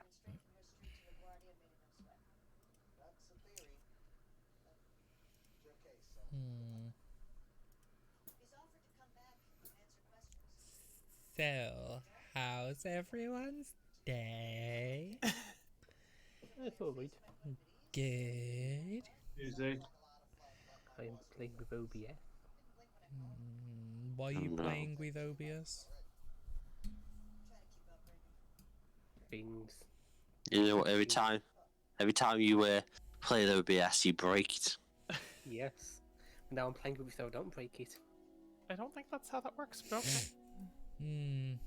So, how's everyone's day? It's alright. Good. Easy. I'm playing with OBS. Why are you No. playing with OBS? Things. You know what? Every time you play the OBS, you break it. Yes. Now I'm playing with it, so don't break it. I don't think that's how that works, but okay.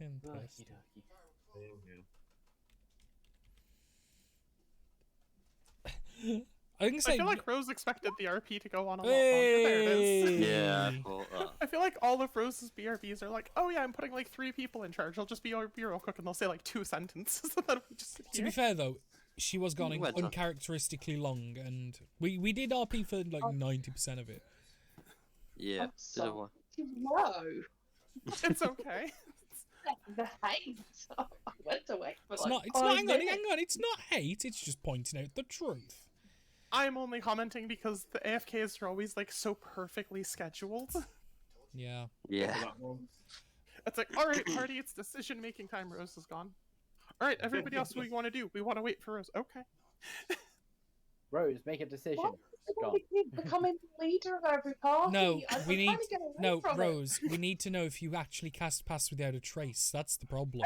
Interesting. I can say. I feel like Rose expected the RP to go on a lot longer. There it is. Yeah. Well, I feel like all of Rose's BRBs are like, oh yeah, I'm putting like 3 people in charge. I'll just be real quick, and they'll say like 2 sentences, and then we just sit To here. be fair though, she was going Well done. uncharacteristically long, and we did RP for like 90% of it. yeah. I'm you know so- what? No. It's okay. The hate. I went away for It's like not. It's 5 not. Hang on. minutes. Hang on. It's not hate. It's just pointing out the truth. I'm only commenting because the AFKs are always like so perfectly scheduled. Yeah. Yeah. For that one. It's like, all right, party, it's decision making time. Rose is gone. All right, everybody else, what do you want to do? We want to wait for Rose. Okay. Rose, make a decision. What? Gone. You keep becoming the leader of every party. No, I'm we trying need. to get away No, from it. Rose. We need to know if you actually cast pass without a trace. That's the problem.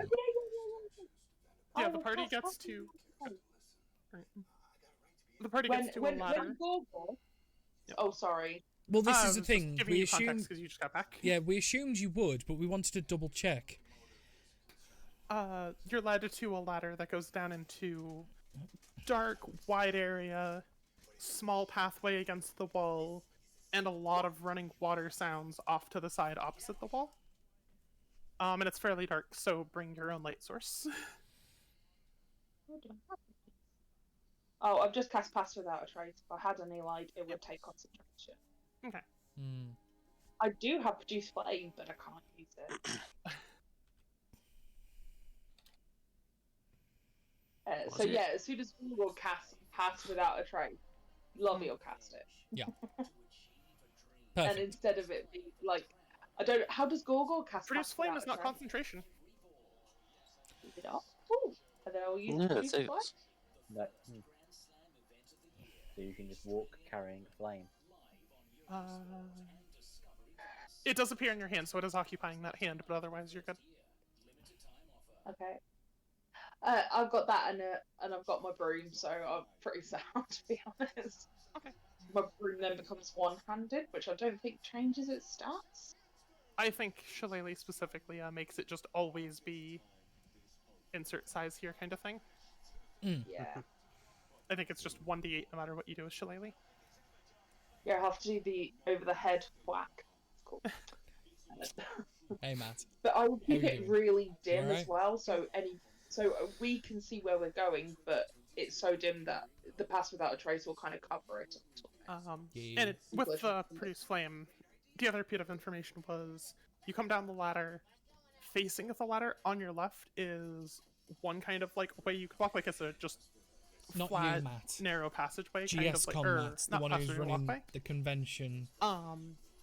Yeah, I the will party pass gets that to. on. Right. The party When gets to when a ladder. when Gorgor. Oh, sorry. Well, this I is the was just thing. Giving We you context assumed. because you just got back. Yeah, we assumed you would, but we wanted to double check. You're led to a ladder that goes down into dark, wide area, small pathway against the wall, and a lot of running water sounds off to the side opposite the wall. And it's fairly dark, so bring your own light source. Oh, I've just cast pass without a trace. If I had any light, it would take concentration. Okay. Hmm. I do have produce flame, but I can't use it. So yeah, as soon as Google casts pass without a trace, Lovey will cast it. Yeah. And Perfect. instead of it being like, I don't. How does Gorgor cast? Produce pass flame without is a not trace? concentration. Keep it up. Ooh, and then I'll use Yeah, produce so flame. No. So you can just walk carrying a flame. It does appear in your hand, so it is occupying that hand, but otherwise you're good. Okay. I've got that and I've got my broom, so I'm pretty sound to be honest. Okay. My broom then becomes one-handed, which I don't think changes its stats. I think Shillelagh specifically makes it just always be insert size here kind of thing. Yeah. I think it's just 1d8 no matter what you do with Shillelagh. Yeah, I have to do the over the head whack. It's cool. Hey, Matt. But I will keep you it doing? really dim alright? as well, so we can see where we're going, but it's so dim that the pass without a trace will kind of cover it. Yeah. And with the produce flame, the other bit of information was you come down the ladder. Facing the ladder on your left is one kind of like way you could walk, like it's a just Not flat, you, Matt. narrow passageway. Kind of GS like, Matt, the not one who's passageway, running walkway. the convention.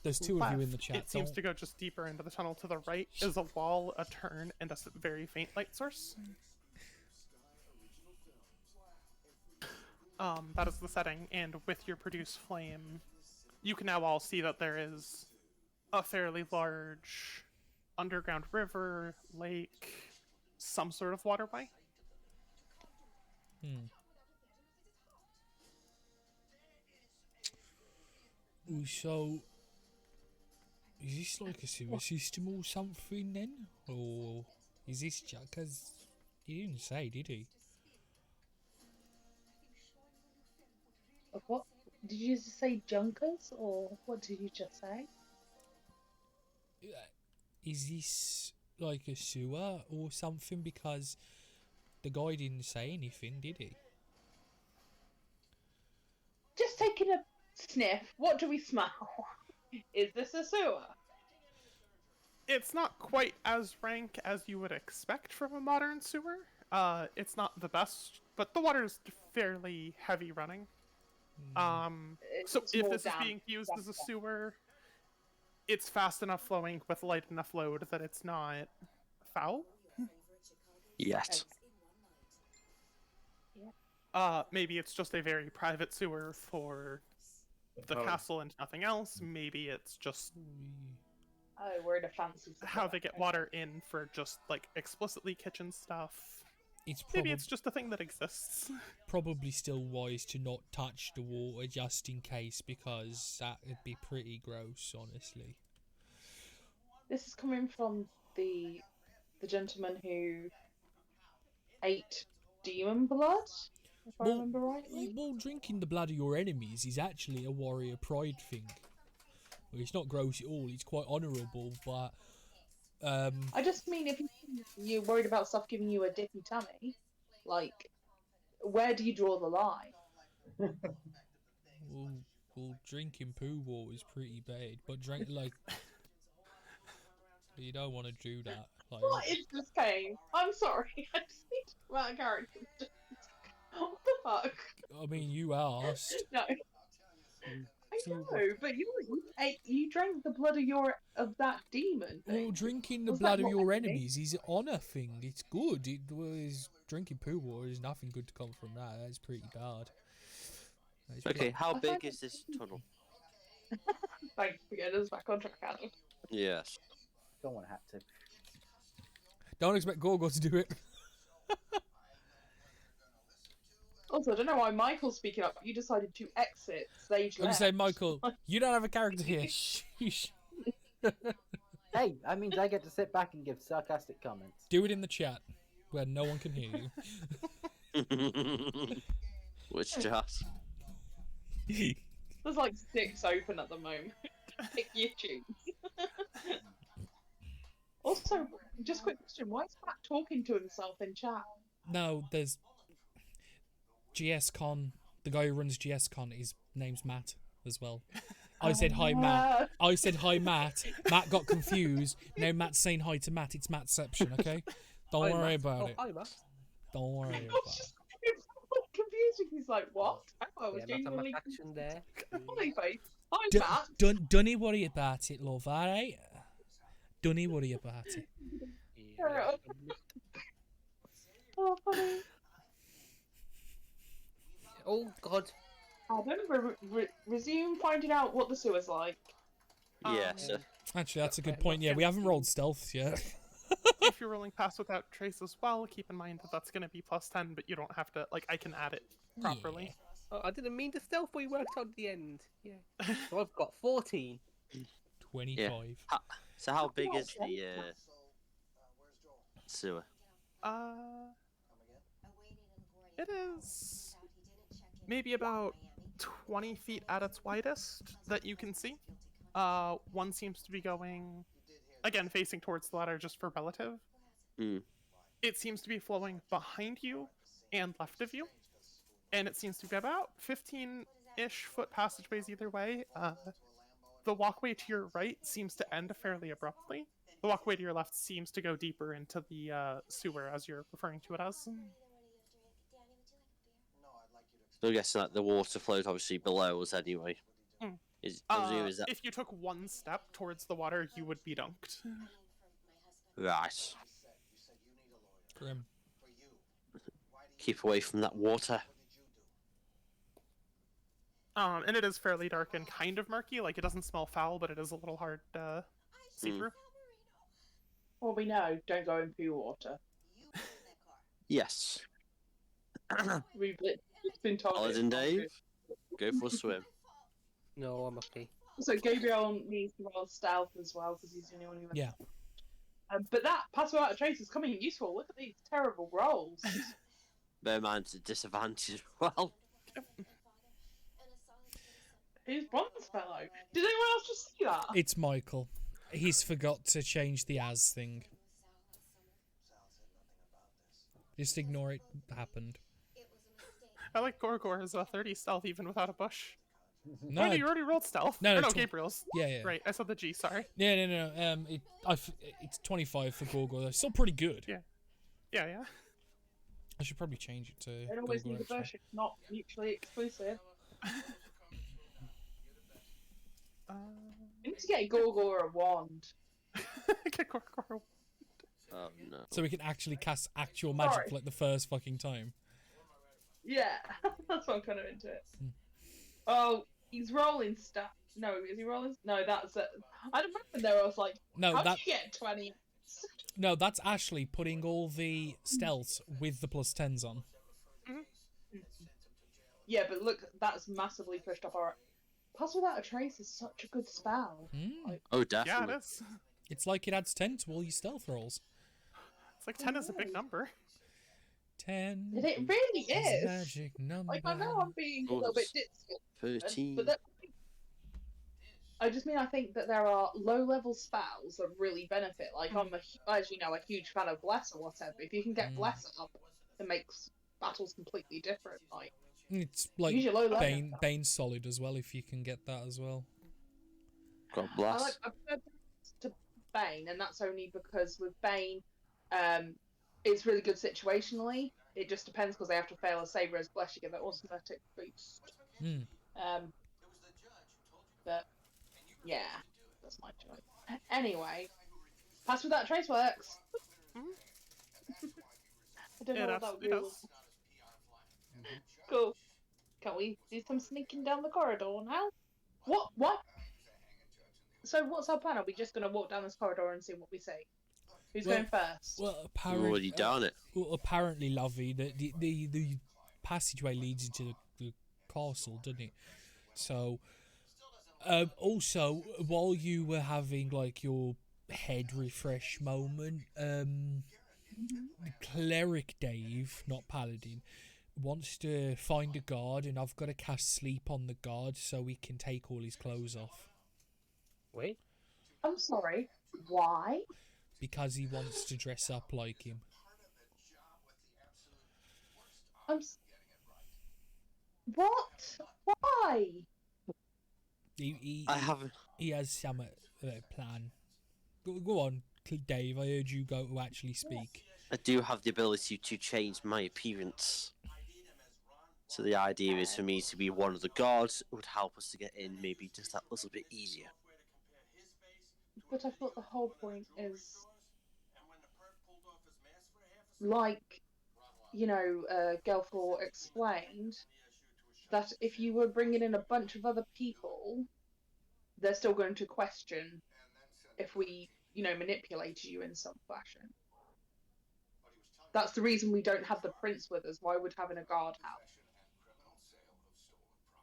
There's two Left, of you in the chat. it seems don't- to go just deeper into the tunnel. To the right is a wall, a turn, and a very faint light source. That is the setting, and with your produce flame, you can now all see that there is a fairly large underground river, lake, some sort of waterway. So, is this like a sewer system or something then? Or is this just... Because he didn't say, did he? What? Did you just say junkers, or what did you just say? Is this like a sewer or something? Because the guy didn't say anything, did he? Just taking a sniff. What do we smell? Is this a sewer? It's not quite as rank as you would expect from a modern sewer. It's not the best, but the water is fairly heavy running. So It's if more this is damp. being used as a That's sewer, it's fast enough flowing with light enough load that it's not foul. Yet. Maybe it's just a very private sewer for the castle and nothing else. Maybe it's just Oh, we're in a fancy sewer. how they get water in for just like explicitly kitchen stuff. It's Maybe it's just a thing that exists. probably still wise to not touch the water just in case, because that would be pretty gross, honestly. This is coming from the gentleman who ate demon blood, if I remember rightly. Well, drinking the blood of your enemies is actually a warrior pride thing. Well, it's not gross at all, it's quite honourable, but... I just mean, if you're worried about stuff giving you a dippy tummy, like, where do you draw the line? well, drinking poo water is pretty bad, but drink, like... you don't want to do that. Like, What is this game? I'm sorry, I just need to talk about characters. What the fuck? I mean, you asked. No. I know, but you drank the blood of that demon thing. Well, drinking the Was blood that of not your enemy? enemies is an honour thing. It's good. It was drinking poo water. There's nothing good to come from that. That's pretty bad. That's Okay, how I big find is this tunnel? Thanks for getting us back on track, Adam. Yes. Someone had to. Don't expect Gorgo to do it. Also, I don't know why Michael's speaking up. You decided to exit stage I'm left. say, Michael, you don't have a character here. Sheesh. Hey, that means I get to sit back and give sarcastic comments. Do it in the chat where no one can hear you. Which chat? There's like 6 open at the moment. Pick your tunes. Also, just quick question: why is Matt talking to himself in chat? No, there's GS Con. The guy who runs GS Con, his name's Matt as well. I said hi, Matt. I said hi, Matt. Matt got confused. Now Matt's saying hi to Matt. It's Mattception, okay? Don't Hi, worry Matt. about Oh, it. hi, Matt. Don't worry I about was it. just confused. He's like, what? I was Yeah, Matt, genuinely action there. funny face. Hi, D- Matt. Don't worry about it, love, alright? Don't worry about it. Yeah, Oh, funny. oh God. I don't resume finding out what the sewer's like. Yeah, so Actually, that's a good Okay, point. Yeah, we haven't rolled stealth yet. If you're rolling pass without trace as well, keep in mind that that's going to be +10, but you don't have to, like, I can add it properly. Oh, I didn't mean to stealth, but we worked out at the end. Yeah. So I've got 14. 25. so how big is the sewer? It is maybe about 20 feet at its widest that you can see. One seems to be going, again, facing towards the ladder just for relative. Mm. It seems to be flowing behind you and left of you. And it seems to be about 15-ish foot passageways either way. The walkway to your right seems to end fairly abruptly. The walkway to your left seems to go deeper into the sewer, as you're referring to it as. So I'm guessing that the water flows obviously below us anyway. Mm. Is that If you took one step towards the water, you would be dunked. right? Grim. Keep away from that water. And it is fairly dark and kind of murky. Like, it doesn't smell foul, but it is a little hard to see through. Well, we know, don't go in pure water. Yes. We've been told. Paladin Dave, go for a swim. No, I'm okay. So Gabriel needs to roll stealth as well because he's the only one who. Yeah. But that pass without a trace is coming in useful. Look at these terrible rolls. Bear in mind it's a disadvantage as well. Who's Bronzefellow? Did anyone else just see that? It's Michael. He's forgot to change the as thing. Just ignore it happened. I like Gorgor's 30 stealth even without a bush. No, You already rolled stealth. No, Or no, tw- Gabriel's. yeah. Right, I said the G, sorry. No. It's 25 for Gorgor. Though. Still pretty good. Yeah. I should probably change it to. They don't always Gorgor, need a actually. bush. It's not mutually exclusive. We need to get Gorgor a wand. Get Gorgor. Oh no. So we can actually cast actual magic Sorry. for like the first fucking time. Yeah, that's what I'm kind of into it. Oh, he's rolling stuff. No, is he rolling? No, that's it. I remember there I was like, No, how that did you get 20? no, that's Ashley putting all the stealths with the +10s on. Yeah, but look, that's massively pushed up our. Pass without a trace is such a good spell. Like, Oh, Yeah, definitely. it is. It's like it adds 10 to all your stealth rolls. It's like 10 is a big number. 10. it really is a is. magic number. Like, I know I'm being a little bit ditzy, 13. but I just mean I think that there are low-level spells that really benefit. Like I'm, as you know, a huge fan of Bless or whatever. If you can get Bless up, it makes battles completely different. Like It's like use your low level. Bane's solid as well if you can get that as well. God I bless. prefer to Bane, and that's only because with Bane, it's really good situationally. It just depends because they have to fail a save, whereas Bless you get that automatic boost. But yeah, that's my choice. Anyway, pass without trace works. I don't know what that It will. does. Cool. Can we do some sneaking down the corridor now? What? So what's our plan? Are we just going to walk down this corridor and see what we see? Who's going first? Well, We've apparently, already done it. well, apparently, Lovey, the passageway leads into the castle, doesn't it? So, also, while you were having like your head refresh moment, the cleric Dave, not paladin, wants to find a guard, and I've got to cast sleep on the guard so he can take all his clothes off Wait. I'm sorry. Why? because he wants to dress up like him. What? Why? I haven't. He has some plan. Go on, Dave. I heard you go to actually speak. I do have the ability to change my appearance. So the idea is for me to be one of the guards. It would help us to get in maybe just that little bit easier. But I thought the whole point is, like, Gelfor explained, that if you were bringing in a bunch of other people, they're still going to question if we, manipulated you in some fashion. That's the reason we don't have the prince with us. Why would having a guard help?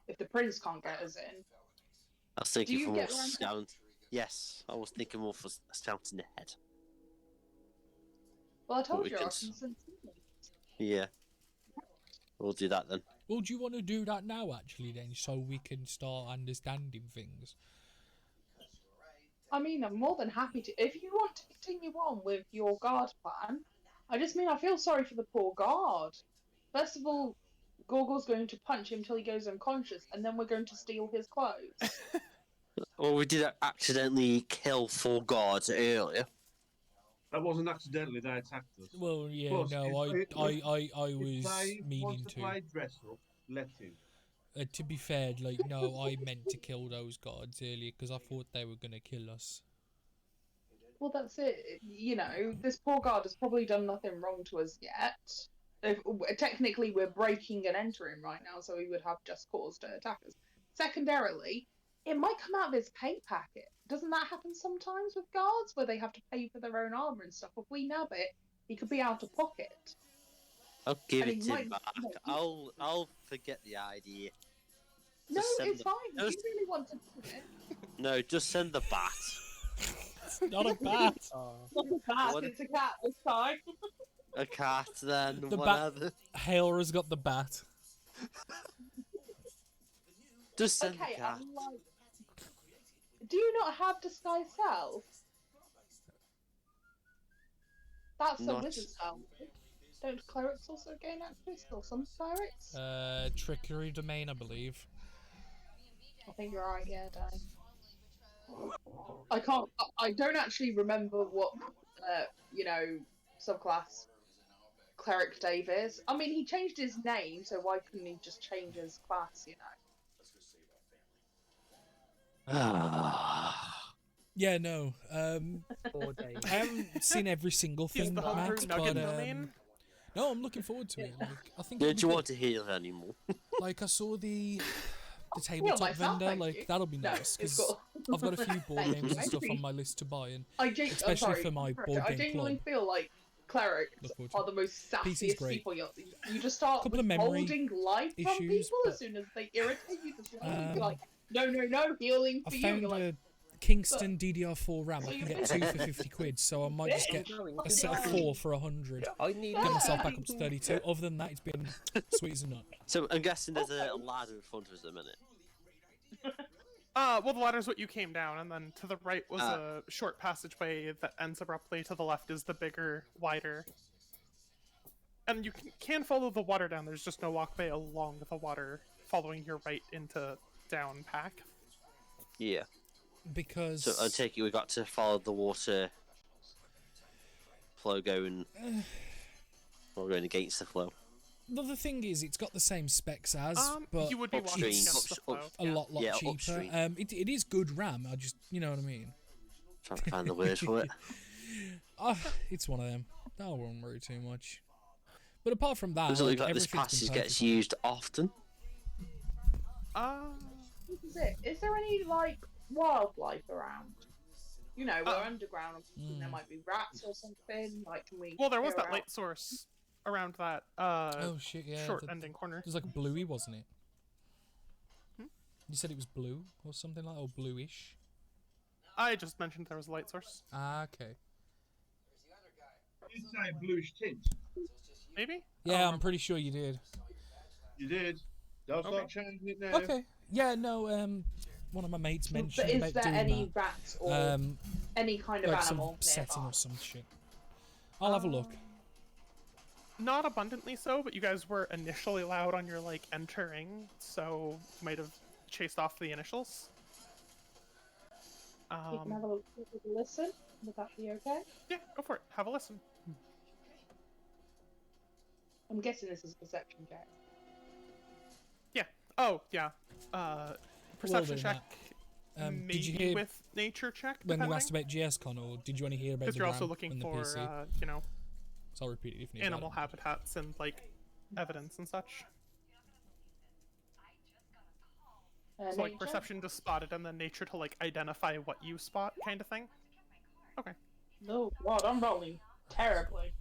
If the prince can't get us in. I was thinking Do you for more get where I'm scout. Yes, I was thinking more for scouting ahead. Well, I told we you I can can sense. Yeah. We'll do that then. Well, do you want to do that now, actually, then, so we can start understanding things? I mean, I'm more than happy to. If you want to continue on with your guard plan, I feel sorry for the poor guard. First of all, Gorgor's going to punch him till he goes unconscious, and then we're going to steal his clothes. Well, we did accidentally kill 4 guards earlier. That wasn't accidentally, they attacked us. Well, yeah, Plus, no, if I If was Dave meaning wants to to. play dress up, let him. To be fair, no, I meant to kill those guards earlier because I thought they were going to kill us. Well, that's it. This poor guard has probably done nothing wrong to us yet. Technically, we're breaking and entering right now, so he would have just cause to attack us. Secondarily, it might come out of his pay packet. Doesn't that happen sometimes with guards, where they have to pay for their own armor and stuff? If we nab it, he could be out of pocket. I'll give And it he him might- back. I'll forget the idea. No, send it's them- fine. If you really want to do it. No, just send the bat. It's not a bat. It's not a bat, What- it's a cat this time. A cat, then The bat- whatever. Hailra's got the bat. Just send Okay, the cat. I'm like, do you not have disguise self? That's a Not- wizard spell. Don't clerics also gain access, or some clerics? Trickery domain, I believe. I think you're right, yeah, Dan. I don't actually remember what, subclass cleric Dave is. I mean, he changed his name, so why couldn't he just change his class, Yeah, no. Four days. I haven't seen every single He's thing, the homebrew Matt, nugget but domain. no, I'm looking forward to it. I think Don't it'll you be want to heal anymore? good. I saw the Heal tabletop myself, vendor. thank you. That'll be No, nice it's because cool. I've got a few board Thank games you. and stuff on my list to buy, and I'm especially sorry, for my board I game genuinely club. feel like clerics Look forward to are the most PC's sassiest great. people. You just start Couple of memory withholding life from issues, people but, as soon as they irritate you. Just um, you're like, no, healing I for you. found You're like, a Kingston DDR4 RAM. I can get 2 for 50 quid, so I might just get a set of 4 for 100. I need Get myself back up to 32. Other than that, it's been sweet as a nut. So I'm guessing there's a ladder in front of us at the minute. Well, the ladder's what you came down, and then to the right was Ah. a short passageway that ends abruptly. To the left is the bigger, wider. And you can follow the water down. There's just no walkway along the water, following your right into down pack. Yeah. Because So I take it we got to follow the water flow going. Or going against the flow. the thing is, it's got the same specs as, but you would be walking upstream, against the flow. a lot Yeah, cheaper. upstream. It is good RAM. I just, you know what I mean. Trying to find the word for it. It's one of them. I won't worry too much. But apart from that, Looks like this everything's been passage perfectly gets fine. used often. this is it. Is there any wildlife around? We're underground. There might be rats or something. Like, can we? Well, there was clear that out? light source around that Oh shit! Yeah, short the- ending corner. it was like bluey, wasn't it? You said it was blue or something like, or bluish. I just mentioned there was a light source. Ah, okay. You did say bluish tint. Maybe? Yeah, I'm pretty sure you did. You did. Don't start Okay. changing it now. Okay. Yeah, no. One of my mates mentioned But is about there doing any rats or that. any kind of Like some animal setting nearby? or some shit. I'll have a look. Not abundantly so, but you guys were initially loud on your entering, so you might have chased off the initials. You can have a listen. Would that be okay? Yeah, go for it. Have a listen. I'm guessing this is a perception check. Yeah. Oh, yeah. Perception do check. that. Maybe Did you hear with nature check, when depending. you asked about GSCon, or did you only hear about Because the you're also RAM looking and the for, PC? you know, So I'll repeat it if you need animal that. habitats and, like, evidence and such. So, like, Nature? perception to spot it, and then nature to, like, identify what you spot, kind of thing. Okay. No, God, I'm rolling terribly.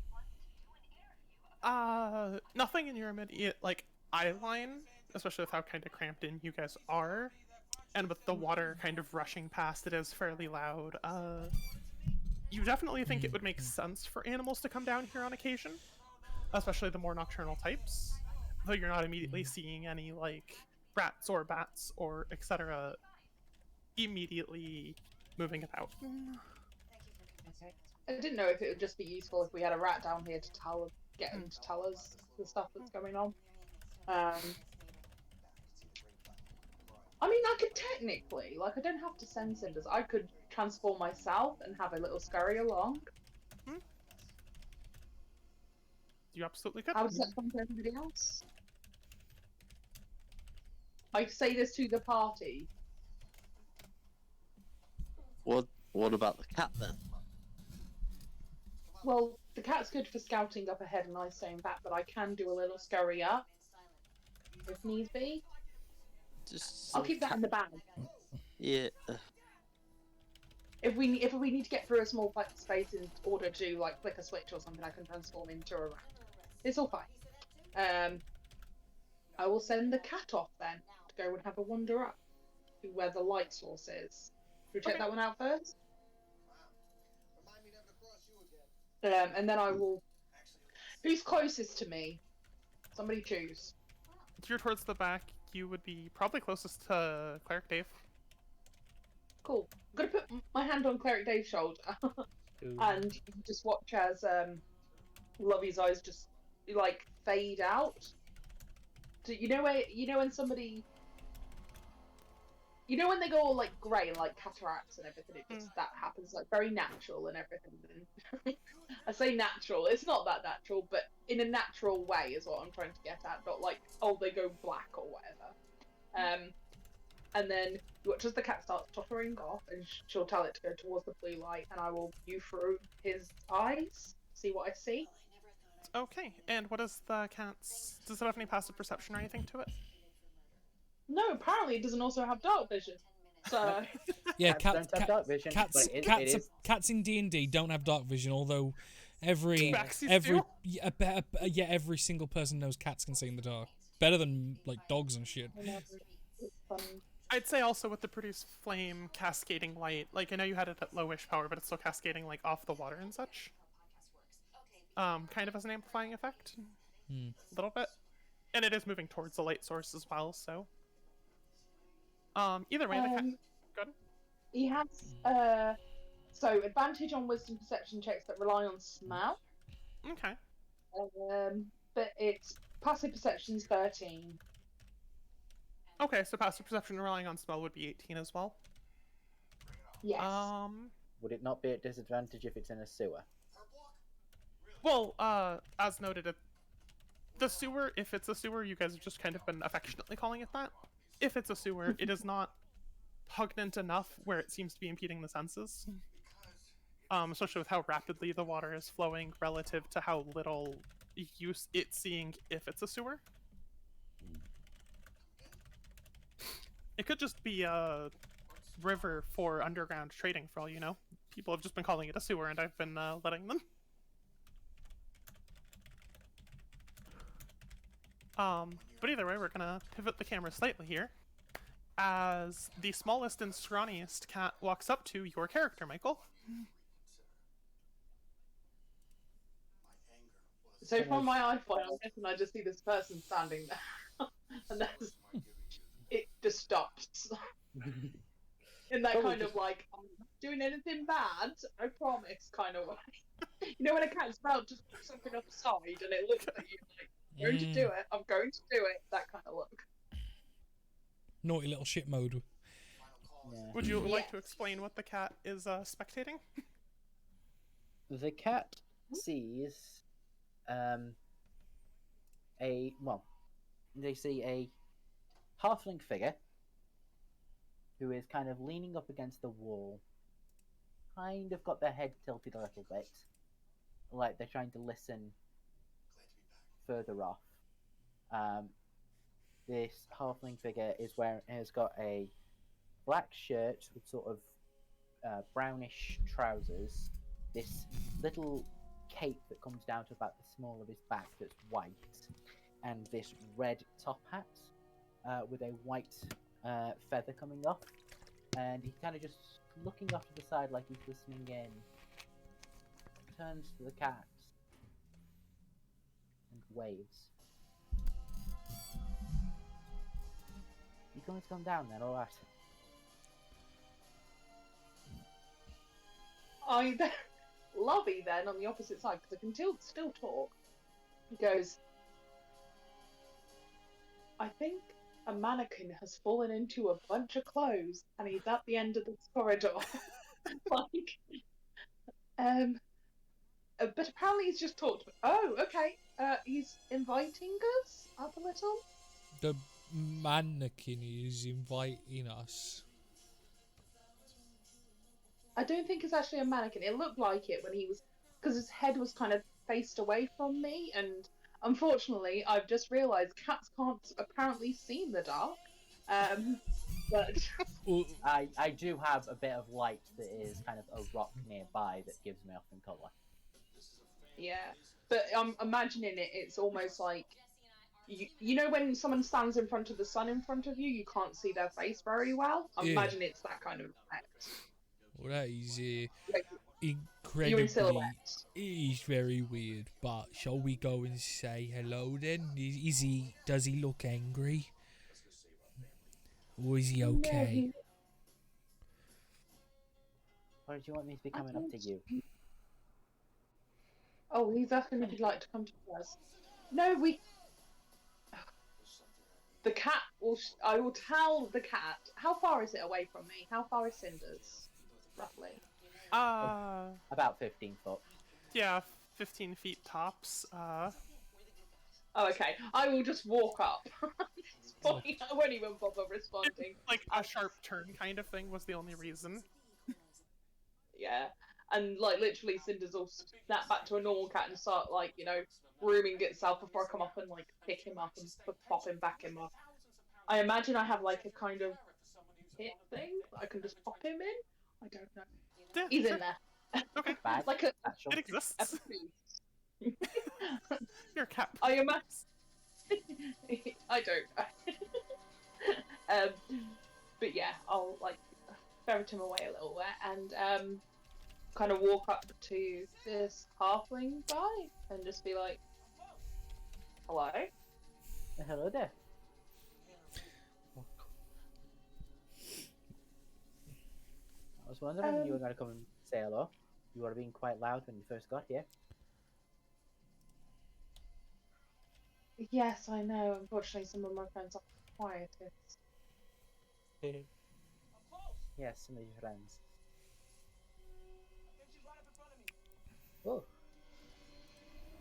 Nothing in your immediate, like, eye line, especially with how kind of cramped in you guys are, and with the water kind of rushing past, it is fairly loud. You definitely think it would make sense for animals to come down here on occasion, especially the more nocturnal types, though you're not immediately seeing any, like, rats or bats or etc. immediately moving about. Okay. I didn't know if it would just be useful if we had a rat down here to get him to tell us the stuff that's going on. I mean, I could technically, like, I don't have to send cinders. I could transform myself and have a little scurry along. You absolutely could. How does that come to everybody else? I say this to the party. What about the cat then? Well, the cat's good for scouting up ahead and I staying back, but I can do a little scurry up if needs be. Just I'll keep that in the bag. Yeah. If we need to get through a small space in order to like flick a switch or something, I can transform into a rat. It's all fine. I will send the cat off then to go and have a wander up to where the light source is. Should we check that one out first? And then I will. Who's closest to me? Somebody choose. If you're towards the back, you would be probably closest to Cleric Dave. Cool. I'm gonna put my hand on Cleric Dave's shoulder, and you can just watch as Lovey's eyes just like fade out. So you know when somebody, when they go all like grey, like cataracts and everything, it just that happens like very natural and everything. I say natural, it's not that natural, but in a natural way is what I'm trying to get at. Not like, oh, they go black or whatever. And then you watch as the cat starts tottering off, and she'll tell it to go towards the blue light, and I will view through his eyes, see what I see. Okay, and what is the cat's... Does it have any passive perception or anything to it? No, apparently it doesn't also have dark vision. So Yeah, Cats don't have dark vision, cats, but it cats, is. cats in D&D don't have dark vision, although every Baxies do? every single person knows cats can see in the dark. Better than like dogs and shit. it's funny. I'd say also with the produce flame cascading light, like I know you had it at lowish power, but it's still cascading like off the water and such. Kind of as an amplifying effect. A little bit. And it is moving towards the light source as well, so. Either way, the cat... Good. He has so advantage on wisdom perception checks that rely on smell. Okay. But its passive perception's 13. Okay, so passive perception relying on smell would be 18 as well. Yes. Would it not be at disadvantage if it's in a sewer? Well, as noted, the sewer, if it's a sewer, you guys have just kind of been affectionately calling it that. If it's a sewer, it is not pugnant enough where it seems to be impeding the senses. Especially with how rapidly the water is flowing relative to how little use it's seeing if it's a sewer. It could just be a river for underground trading for all you know. People have just been calling it a sewer and I've been letting them. But either way, we're gonna pivot the camera slightly here as the smallest and scrawniest cat walks up to your character, Michael. So from my iPhone, I'm guessing I just see this person standing there, and it just stops. In that kind of like, I'm not doing anything bad, I promise kind of way. You know when a cat's about to put something up aside and it looks at you like, I'm going to do it, I'm going to do it, that kind of look. Naughty little shit mode. Yeah. Would you like to explain what the cat is spectating? The cat sees they see a halfling figure who is kind of leaning up against the wall, kind of got their head tilted a little bit, like they're trying to listen further off. This halfling figure has got a black shirt with sort of brownish trousers, this little cape that comes down to about the small of his back that's white, and this red top hat with a white feather coming off, and he's kind of just looking off to the side like he's listening in. Turns to the cat and waves. You going to come down then, alright? I then Lovey then on the opposite side, because I can still talk. He goes, I think a mannequin has fallen into a bunch of clothes and he's at the end of this corridor. But apparently he's just talked. Oh, okay. He's inviting us up a little. The mannequin is inviting us. I don't think it's actually a mannequin. It looked like it when he was, because his head was kind of faced away from me, and unfortunately, I've just realised cats can't apparently see in the dark. But I do have a bit of light that is kind of a rock nearby that gives me off in colour. yeah, but I'm imagining it's almost like you know when someone stands in front of the sun in front of you, you can't see their face very well. I imagine it's that kind of effect. Well, that is Like, incredibly. you're in silhouette. It is very weird, but shall we go and say hello then? Is he? Does he look angry? Or is he okay? Or do you want me to be coming up to you? Oh, he's asking if he'd like to come to us. No, the cat will. I will tell the cat. How far is it away from me? How far is Cinders, roughly? About 15 foot. Yeah, 15 feet tops. Oh, okay. I will just walk up. It's fine. I won't even bother responding. Like a sharp turn kind of thing was the only reason. Yeah, and like literally, Cinders will snap back to a normal cat and start like grooming itself before I come up and like pick him up and pop him back in. I imagine I have like a kind of hit thing that I can just pop him in. I don't know. Yeah, He's sure. in there. Bag, Like a It exists. food. Your cat. I imagine. I don't. But yeah, I'll like ferret him away a little bit and kind of walk up to this halfling guy and just be like, "Hello." Hello there. I was wondering if you were going to come and say hello. You were being quite loud when you first got here. Yes, I know. Unfortunately, some of my friends are quietest. Yes, some of your friends. Oh.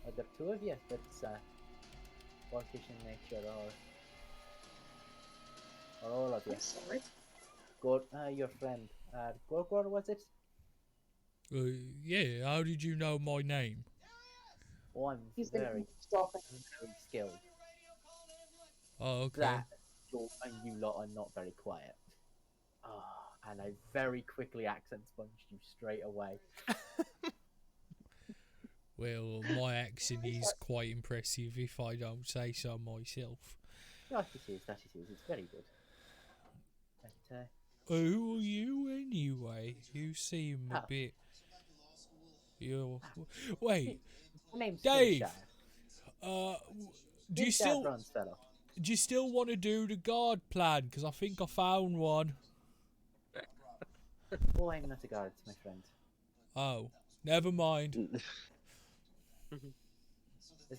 Are there two of you that's wolfish in nature, or all of you? I'm sorry. Your friend, Gorgor, was it? Yeah, how did you know my name? Oh, I'm He's been very stalking. skilled. Oh, okay. That and you lot are not very quiet. And I very quickly accent sponged you straight away. Well, my accent is quite impressive if I don't say so myself. That it is. It's very good. But, Who are you anyway? You seem a bit... You're... Wait, my name's Dave! Finshire. Do you Finshire still... Bronzefellow. Do you still want to do the guard plan? Because I think I found one. Oh, I'm not a guard, my friend. Oh, never mind.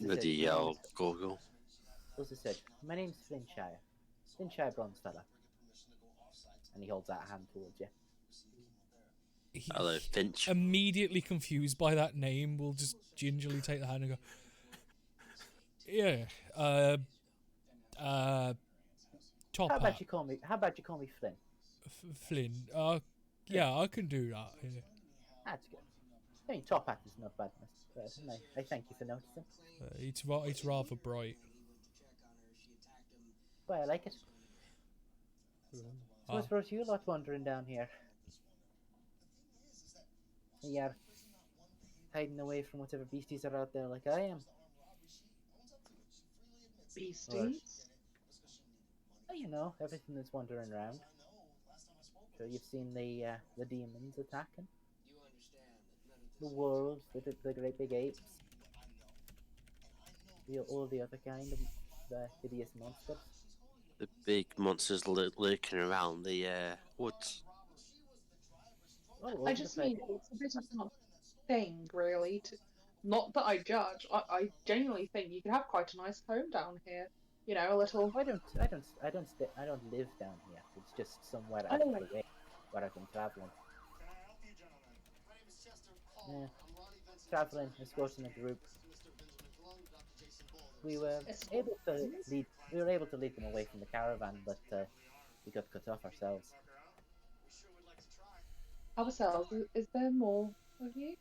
Bloody hell, Gorgle. As I said, my name's Finshire. Finshire Bronzefellow. And he holds out a hand towards you. Hello, Finch. Immediately confused by that name, we'll just gingerly take the hand and go, Yeah. Top How about hat. you call me? How about you call me Flynn? Flynn. Yeah, I can do that. Yeah. That's good. I mean, top hat is not bad, and I thank you for noticing. It's rather bright. Well, I like it. So Ah. what's brought you lot wandering down here? You're hiding away from whatever beasties are out there, like I am. Beasties. Well, you know, everything that's wandering around. Sure, you've seen the demons attacking the wolves, the great big apes, all the other kind of the hideous monsters. The big monsters lurking around the woods. All I over the just place. mean it's a bit of a thing, really. Not that I judge. I genuinely think you could have quite a nice home down here. You know, a little. I don't live down here. It's just somewhere out of the way where I've been traveling. Yeah, traveling, escorting a group. We were able to lead them away from the caravan, but we got cut off ourselves. Ourselves. Is there more of you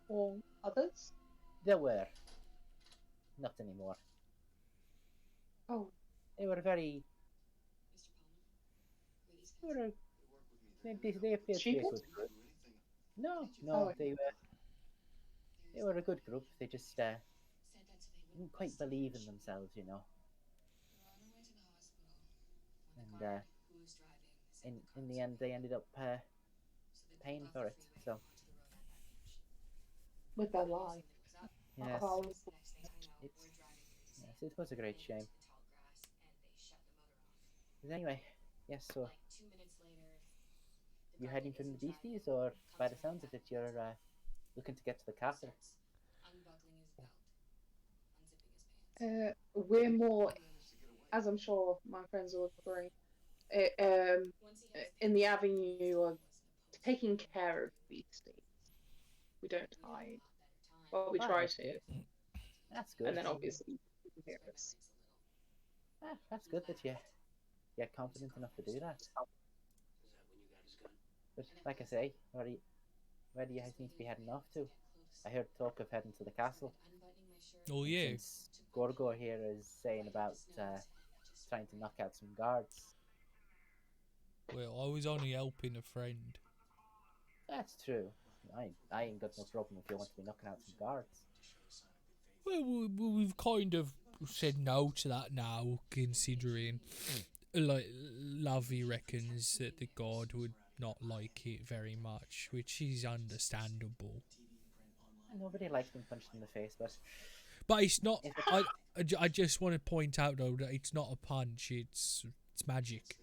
or others? There were, not anymore. Oh, They were very. They were. They appeared to be a stupid. good group. No, Oh, they were a good group. They just didn't quite believe in themselves, you know. And in the end, they ended up paying for it. So with their life. yes, Oh, yes, it was a great shame. But anyway, yes. So you heading from the beasties, or by the sounds of it, you're looking to get to the castle? we're more, as I'm sure my friends will agree, in the avenue of taking care of beasties. We don't hide. Well, we Ah, try that's to, good. That's good. and then obviously you can hear us. That's good that you're confident enough to do that. But like I say, where do you seem to be heading off to? I heard talk of heading to the castle. Oh And yeah. since Gorgor here is saying about trying to knock out some guards. Well, I was only helping a friend. That's true. I ain't got no problem if you want to be knocking out some guards. Well, we've kind of said no to that now, considering like Lovey reckons that the god would not like it very much, which is understandable. Nobody likes being punched in the face, but it's not. if I just want to point out though that it's not a punch. It's magic.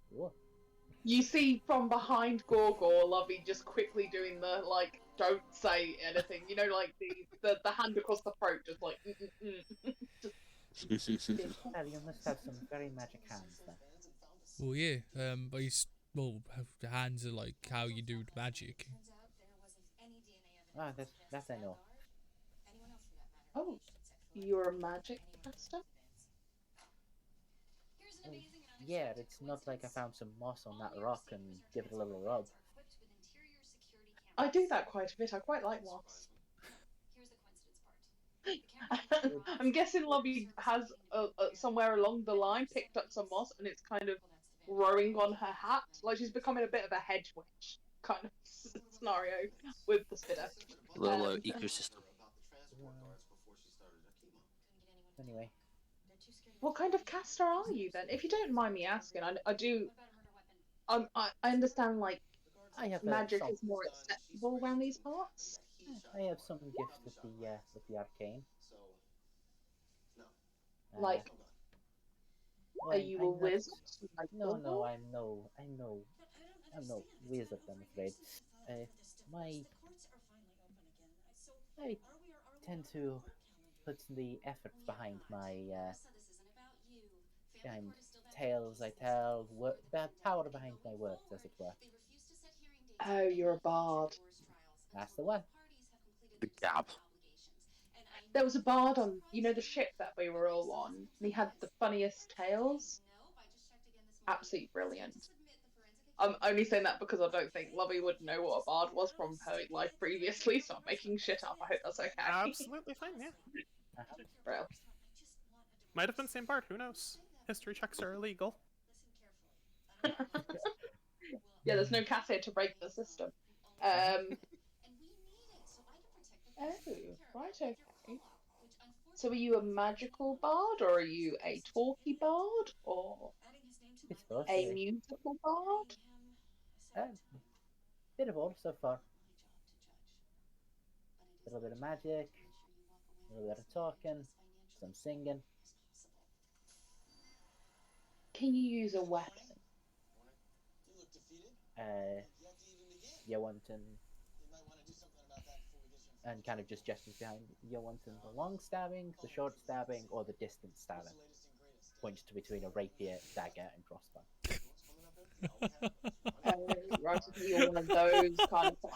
What? You see from behind Gorgor, Lovey just quickly doing the like, don't say anything. You know, like the hand across the throat, just like. Well, you must have some very magic hands then. Well, yeah. But the hands are like how you do the magic. Ah, that I know. Oh, you're a magic caster? Well, yeah, it's not like I found some moss on that rock and give it a little rub. I do that quite a bit. I quite like moss. I'm guessing Lovey has somewhere along the line picked up some moss and it's kind of growing on her hat, like she's becoming a bit of a hedge witch kind of scenario with the spitter. Little ecosystem. Anyway, What kind of caster are you then? If you don't mind me asking, I do. I understand like I have magic some, is more acceptable around these parts. I have some gift with the arcane. Like, Well, are you a I'm not- wizard? Like No, Bilbo? I'm no wizard. I'm afraid. My I tend to put the efforts behind my behind tales I tell, the power behind my words, as it were. Oh, you're a bard. That's the one. The gab. There was a bard on, the ship that we were all on, and he had the funniest tales. Absolutely brilliant. I'm only saying that because I don't think Lovey would know what a bard was from her life previously, so I'm making shit up. I hope that's okay. Absolutely fine, yeah. Real. Might have been same part, who knows? History checks are illegal. Yeah, there's no cat here to break the system. Oh, right, okay. So are you a magical bard, or are you a talky bard, or It's both, a really. musical bard? Bit of all so far. A little bit of magic, a little bit of talking, some singing. Can you use a weapon? You want and kind of just gestures behind. You want the long stabbing, the short stabbing, or the distance stabbing? Points to between a rapier, dagger, and crossbow. Right, I think you're one of those kind of.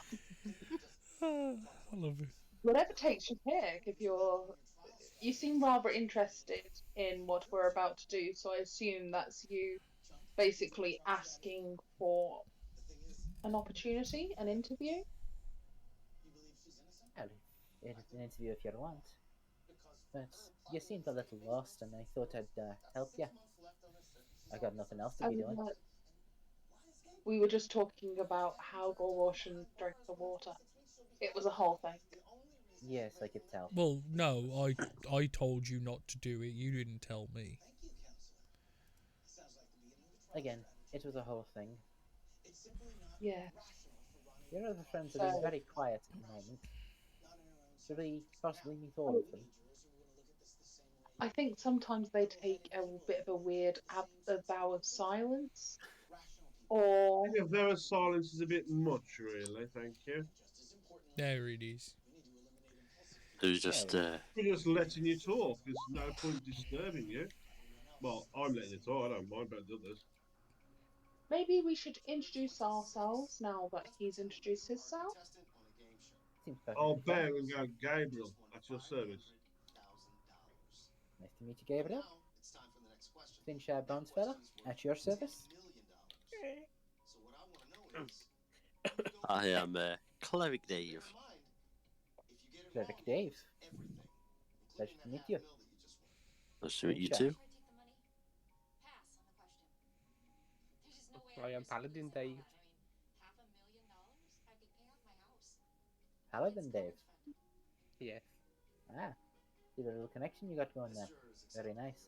I love it. Whatever takes your pick. If you seem rather interested in what we're about to do, so I assume that's you basically asking for an opportunity, an interview. Well, it's an interview if you want. But you seemed a little lost, and I thought I'd help you. I got nothing else to be doing. We were just talking about how Gorgortian drank the water. It was a whole thing. Yes, I could tell. Well, no, I told you not to do it. You didn't tell me. Again, it was a whole thing. Yeah. Your other friends are being very quiet at the moment. Should we possibly meet all of them? I think sometimes they take a bit of a weird vow of silence. Or I think a vow of silence is a bit much, really. Thank you. There it is. Who's just We're just letting you talk. There's no point disturbing you. Well, I'm letting you talk. I don't mind about the others. maybe we should introduce ourselves now that he's introduced himself. Seems perfect. I'll bear and go, Gabriel, at your service. Nice to meet you, Gabriel. Finchard Bonesfellow, at your service. I am Cleric Dave. Cleric Dave. Pleasure to meet you. Nice to meet you too. I am Paladin Dave. Paladin Dave. Yes. Ah, see the little connection you got going there. Very nice.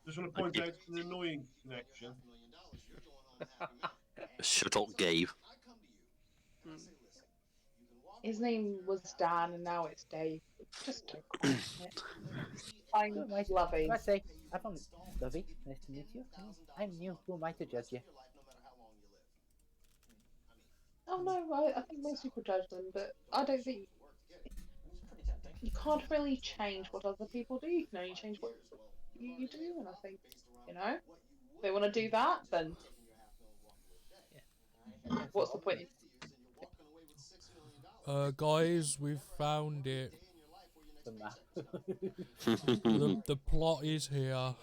Just want to point out an annoying connection. Shut up, Gabe. His name was Dan and now it's Dave. Just don't call him it. I'm Lovey. I say, I found Lovey. Nice to meet you. I'm new. Who am I to judge you? Oh no, I think most people judge them, but I don't think you can't really change what other people do. You can only change what you do, and I think, if they want to do that, then what's the point? Guys, we've found it. The map. The plot is here.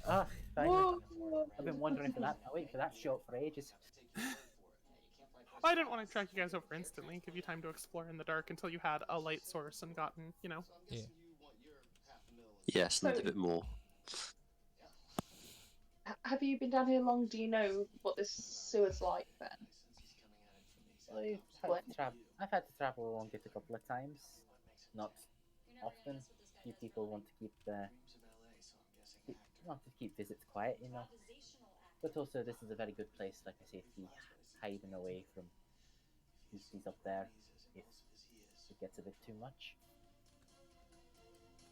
Ah, finally. Whoa. I've been wondering for that. I wait for that shot for ages. I didn't want to track you guys over instantly, give you time to explore in the dark until you had a light source and gotten, Yeah. Yes, need a bit more. Have you been down here long? Do you know what this sewer's like then? I've had to travel along it a couple of times. Not often. Few people want to keep visits quiet, But also, this is a very good place, like I say, to be hiding away from beasties up there if it gets a bit too much.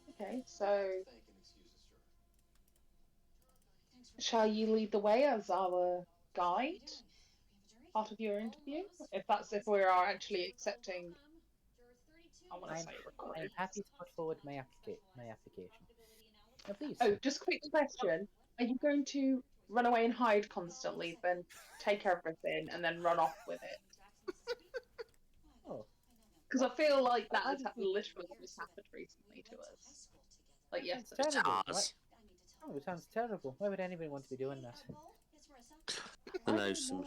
Okay, so shall you lead the way as our guide? Part of your interview, if we are actually accepting. I want to say I'm recording. happy to put forward my application. Now, please. Oh, just quick question: are you going to run away and hide constantly, then take everything, and then run off with it? Oh, Because I feel like that has literally just happened recently to us. Like Sounds yesterday. terrible. It has. Oh, it sounds terrible. Why would anybody want to be doing that? I I know don't some know.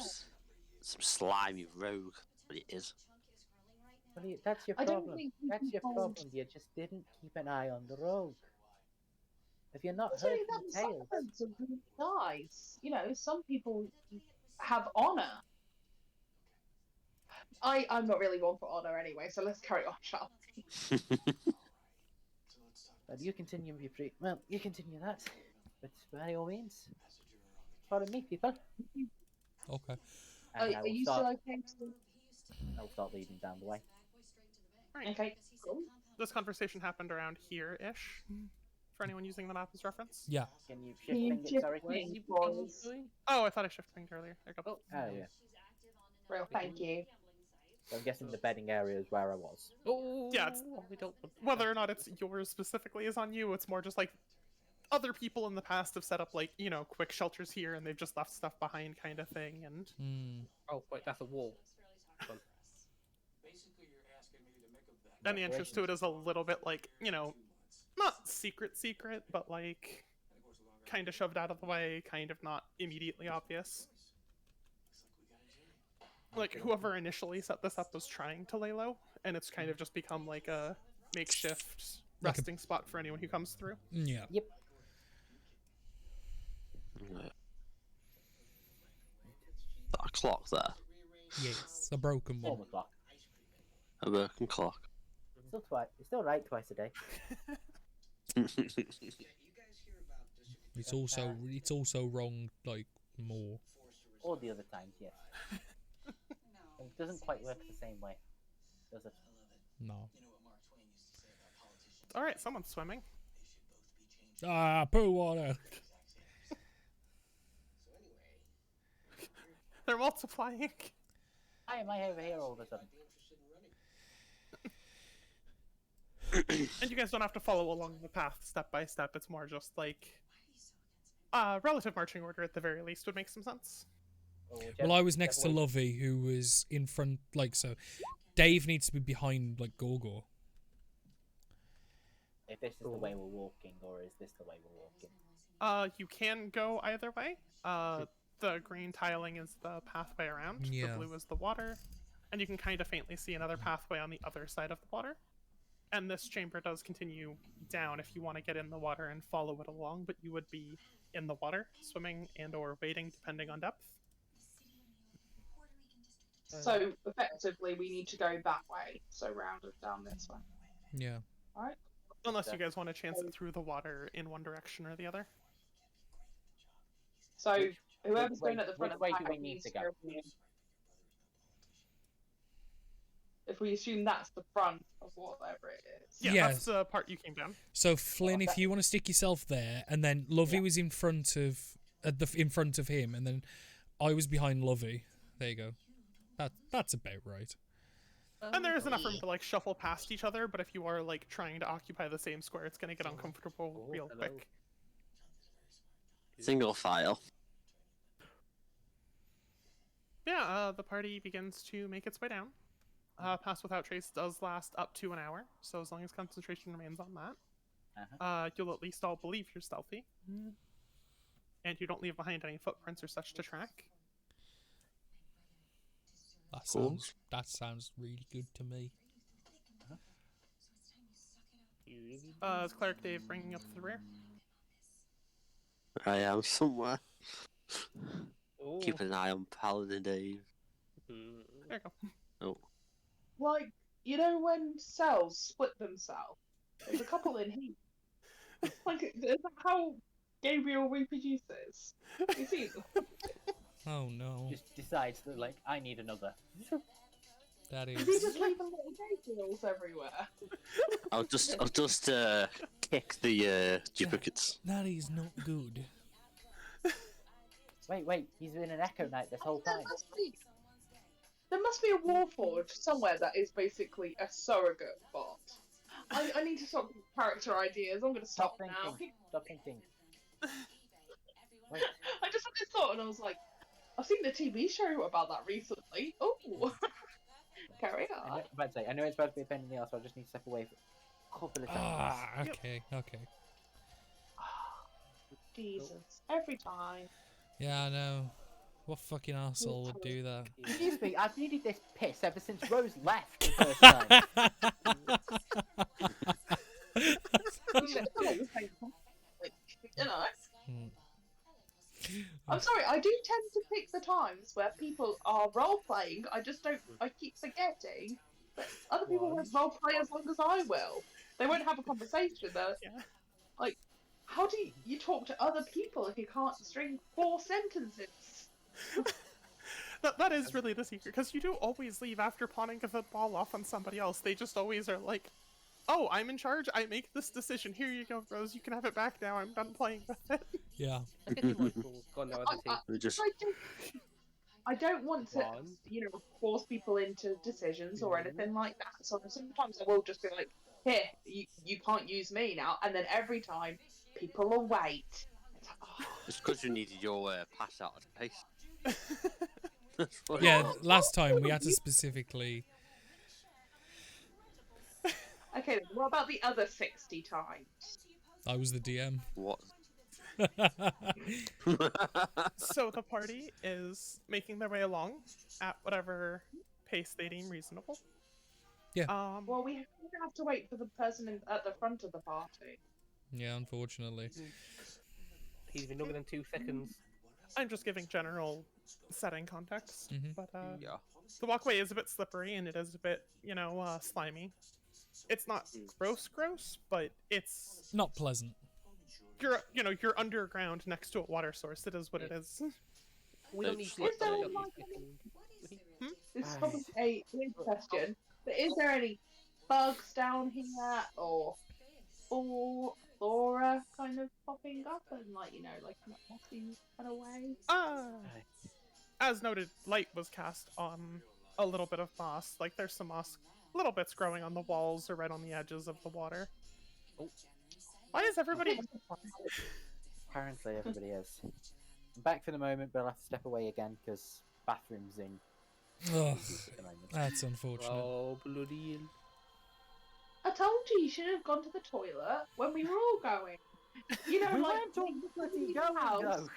some slimy rogue, but it is. Well, that's your I don't problem. think we That's can your hold- problem. You just didn't keep an eye on the rogue. Have you not I'm heard saying from that the some tales? friends are really nice. You know, some people have honor. I'm not really one for honor anyway, so let's carry on, shall we? Well, you continue Well, you continue that. But by all means, pardon me, people. Okay. Are, And are you still okay? I will start leading down the way. Right. Okay, cool. This conversation happened around here-ish, for anyone using the map as reference. Yeah. Can you Can shift you finger? shift Sorry. Where's ping, you boys? going? Oh, I thought I shift-pinged earlier. There you go. Oh, Oh yeah. Real, thank you. So I'm guessing the bedding area is where I was. oh, Yeah, it's- we don't. Whether or not it's yours specifically is on you, it's more just like other people in the past have set up, like, you know, quick shelters here and they've just left stuff behind kind of thing, and Mm. Oh wait, that's a wall. the entrance to it is a little bit like, you know, not secret, but like kind of shoved out of the way, kind of not immediately obvious. Like, whoever initially set this up was trying to lay low, and it's kind of just become like a makeshift Like a- resting spot for anyone who comes through. Yeah. Yep. That clock there. Yes. A broken one. 4 o'clock. A broken clock. Still twice. It's still right twice a day. It's also wrong, like, more. All the other times, yes. It doesn't quite work the same way, does it? No. Alright, someone's swimming. Ah, poo water. They're multiplying. Why am I over here all of a sudden? And you guys don't have to follow along the path step by step. It's more just like relative marching order at the very least would make some sense. Or Well, I was next to whichever way- Lovey, who was in front, like, so Dave needs to be behind, like, Gorgor. If this is the way we're walking, or is this the way we're walking? You can go either way. The green tiling is the pathway around. Yeah. The blue is the water. And you can kind of faintly see another pathway on the other side of the water. And this chamber does continue down if you want to get in the water and follow it along, but you would be in the water, swimming and or wading, depending on depth. So effectively, we need to go that way. So round it down this way. Yeah. Alright. Unless you guys want to chance it through the water in one direction or the other. So whoever's way- going at the front which of way the do pack we need needs to to go? go with you. If we assume that's the front of whatever it is. Yeah, Yes. that's the part you came down. So Flynn, if you want to stick yourself there, and then Lovey Yeah. was in front of in front of him, and then I was behind Lovey. There you go. That's about right. And there is enough room to like shuffle past each other, but if you are like trying to occupy the same square, it's gonna get uncomfortable Oh, real hello. quick. Single file. Yeah, the party begins to make its way down. Pass Without Trace does last up to an hour, so as long as concentration remains on that, Uh-huh. you'll at least all believe you're stealthy. And you don't leave behind any footprints or such to track. Cool. That sounds really good to me. Is Cleric Dave bringing up the rear? I am somewhere. Oh. Keeping an eye on Paladin Dave. Mm. There you go. Oh. Like, you know when cells split themselves? There's a couple in here. Like, is that how Gabriel reproduces? You see them? Oh no, Just decides that, like, I need another. that Is he is. just leaving little Gabriels everywhere? I'll just kick the duplicates. That is not good. Wait, he's been an Echo Knight this whole time. There must be a Warforged somewhere that is basically a surrogate bot. I need to stop character ideas. I'm gonna stop Stop now. thinking. Stop thinking. Wait, I just had this thought and I was like, I've seen the TV show about that recently. Oh, carry I on. know, about to say, I know it's supposed to be a pain in the ass, so I just need to step away for a couple of seconds. Ah, okay, okay. Jesus, every time. Yeah, I know. What fucking arsehole would do that? Excuse me, I've needed this piss ever since Rose left the first time. You know. Hmm. I'm sorry, I do tend to pick the times where people are role playing. I just don't. I keep forgetting that other people won't role play as long as I will. They won't have a conversation. They're Yeah. like, how do you talk to other people if you can't string 4 sentences? That is really the secret, because you do always leave after pawning the ball off on somebody else. They just always are like, oh, I'm in charge, I make this decision, here you go, Rose, you can have it back now, I'm done playing with it. Yeah. I think he might have gone now, hasn't he? We just I don't want to, One. force people into decisions or anything like that. So sometimes I will just be like, here, you can't use me now. And then every time, people will wait. It's like, oh. it's because you needed your pass out of pace. That's what it Yeah, was. last time we had to specifically... Okay, then what about the other 60 times? I was the DM. What? So the party is making their way along at whatever pace they deem reasonable. Yeah. Well, we have to wait for the person at the front of the party. Yeah, unfortunately. He's been longer than 2 seconds. I'm just giving general setting context, Mhm. but Yeah. the walkway is a bit slippery and it is a bit, slimy. It's not gross, but it's Not pleasant. you're underground next to a water source. It is what it is. We don't need to Is there let like second. This is probably a weird question, but is there any bugs down here or flora kind of popping up and like mossy kind of way? As noted, light was cast on a little bit of moss. Like there's some moss, little bits growing on the walls or right on the edges of the water. Oh. Why is everybody? Apparently, everybody is. I'm back for the moment, but I'll have to step away again because bathroom's in. Ugh, at the moment. that's unfortunate. Oh, bloody I told you should have gone to the toilet when we were all going. We weren't all bloody going, house. though.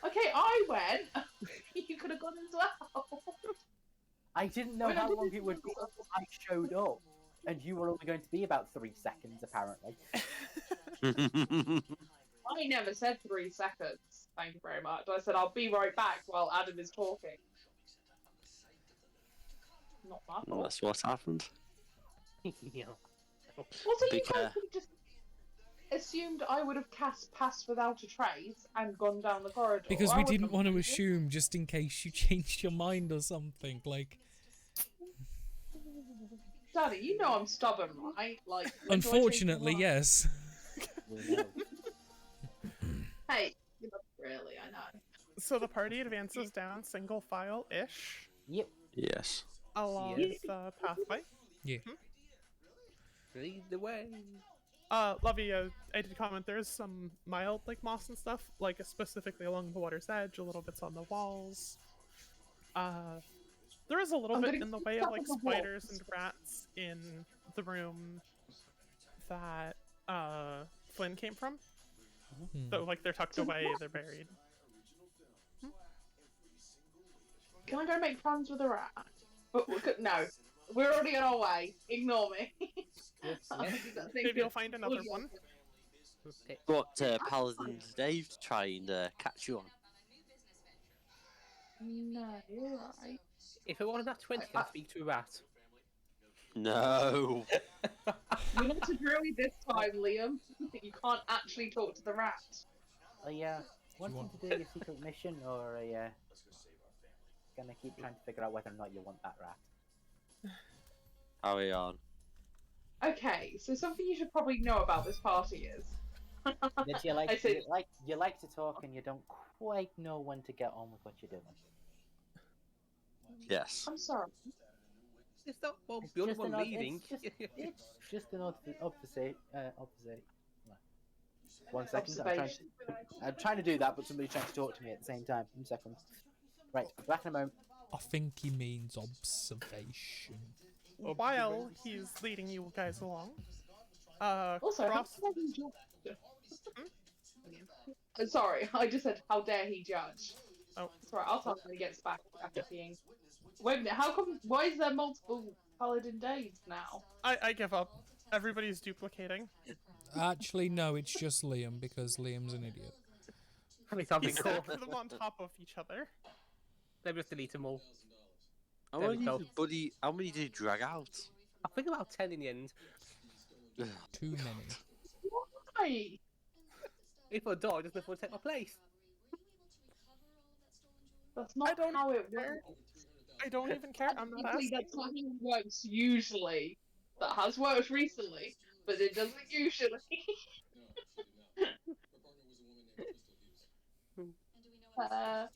Okay, I went. You could have gone as well. I didn't know When I how did long this it would be before. until I showed up, and you were only going to be about 3 seconds, apparently. I never said 3 seconds. Thank you very much. I said I'll be right back while Adam is talking. Not my fault. That's what happened. yeah. Also, you Be guys care- could have just assumed I would have cast Pass Without a Trace and gone down the corridor. Because I we wouldn't didn't have want to minded. assume just in case you changed your mind or something. Like, Daddy, you know I'm stubborn, right? Like, when do I change my unfortunately, mind? yes. We know. Hey, you know, really, I know. So the party advances down single file-ish Yep. Yes. along Yes. the pathway. Lead the way. Lovey, I did comment there's some mild moss and stuff, specifically along the water's edge, a little bits on the walls. There is a little I'm bit gonna in the way keep of up with the spiders walls. and rats in the room that Flynn came from. Hmm. So they're tucked away, they're buried. Can I go make plans with a rat? But no, we're already on our way. Ignore me. Maybe you'll find another one. Got Paladin Dave to try and catch you on. No, you're right. If it wasn't that 20, I'd speak to a rat. No. You're not a druid this time, Liam. You can't actually talk to the rat. Yeah. Wanting to do your secret mission, or gonna keep trying to figure out whether or not you want that rat? Carry on. Okay, so something you should probably know about this party is. That you I said- you like to talk and you don't quite know when to get on with what you're doing. Yes. I'm sorry. It's not, well, It's the only just one an leaving. it's just an opposite. One second. Observation. I'm trying to do that, but somebody's trying to talk to me at the same time. 1 second. Right, back in a moment. I think he means observation. While he's leading you guys along, Also, how cross. dare he judge? Sorry, I just said, how dare he judge? Oh, It's right, I'll tell him when he gets back after being. Wait a minute, how come? Why is there multiple paladin days now? I give up. Everybody's duplicating. Actually, no, it's just Liam because Liam's an idiot. How many times He we call? stacked them on top of each other. Let me just delete them all. How There we many, go. buddy? How many did you drag out? I think about 10 in the end. Too many. Why? If I die, I just never want to take my place. That's not don't how it care. works. I don't even care. I'm not Actually, asking. that's not how it works usually. That has worked recently, but it doesn't usually. But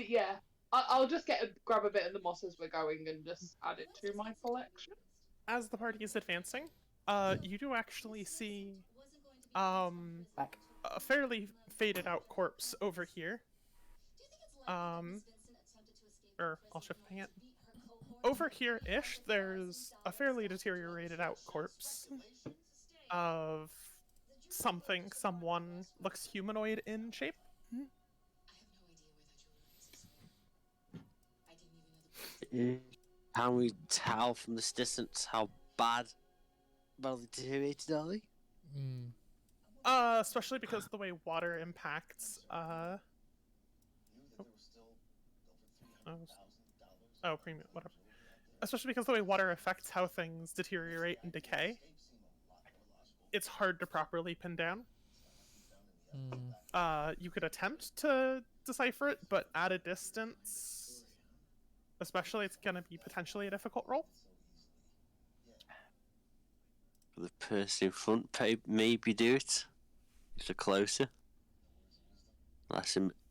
yeah, I'll just grab a bit of the moss as we're going and just add it to my collection. As the party is advancing, you do actually see Back. a fairly faded out corpse over here. Or I'll shift my hand. Over here-ish, there's a fairly deteriorated out corpse of someone looks humanoid in shape. Can we tell from this distance how badly deteriorated are they? Especially because of the way water impacts, premium, whatever. Especially because the way water affects how things deteriorate and decay. It's hard to properly pin down. You could attempt to decipher it, but at a distance, especially, it's going to be potentially a difficult roll. The person in front maybe do it if they're closer.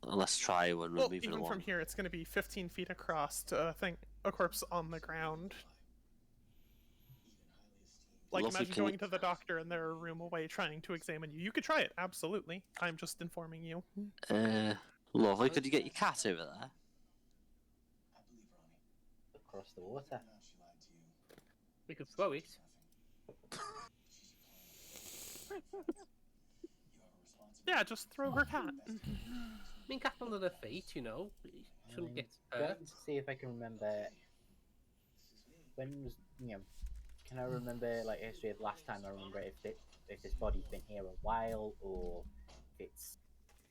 Unless try when we're Well, moving even along. from here, it's going to be 15 feet across to a corpse on the ground. Like, Well, also, imagine going to the doctor and they're a room away trying to examine you. You could try it, absolutely. I'm just informing you. Lovely. Could you get your cat over there? Across the water. We could throw it. Yeah, just throw her cat. I mean, cat under the feet, you know. Shouldn't get hurt. Going to see if I can remember when was can I remember like history of last time? I remember if this body's been here a while or if it's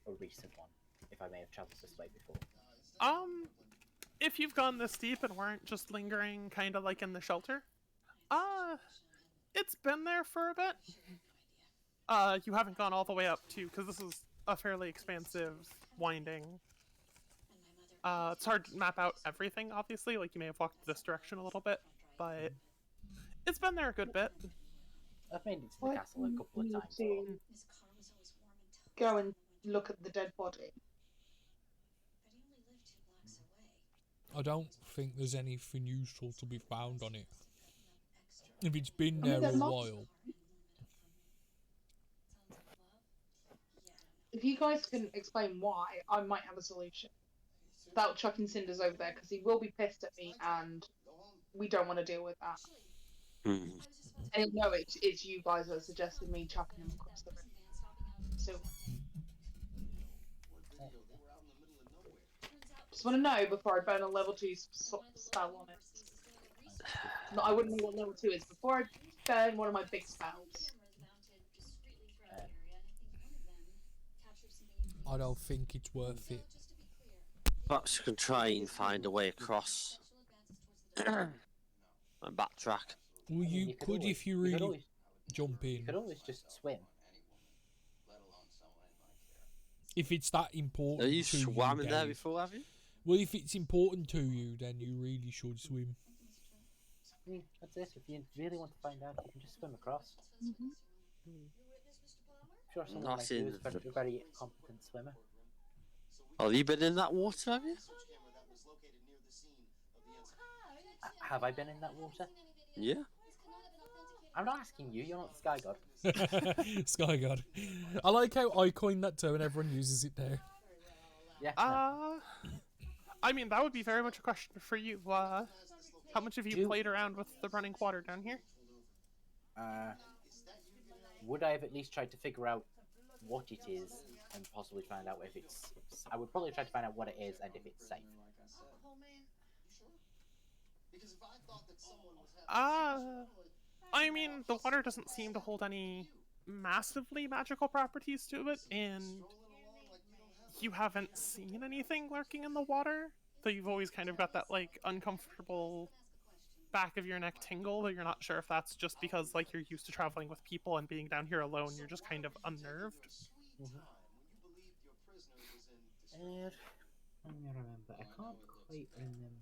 a recent one. If I may have travelled this way before. If you've gone this deep and weren't just lingering kind of like in the shelter, it's been there for a bit. You haven't gone all the way up to, because this is a fairly expansive, winding. It's hard to map out everything, obviously, like you may have walked this direction a little bit, but it's been there a good bit. I've made it to the castle a couple of times. To go and look at the dead body. I don't think there's anything useful to be found on it. If it's been I mean, there there a must- while. If you guys can explain why, I might have a solution. Without chucking cinders over there, because he will be pissed at me, and we don't want to deal with that. And no, it's you guys that suggested me chucking him across the room. So, just want to know before I burn a level 2 spell on it. No, I wouldn't know what level 2 is before I burn one of my big spells. I don't think it's worth it. Perhaps you can try and find a way across and backtrack. Well, you could if you really jump You in. could always just swim. If it's that important Have you to swam you, in there Dave. before, have you? Well, if it's important to you, then you really should swim. That's it. If you really want to find out, you can just swim across. I'm sure someone Not like you in is a very competent swimmer. Oh, have you been in that water, have you? Have I been in that water? Yeah. I'm not asking you. You're not the sky god. Sky God. I like how I coined that term and everyone uses it now. Yeah. I mean, that would be very much a question for you. How much have you played around with the running water down here? Would I have at least tried to figure out what it is and possibly find out if it's... I would probably try to find out what it is and if it's safe. I mean, the water doesn't seem to hold any massively magical properties to it, and you haven't seen anything lurking in the water. So you've always kind of got that, like, uncomfortable back of your neck tingle that you're not sure if that's just because, like, you're used to traveling with people and being down here alone, you're just kind of unnerved. Let me remember. I can't quite remember.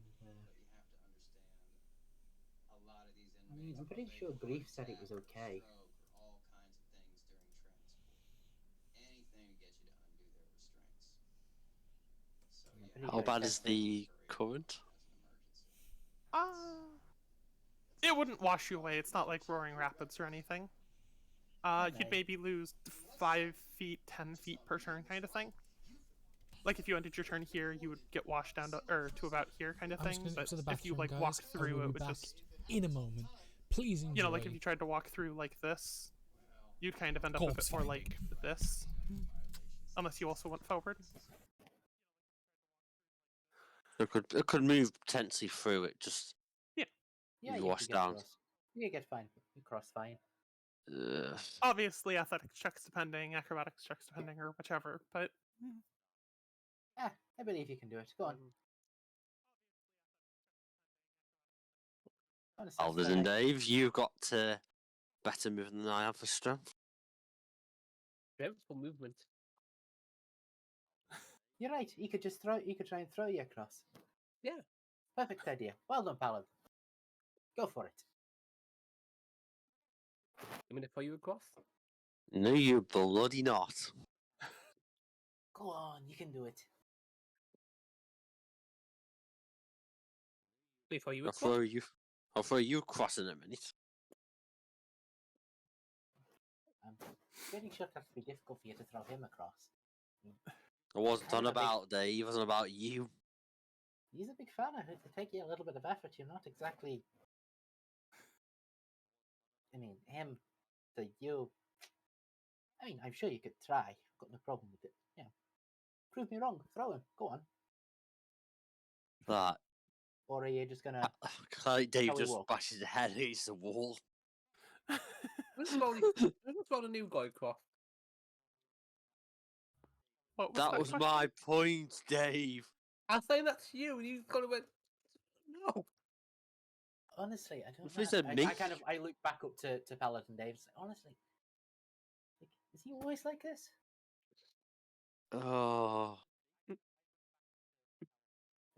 I mean, I'm pretty sure Grief said it was okay. How bad is the current? It wouldn't wash you away. It's not like roaring rapids or anything. You'd maybe lose 5 feet, 10 feet per turn kind of thing. Like, if you ended your turn here, you would get washed down to about here kind of thing. But if you, like, walked through, it would just... in a moment. Please enjoy. You know, like, if you tried to walk through like this, you'd kind of end up a bit more like this. Unless you also went forward. It could move potentially through it, just you wash down. You get fine. You cross fine. Obviously, athletics checks depending, acrobatics checks depending, or whichever, but... Yeah, I believe you can do it. Go on. Alders and Dave, you've got better movement than I have for strength. Strength for movement. You're right. You could just try and throw you across. Yeah. Perfect idea. Well done, Paladin. Go for it. You mean to throw you across? No, you bloody not. Go on, you can do it. Throw you I'll across? I'll throw you across in a minute. I'm pretty sure that's be difficult for you to throw him across. I wasn't on about Dave, it wasn't about you. He's a big fella. It'll take you a little bit of effort. You're not exactly... I mean, him to you... I mean, I'm sure you could try. I've got no problem with it. Yeah. Prove me wrong. Throw him. Go on. That. Or are you just gonna... Dave just bashes his head against the wall. Let's throw the new guy across. That was my point, Dave. I was saying that to you, and you kind of went, no. Honestly, I don't If he know. said me. I look back up to Paladin Dave and say, honestly, like, is he always like this? Oh.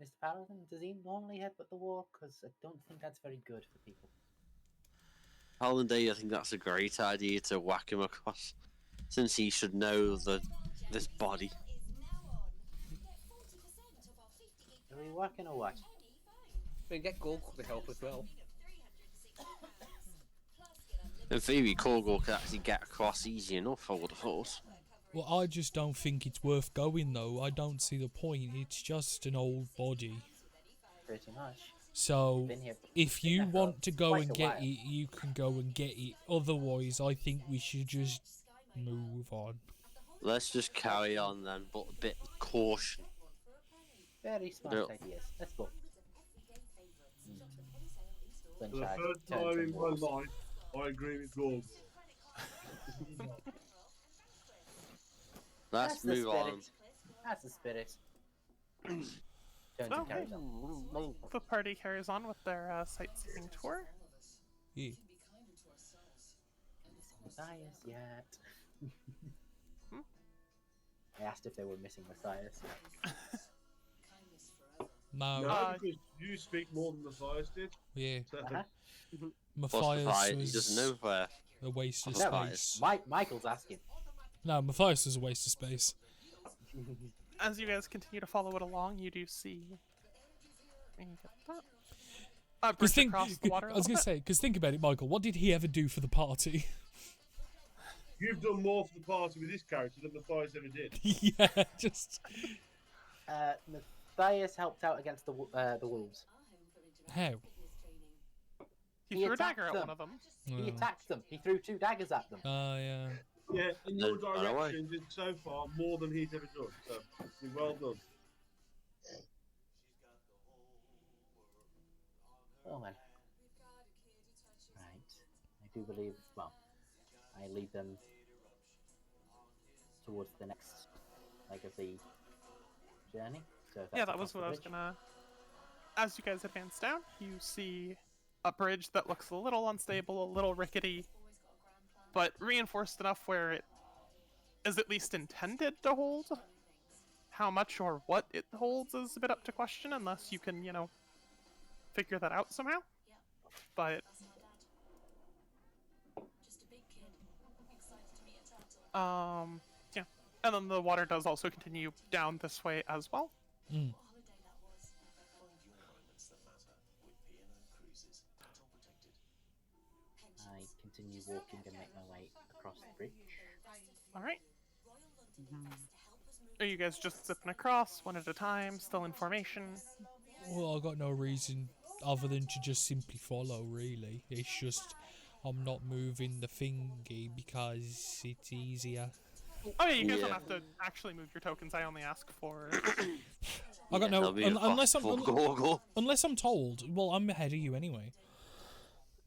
Mr. Paladin, does he normally headbutt the wall? Because I don't think that's very good for people. Paladin Dave, I think that's a great idea to whack him across, since he should know this body. Are we working or what? We can get Gorgle to help as well. In theory, Korgor could actually get across easy enough, I would have thought. Well, I just don't think it's worth going, though. I don't see the point. It's just an old body. Pretty much. So, if you want to go and get it, you can go and get it. Otherwise, I think we should just move on. Let's just carry on then, but a bit of caution. Very smart ideas. Let's go. For the first time in my life, I agree with Gorg. Let's move on. That's the spirit. The party carries on with their sightseeing tour. Yeah. Messiahs yet? I asked if they were missing Messiahs. No. No, because you speak more than Matthias did. Yeah. Matthias was he doesn't know where. a waste of No, space. Michael's asking. No, Matthias was a waste of space. As you guys continue to follow it along, you do see... Because water I was going to say, because think about it, Michael. What did he ever do for the party? You've done more for the party with this character than Matthias ever did. Yeah, just... Thais helped out against the wolves. How? He threw a attacked dagger at them. one of them. He attacked them. He threw 2 daggers at them. Oh, yeah. Yeah, in your Then run away. direction, did so far more than he's ever done. So, well done. Oh man. Right. I do believe. Well, I lead them towards the next leg of the journey. So if Yeah, that's that was across the what I was bridge. gonna. As you guys advance down, you see a bridge that looks a little unstable, a little rickety, but reinforced enough where it is at least intended to hold. How much or what it holds is a bit up to question, unless you can, figure that out somehow. But yeah, and then the water does also continue down this way as well. Mm. I continue walking and make my way across the bridge. All right. Are you guys just zipping across one at a time, still in formation? Well, I got no reason other than to just simply follow, really. It's just I'm not moving the thingy because it's easier. Oh yeah, you guys Yeah. don't have to actually move your tokens. I only ask for. I got no that'll be unless I'm go. unless I'm told. Well, I'm ahead of you anyway.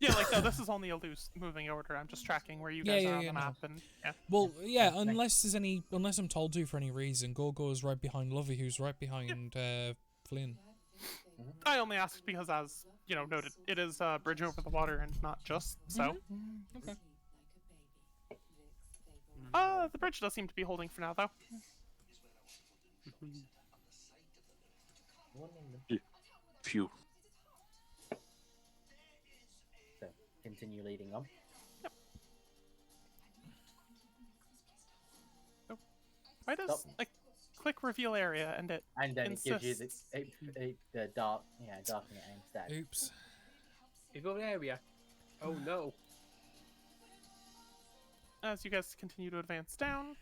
Yeah, like no, this is only a loose moving order. I'm just tracking where you Yeah, guys yeah, are on yeah, the no. map, and yeah. Well, yeah, unless I'm told to for any reason. Gorgo's right behind Lovey, who's right behind Flynn. I only asked because, as noted, it is a bridge over the water and not just so. Okay. The bridge does seem to be holding for now, though. Phew. So continue leading on. Why does Stop. click reveal area and it? And then it gives you Insists. the darkening it instead. Oops. Reveal area. Oh no. As you guys continue to advance down,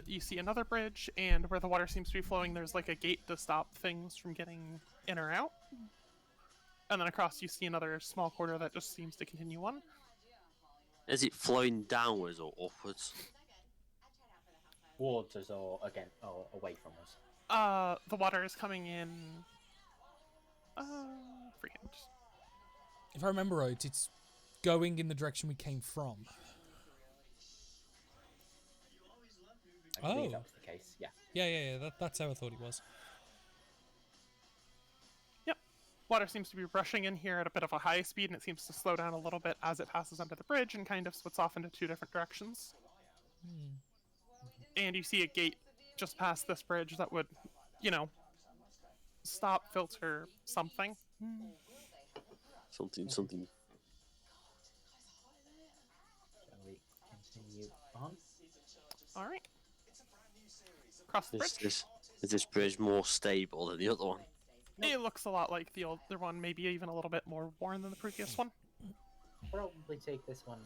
you see another bridge, and where the water seems to be flowing, there's like a gate to stop things from getting in or out. And then across, you see another small corridor that just seems to continue on. Is it flowing downwards or upwards? Towards us or away from us. The water is coming in. Freaking. If I remember right, it's going in the direction we came from. I believe Oh. that was the case. Yeah. Yeah. That's how I thought it was. Yep. Water seems to be rushing in here at a bit of a high speed, and it seems to slow down a little bit as it passes under the bridge and kind of splits off into 2 different directions. And you see a gate just past this bridge that would, stop, filter, something. Something. Shall we continue on? All right. Across the bridge. Is this bridge more stable than the other one? It looks a lot like the older one, maybe even a little bit more worn than the previous one. Probably take this one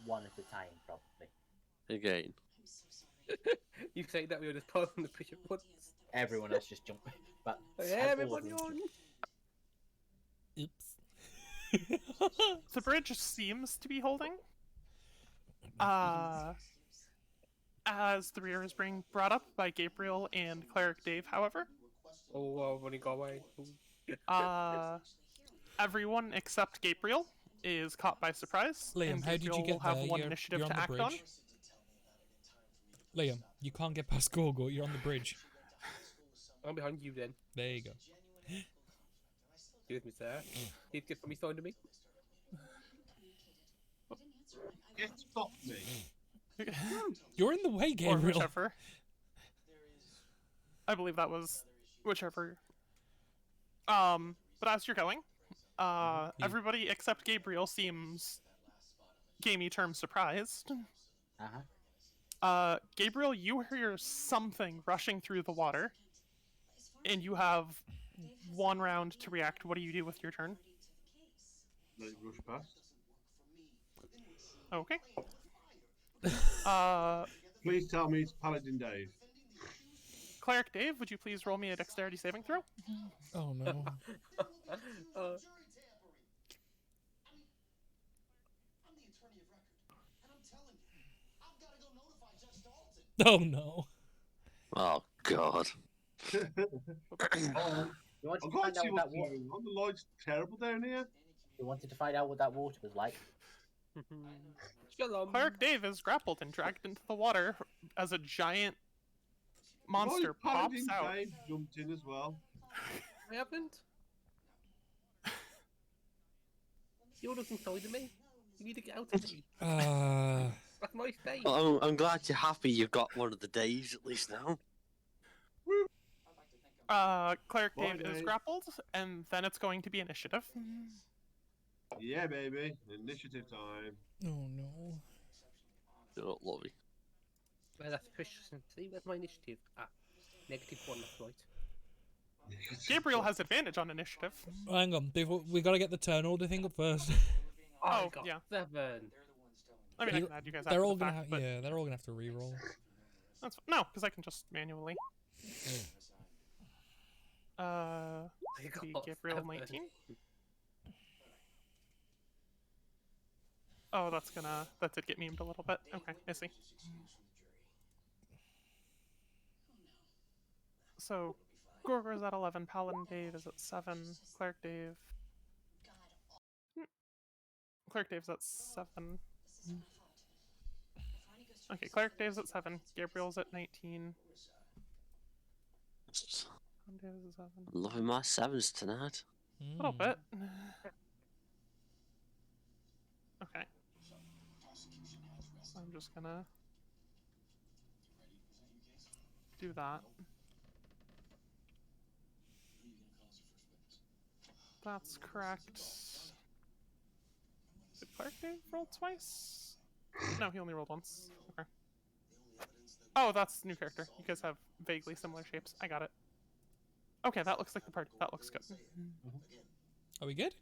one at a time, probably. Again. You say that we were just pulling the bridge at once. Everyone else just jump. But Yeah, all of everybody them on. Oops. The bridge seems to be holding. As the rear is being brought up by Gabriel and Cleric Dave, however, Oh, when he got away. everyone except Gabriel is caught by surprise. Liam, and how did you Gabriel get will have there? one You're initiative on to the act bridge. on. Liam, you can't get past Gorgo. You're on the bridge. I'm behind you then. There you go. Excuse me, sir. He'd get from me phone to me. Stop me. You're in the way, Or Gabriel. whichever. I believe that was whichever. But as you're going, everybody except Gabriel seems gamey term surprised. Gabriel, you hear something rushing through the water, and you have 1 round to react. What do you do with your turn? Let it rush past. Okay. Please tell me it's Paladin Dave. Cleric Dave, would you please roll me a dexterity saving throw? Oh no. Uh, Oh no. Oh God. You wanted I've to find got out to what that water. on the lights terrible down here. You wanted to find out what that water was like. Shalom. Cleric Dave is grappled and dragged into the water as a giant monster My pops paladin out. Dave jumped in as well. I haven't. You're looking inside of me. You need to get out of me. That's my face. Oh, I'm glad you're happy you've got one of the days at least now. Cleric Bye, Dave is Dave. grappled, and then it's going to be initiative. Yeah, baby. Initiative time. Oh no. You're not lovely. Well, that's efficiency. Where's my initiative? Ah, -1, that's right. Gabriel has advantage on initiative. Hang on, we gotta get the turn order thing up first. Oh, I got yeah. 7. I mean, I You- can add you guys They're after all the gonna fact, but yeah, they're all gonna have to re-roll. that's no, because I can just manually. I The got Gabriel 7. 19. Oh, that did get memed a little bit. Okay, I see. So, Gorgor's at 11, Paladin Dave is at 7, Cleric Dave. Cleric Dave's at 7. Okay, Cleric Dave's at 7, Gabriel's at 19. Just Dave's at 7. loving my sevens tonight. A little bit. Okay. So I'm just gonna do that. That's correct. Did Clark Dave roll twice? No, he only rolled once. Okay. Oh, that's new character. You guys have vaguely similar shapes. I got it. Okay, that looks like the party. That looks good. Are we good?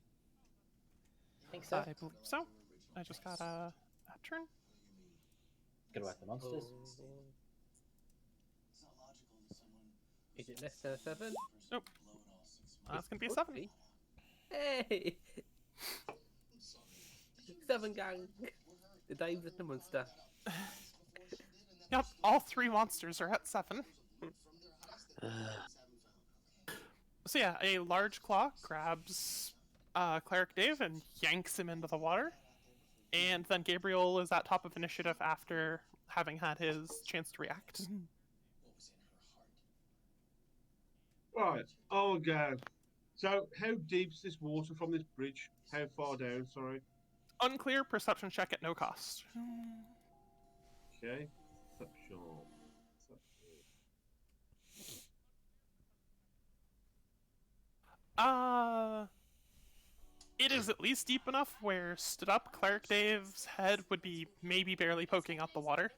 I think so. I believe so. I just got a turn. Gotta whack the monsters. Is it less than a 7? Nope. That's gonna be a 7. Hey! 7 gang! The Dave's the monster. Yep, all 3 monsters are at 7. So yeah, a large claw grabs Cleric Dave and yanks him into the water. And then Gabriel is at top of initiative after having had his chance to react. Right. Oh god. So how deep's this water from this bridge? How far down? Sorry. Unclear, perception check at no cost. Okay. Perception. It is at least deep enough where stood up Cleric Dave's head would be maybe barely poking out the water.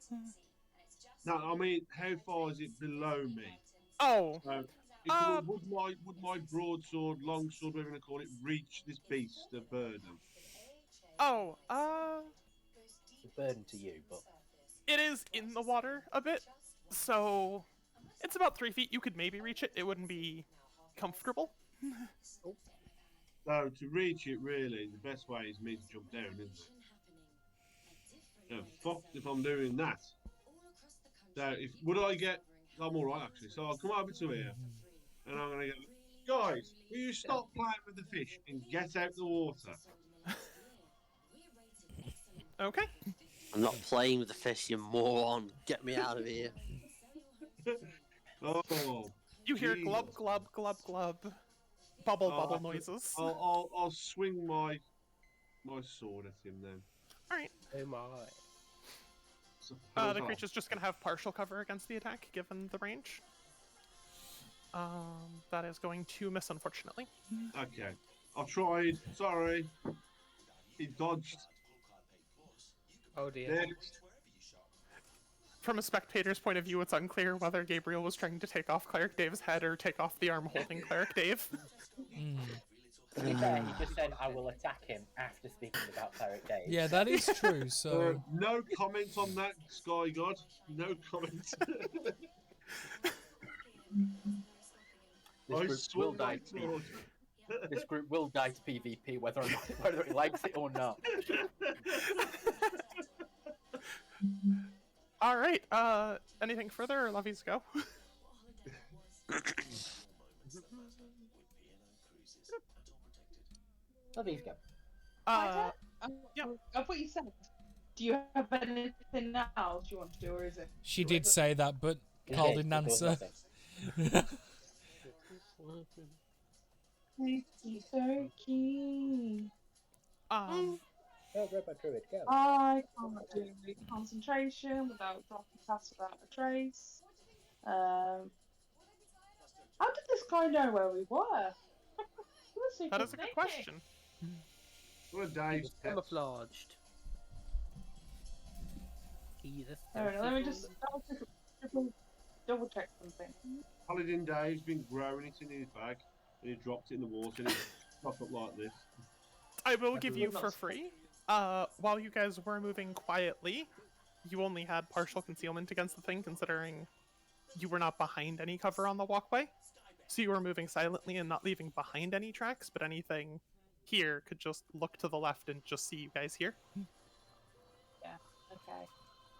No, I mean, how far is it below me? Oh, Would my broadsword, longsword, whatever you want to call it, reach this beast of burden? oh, It's a burden to you, but it is in the water a bit, so it's about 3 feet. You could maybe reach it. It wouldn't be comfortable. So to reach it, really, the best way is me to jump down, isn't it? Yeah, fucked if I'm doing that. So would I get? I'm all right actually. So I'll come over to here, and I'm gonna go. Guys, will you stop playing with the fish and get out the water? Okay. I'm not playing with the fish, you moron. Get me out of here. Oh. You hear Jesus. glub glub glub glub, bubble Oh, bubble noises. I'll swing my sword at him then. All right. Oh my. The creature's just gonna have partial cover against the attack, given the range. That is going to miss, unfortunately. Okay. I tried. Sorry. He dodged. Oh dear. Next. From a spectator's point of view, it's unclear whether Gabriel was trying to take off Cleric Dave's head or take off the arm holding Cleric Dave. to be fair, he just said, I will attack him after speaking about Cleric Dave. Yeah, that is true. So No comment on that, Sky God. No comment. This I group saw will die my to sword. this group will die to PvP whether it likes it or not. All right. Anything further, or Lovey's go? So these go. Uh, yeah. I thought you said. Do you have anything else you want to do, or is it? She did say that, but He Carl did, didn't but there was answer. nothing. Okie Um, Go, Robot Druid, go. I can't do concentration without dropping pass without a trace. How did this guy know where we were? He was super that is a good sneaky. question. What a He Dave's was pet. camouflaged. He's a Alright, let me stealthy just boy. double check something. Paladin Dave's been growing it in his bag, and he dropped it in the water, and it popped up like this. I will give you Not for surprised. free. While you guys were moving quietly, you only had partial concealment against the thing, considering you were not behind any cover on the walkway. So you were moving silently and not leaving behind any tracks, but anything here could just look to the left and just see you guys here.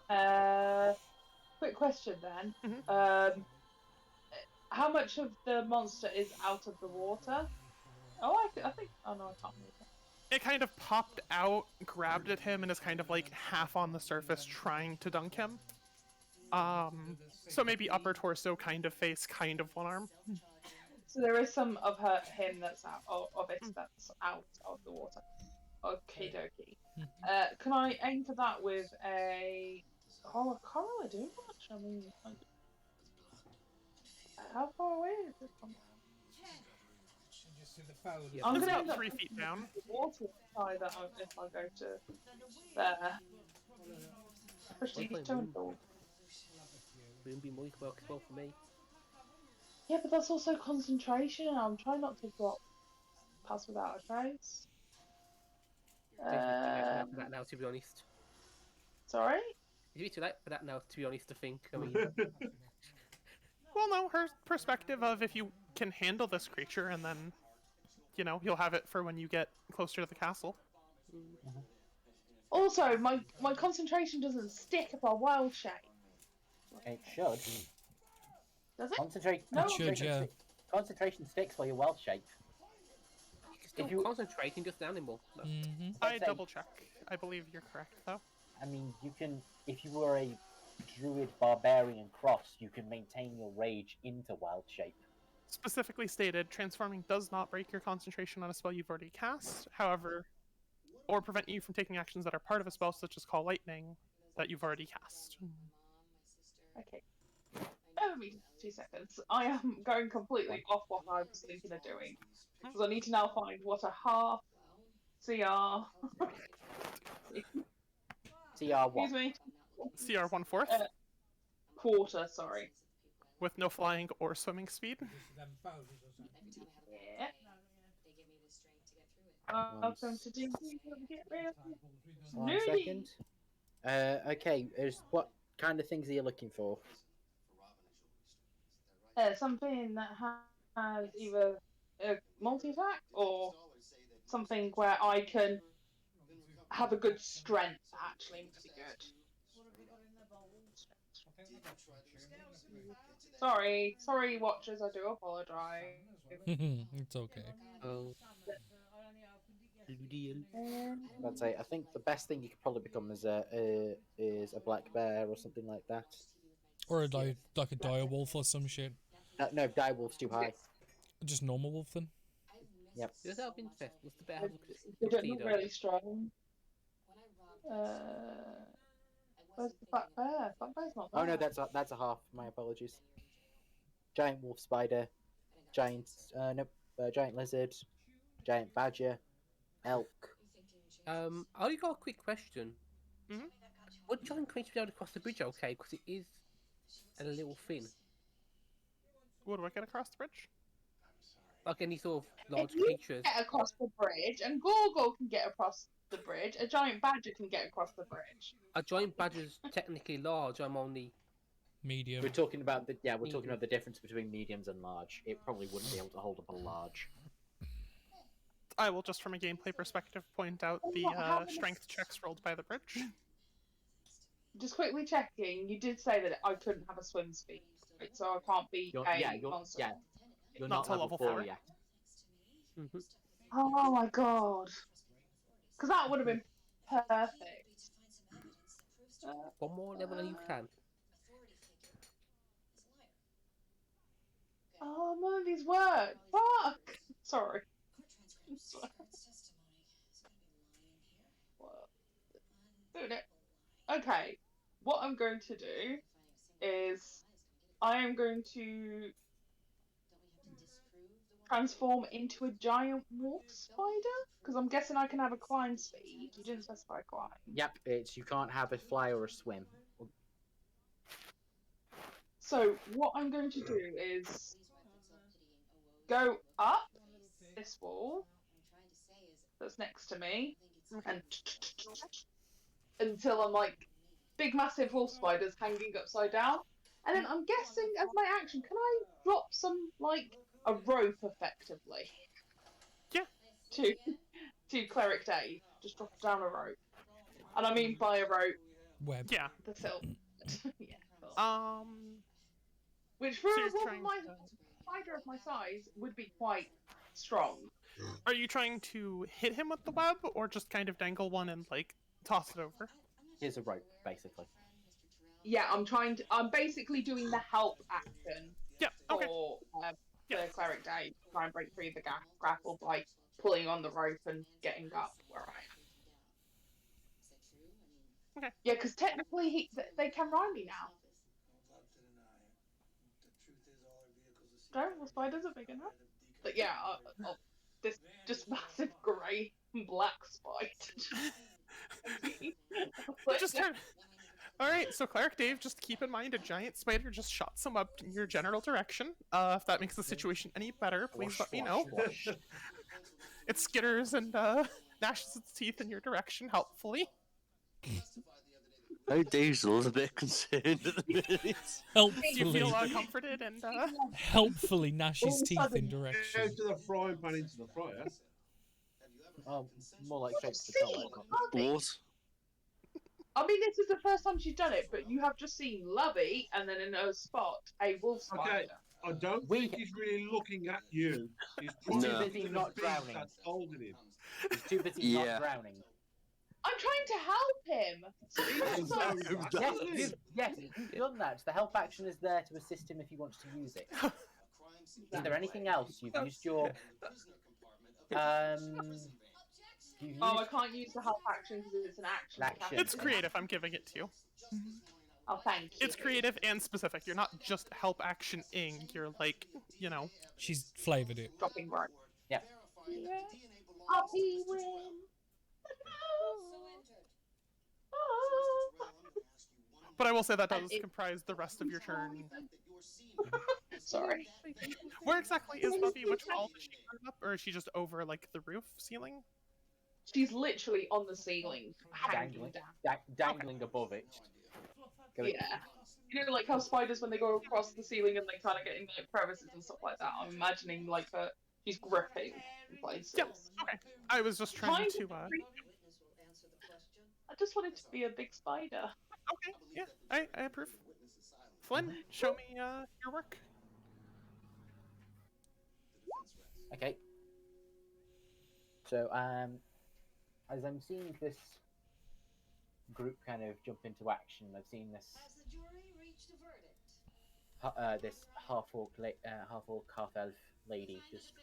Okay. Quick question then. Mhm. How much of the monster is out of the water? Oh, I think. Oh no, I can't move it. It kind of popped out, grabbed at him, and is kind of like half on the surface trying to dunk him. So maybe upper torso, kind of face, kind of one arm. So there is some of him that's out of it that's out of the water. Okie dokie. Can I aim for that with a? Oh, I can't really do much. I mean, how far away is this from? Yeah, I'm It's gonna about end up 3 feet down. the water side that if I go to there. Especially Hopefully stone moon. dog. Moonbeam might work as well for me. Yeah, but that's also concentration. I'm trying not to drop pass without a trace. It's too late for that now, to be honest. Sorry? It's too late for that now, to be honest, I think. I mean, Well, no, her perspective of if you can handle this creature, and then, you know, you'll have it for when you get closer to the castle. Also, my concentration doesn't stick if I wild shape. It should. Does it? Concentrate. No. It should, yeah. Concentration sticks while you're well shaped. still If you- concentrating just the animal. No. Mm-hmm. I Let's say- double check. I believe you're correct, though. I mean, you can, if you were a druid barbarian cross, you can maintain your rage into wild shape. Specifically stated, transforming does not break your concentration on a spell you've already cast, however, or prevent you from taking actions that are part of a spell, such as Call Lightning, that you've already cast. Okay. Bear with me 2 seconds. I am going completely off what I was thinking of doing. Because I need to now find what a half CR. CR1. Excuse me. CR 1/4, Quarter, sorry. with no flying or swimming speed. Yeah. I'm going to do get rid of 1 nudie. second. Okay, what kind of things are you looking for? Something that has either a multi-attack or something where I can have a good strength actually would be good. Sorry, watchers. I do apologise. It's okay. Oh. I'd say I think the best thing you could probably become is a black bear or something like that. Or like a dire wolf or some shit. No, direwolf's too high. Just normal wolf then. Yep. Just out of interest, what's the bear have They don't look tuxedo? really strong. Where's the black bear? Black bear's not there. Oh no, that's a half. My apologies. Giant wolf spider, giant giant lizard, giant badger, elk. I only got a quick question. Mhm. Would giant creature be able to cross the bridge okay? Because it is a little thin. Would I get across the bridge? Like any sort of large If you creatures. get across the bridge, and Gorgo can get across the bridge, a giant badger can get across the bridge. A giant badger's technically large, I'm only Medium. We're talking about the difference between mediums and large. It probably wouldn't be able to hold up a large. I will just, from a gameplay perspective, point out the strength checks rolled by the bridge. Just quickly checking, you did say that I couldn't have a swim speed, right? So I can't be monster. You're Not not till level level 4. yet. Oh my god. Because that would have been perfect. One more level and you can. Oh, none of these work. Fuck! Sorry. Okay, what I'm going to do is I am going to transform into a giant wolf spider, because I'm guessing I can have a climb speed. You didn't specify climb. Yep, you can't have a fly or a swim. So what I'm going to do is go up this wall that's next to me and until I'm like big massive wolf spiders hanging upside down. And then I'm guessing as my action, can I drop some like a rope effectively? Yeah. To Cleric Dave. Just drop down a rope. And I mean by a rope Web. Yeah. the silk. Yeah. Cool. Which for So a you're wolf trying of my to- spider of my size would be quite strong. Are you trying to hit him with the web, or just kind of dangle one and like toss it over? Here's a rope, basically. Yeah, I'm basically doing the help action Yeah. Okay. for Yeah. the Cleric Dave to try and break free the grapple by pulling on the rope and getting up where I am. Okay. Yeah, because technically they can ride me now. Giant spiders are big enough. But yeah, this just massive grey and black spider. Just turn. All right, so Cleric Dave, just keep in mind a giant spider just shot some up in your general direction. If that makes the situation any better, please let me know. It skitters and gnashes its teeth in your direction helpfully. Oh, Dave's a little bit concerned at the minute. Do you Helpfully, feel comforted and helpfully gnash his teeth in Go direction. to the frying pan into the fryer. Oh, more like straight to the toilet. What? I mean, this is the first time she's done it, but you have just seen Lovey and then in a spot a wolf spider. Okay, I don't think he's really looking at you. He's He's trying too to busy look at not the beast drowning. that's holding him. He's too busy Yeah. not drowning. I'm trying to help him. Yes, you've done that. The help action is there to assist him if he wants to use it. Is there anything else? You've used your... Oh, I can't use the help action because it's an action. Action. it's creative? I'm giving it to you. Oh, thank you. It's creative and specific. You're not just help action-ing. You're like, you know. She's flavoured it. Dropping right. Yep. Happy win. But I will say that does comprise the rest of your turn. Sorry. Where exactly is Buffy? Which wall does she turn up, or is she just over like the roof ceiling? She's literally on the ceiling, hanging down. Dangling above it. Yeah. You know, like how spiders, when they go across the ceiling and they kind of get in like crevices and stuff like that. I'm imagining like her, she's gripping in places. Yeah. Okay. I was just trying to. I just wanted to be a big spider. Okay. Yeah. I approve. Flynn, show me your work. Okay. So, as I'm seeing this group kind of jump into action, I've seen this this half-orc, half-elf lady just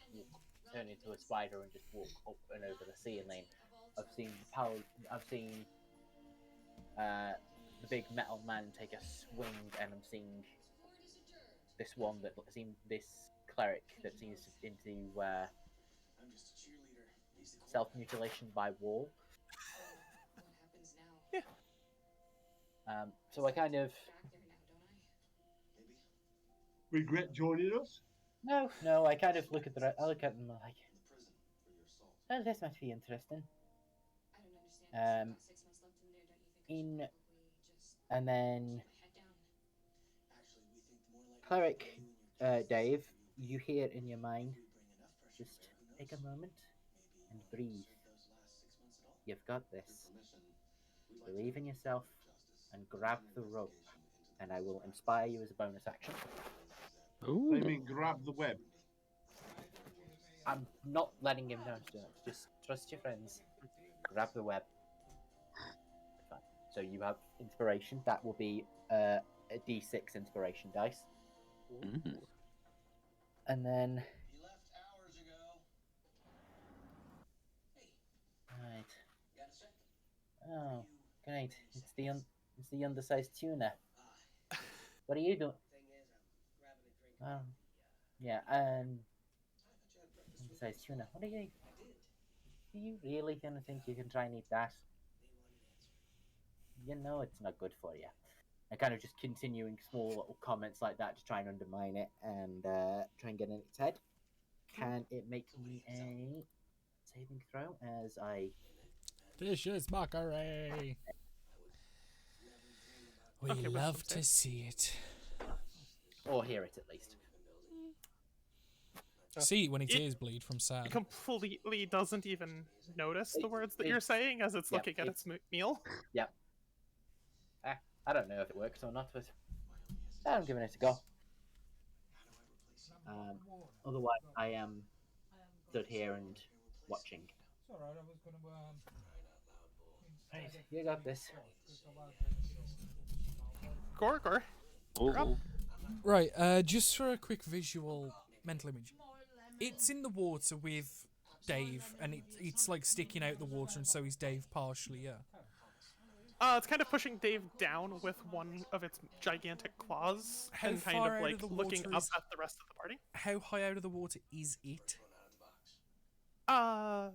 turn into a spider and just walk up and over the ceiling. I've seen the big metal man take a swing, and I'm seeing this one that this cleric that seems into self-mutilation by wall. Yeah. So I kind of regret joining us. No. I kind of look at them like, oh, this might be interesting. And then Cleric Dave, you hear in your mind, just take a moment and breathe. You've got this. Believe in yourself and grab the rope, and I will inspire you as a bonus action. They mean grab the web. I'm not letting him know to do it. Just trust your friends. Grab the web. Fine. So you have inspiration. That will be a D6 inspiration dice. Mm. And then... Right. Oh, great. It's the undersized tuna. What are you doing? Yeah, undersized tuna. What are you... Are you really going to think you can try and eat that? You know it's not good for you. And kind of just continuing small little comments like that to try and undermine it and try and get in its head. Can it make me a saving throw as I... Vicious mockery. We Okay, love wisdom to see it. Or hear it at least. See it when its It- ears bleed from sad. It completely doesn't even notice the words that it- you're saying as it's yeah, looking at it- its meal. Yep. I don't know if it works or not, but I'm giving it a go. Otherwise, I am stood here and watching. Right, you got this. Gorgor. Oh, Right, just for a quick visual mental image. It's in the water with Dave, and it's like sticking out the water, and so is Dave partially, yeah. It's kind of pushing Dave down with one of its gigantic claws How and kind far of out like of the looking water up is- at the rest of the party. How high out of the water is it? A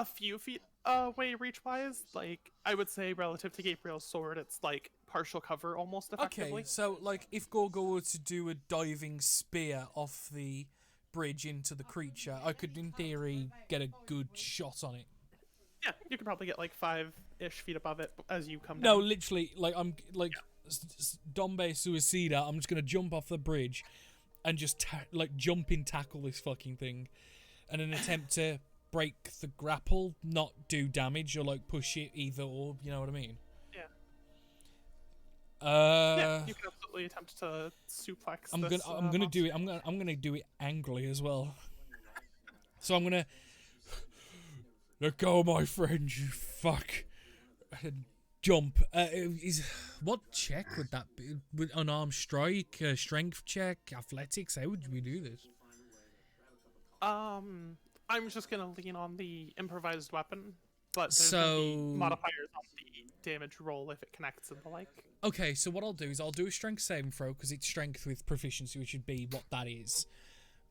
few feet away reach-wise. Like, I would say relative to Gabriel's sword, it's like partial cover almost effectively. Okay, so like if Gorgo were to do a diving spear off the bridge into the creature, I could in theory get a good shot on it. Yeah, you could probably get like 5-ish feet above it as you come No, down. literally, like I'm like Dombe Suicida. I'm just gonna jump off the bridge and just like jumping tackle this fucking thing, and an attempt to break the grapple, not do damage or like push it either or. You know what I mean? Yeah. Uh, Yeah, you can absolutely attempt to suplex I'm this, gonna monster. do it. I'm gonna do it angrily as well. So I'm gonna let go, my friend. You fuck. Jump. What check would that be? With unarmed strike, strength check, athletics? How would we do this? I'm just gonna lean on the improvised weapon, but there's gonna be So- modifiers on the damage roll if it connects and the like. Okay, so what I'll do is I'll do a strength saving throw because it's strength with proficiency, which would be what that is.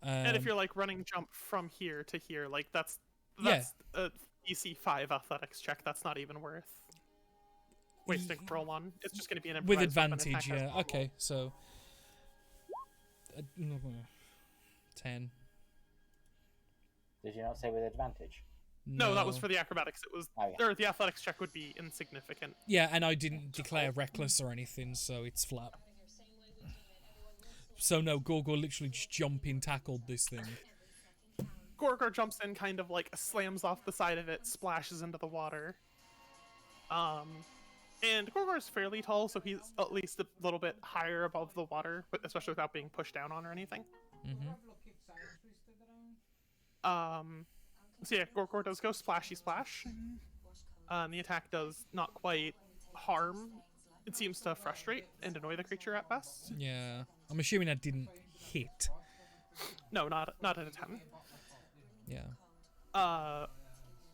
And if you're like running jump from here to here, like that's Yeah. a DC 5 athletics check. That's not even worth wasting a roll on. It's just gonna be an with improvised weapon advantage, attack as yeah. normal. Okay, so 10. Did you not say with advantage? No, that was for the acrobatics. It was, Oh, yeah. or the athletics check would be insignificant. Yeah, and I didn't declare reckless or anything, so it's flat. So no, Gorgo literally just jumping tackled this thing. Gorgor jumps in, kind of like slams off the side of it, splashes into the water. And Gorgor's fairly tall, so he's at least a little bit higher above the water, but especially without being pushed down on or anything. Mm-hmm. So yeah, Gorgor does go splashy splash. The attack does not quite harm. It seems to frustrate and annoy the creature at best. Yeah, I'm assuming that didn't hit. No, not at a 10. Yeah.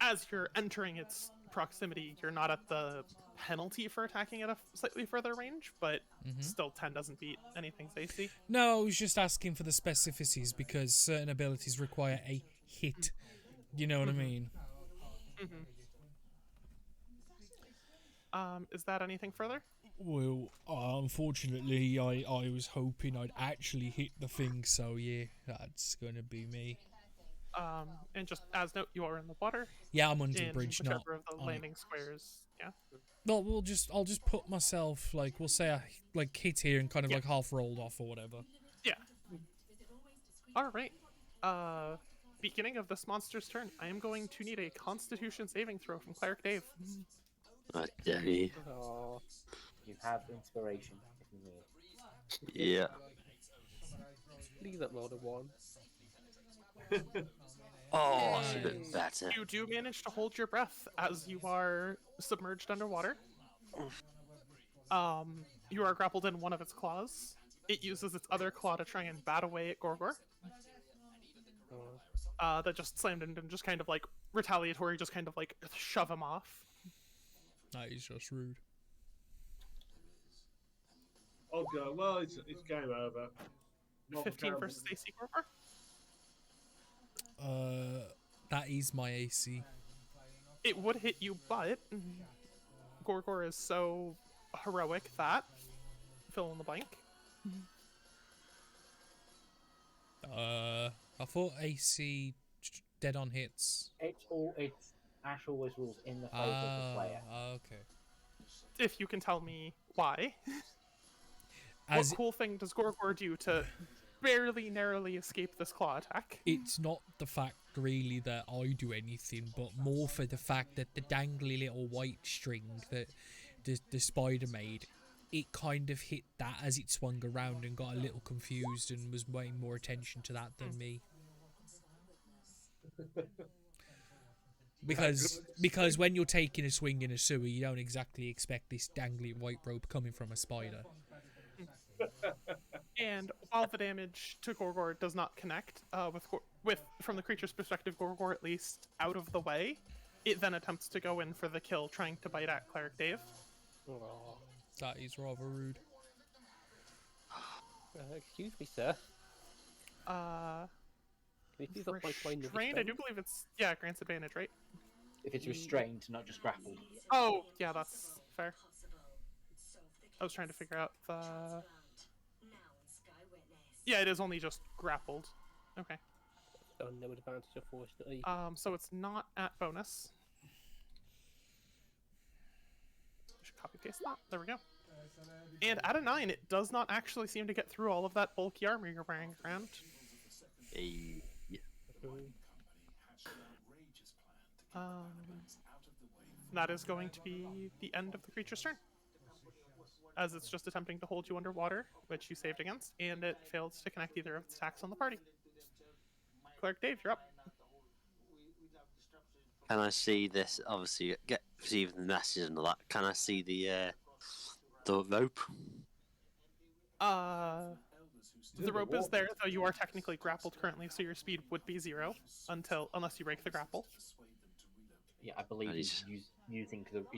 As you're entering its proximity, you're not at the penalty for attacking at a slightly further range, but still 10 doesn't beat anything's AC. No, I was just asking for the specificities because certain abilities require a hit. You know what I mean? Is that anything further? Well, unfortunately, I was hoping I'd actually hit the thing, so yeah, that's gonna be me. And just as note, you are in the water Yeah, I'm under the in bridge, not whichever of the on it. landing squares. Yeah. No, I'll just put myself, like, we'll say I like hit here and kind of Yeah. like half rolled off or whatever. Yeah. All right. Beginning of this monster's turn, I am going to need a Constitution saving throw from Cleric Dave. I dare you. Oh, You have inspiration if you need. Yeah. leave that roll to 1. Oh, it's a bit better. You do manage to hold your breath as you are submerged underwater. You are grappled in one of its claws. It uses its other claw to try and bat away at Gorgor. That just slammed in and just kind of like retaliatory, just kind of like shove him off. That is just rude. Oh god, well, it's game over. Not 15 terrible. versus AC Gorgor. That is my AC. It would hit you, but Gorgor is so heroic that fill in the blank. I thought AC dead on hits. It's Ash always rules in the favour of the player. Okay. If you can tell me why. As What cool thing does Gorgor do to barely narrowly escape this claw attack? it's not the fact really that I do anything, but more for the fact that the dangly little white string that the spider made, it kind of hit that as it swung around and got a little confused and was paying more attention to that than me. Because when you're taking a swing in a sewer, you don't exactly expect this dangly white rope coming from a spider. And while the damage to Gorgor does not connect, with from the creature's perspective, Gorgor at least out of the way, it then attempts to go in for the kill, trying to bite at Cleric Dave. Oh. That is rather rude. Excuse me, sir. Uh, Can you please not point mine with restrained, I do believe it's grants advantage, right? If it's restrained, not just grappled. Oh, yeah, that's fair. I was trying to figure out the. Yeah, it is only just grappled. Okay. Oh, no advantage, unfortunately. So it's not at bonus. Should copy paste that. There we go. And at a 9, it does not actually seem to get through all of that bulky armor you're wearing around. Yeah. That is going to be the end of the creature's turn, as it's just attempting to hold you underwater, which you saved against, and it fails to connect either of its attacks on the party. Cleric Dave, you're up. Can I see this? Obviously, receive the message and all that. Can I see the rope? The rope is there, though you are technically grappled currently, so your speed would be 0 unless you break the grapple. Yeah, I believe And he's he's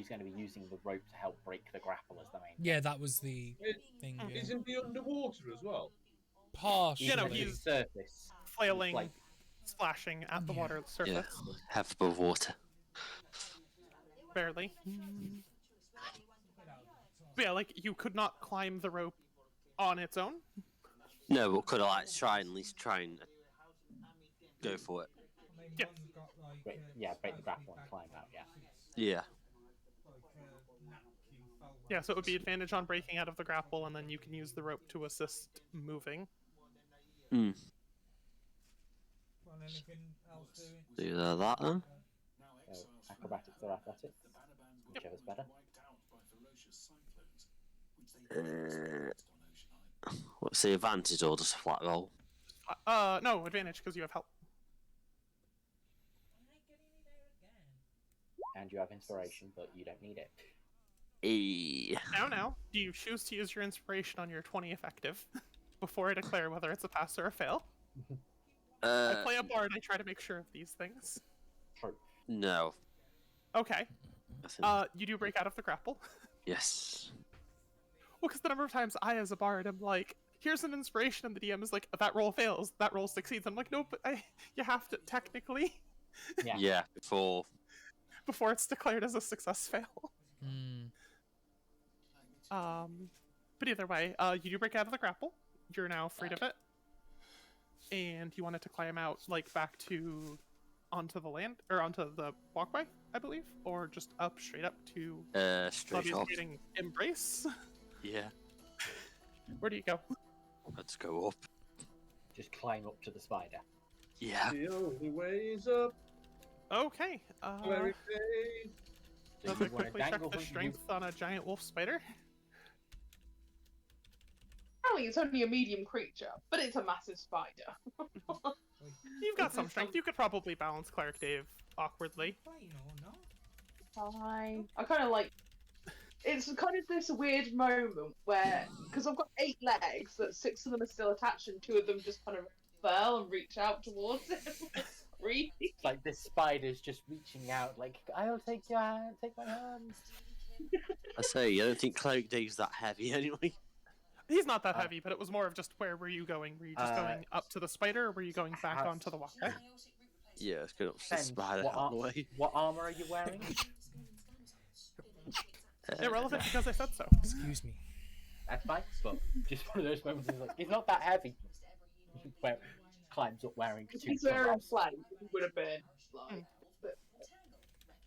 going to be using the rope to help break the grapple as the main. Yeah, that was the thing. Yeah. Isn't he underwater as well? Partially. You know, on the he's surface. flailing, like- splashing at the water surface. Yeah, half above water. Barely. But yeah, like, you could not climb the rope on its own. No, but could I at least try and go for it? Yeah. Break the grapple and climb out. Yeah. Yeah. Yeah, so it would be advantage on breaking out of the grapple, and then you can use the rope to assist moving. Hmm. Do that then. So acrobatics or athletics, whichever's better. What's the advantage or just a flat roll? No, advantage, because you have help. And you have inspiration, but you don't need it. Now, do you choose to use your inspiration on your 20 effective before I declare whether it's a pass or a fail? I play a bard, I try to make sure of these things. True. No. Okay. I think, You do break out of the grapple. yes. Well, because the number of times I, as a bard, am like, here's an inspiration, and the DM is like, that roll fails, that roll succeeds. I'm like, no, but you have to, technically, Yeah. Yeah, before. before it's declared as a success fail. But either way, you do break out of the grapple. You're now freed of it. and you wanted to climb out, like, back to onto the land or onto the walkway, I believe, or just up, straight up to Straight Bobby's up. getting embrace. Yeah. Where do you go? Let's go up. Just climb up to the spider. Yeah. The only way is up. Okay. Very safe. So Let me you wanna quickly check dangle the from- strength on a giant wolf spider. Apparently, it's only a medium creature, but it's a massive spider. You've got some strength. You could probably balance Cleric Dave awkwardly. Fine. I kind of like. It's kind of this weird moment where, because I've got 8 legs, that 6 of them are still attached, and 2 of them just kind of fell and reach out towards him. Really? It's like this spider's just reaching out, like, I'll take your hand, take my hand. I say, I don't think Cleric Dave's that heavy anyway. He's not that heavy, but it was more of just where were you going? Were you just going up to the spider, or were you going back how- onto the walkway? Yeah, it's good up to the Depends. spider What, out of the way. what armor are you wearing? Irrelevant because I said so. Excuse me. That's fine, but just one of those moments is like, he's not that heavy. Where climbs up wearing If 2 he's wearing gloves. flag, he would have been like. But...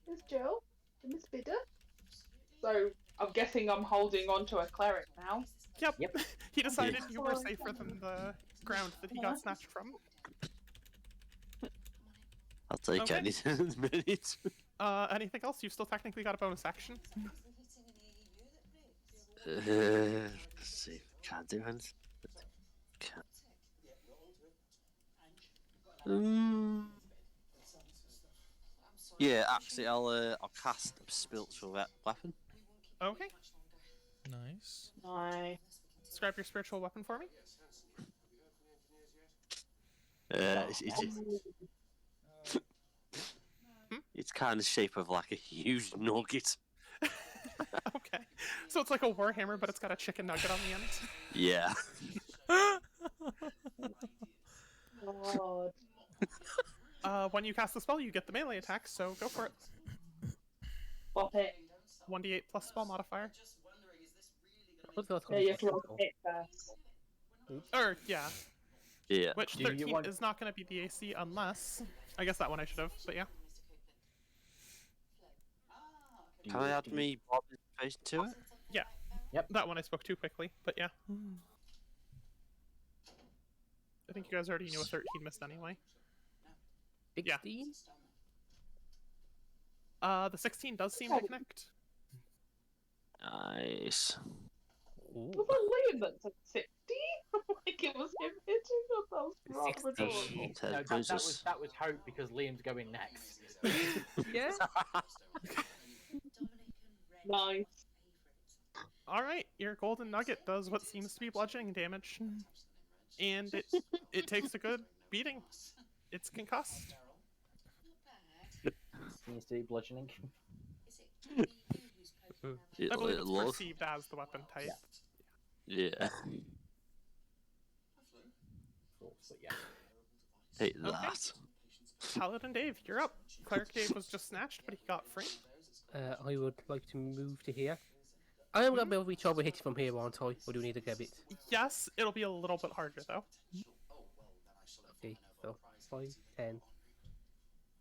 There's Joe, the Miss Bidder. So I'm guessing I'm holding on to a cleric now. Yep. Yep. He decided you were safer than the ground that he got snatched from. I'll take Okay. anything in a minute. Anything else? You've still technically got a bonus action. Let's see. Can't do anything. Can't. Yeah, actually, I'll cast a spiritual weapon. Okay. Nice. Nice. Describe your spiritual weapon for me. It's kind of shape of like a huge nugget. Okay. So it's like a warhammer, but it's got a chicken nugget on the end. Yeah. God. When you cast the spell, you get the melee attack, so go for it. Bop it. 1d8 plus spell modifier. Yeah, you have to roll the hit first. Or, yeah. Yeah. Which Do you 13 want- is not going to be the AC unless... I guess that one I should have, but yeah. Can I add me Bob's face to it? That one I spoke too quickly, but yeah. I think you guys already knew a 13 missed anyway. 16? The 16 does seem to connect. Nice. Was that Liam that said 60? Like it was him hitting us? That was rather 60. adorable. Ted No, that Bruises. was hope because Liam's going next. Yeah? Nice. Alright, your golden nugget does what seems to be bludgeoning damage. And it takes a good beating. It's concussed. Needs to be bludgeoning. I It'll, believe it's it'll look- perceived as the weapon type. Yeah. But yeah. Take Okay. that. Paladin Dave, you're up. Cleric Dave was just snatched, but he got free. I would like to move to here. I am going to be able to reach over hit it from here, aren't I? Or do we need to get it? Yes, it'll be a little bit harder though. Okay, so 5, 10,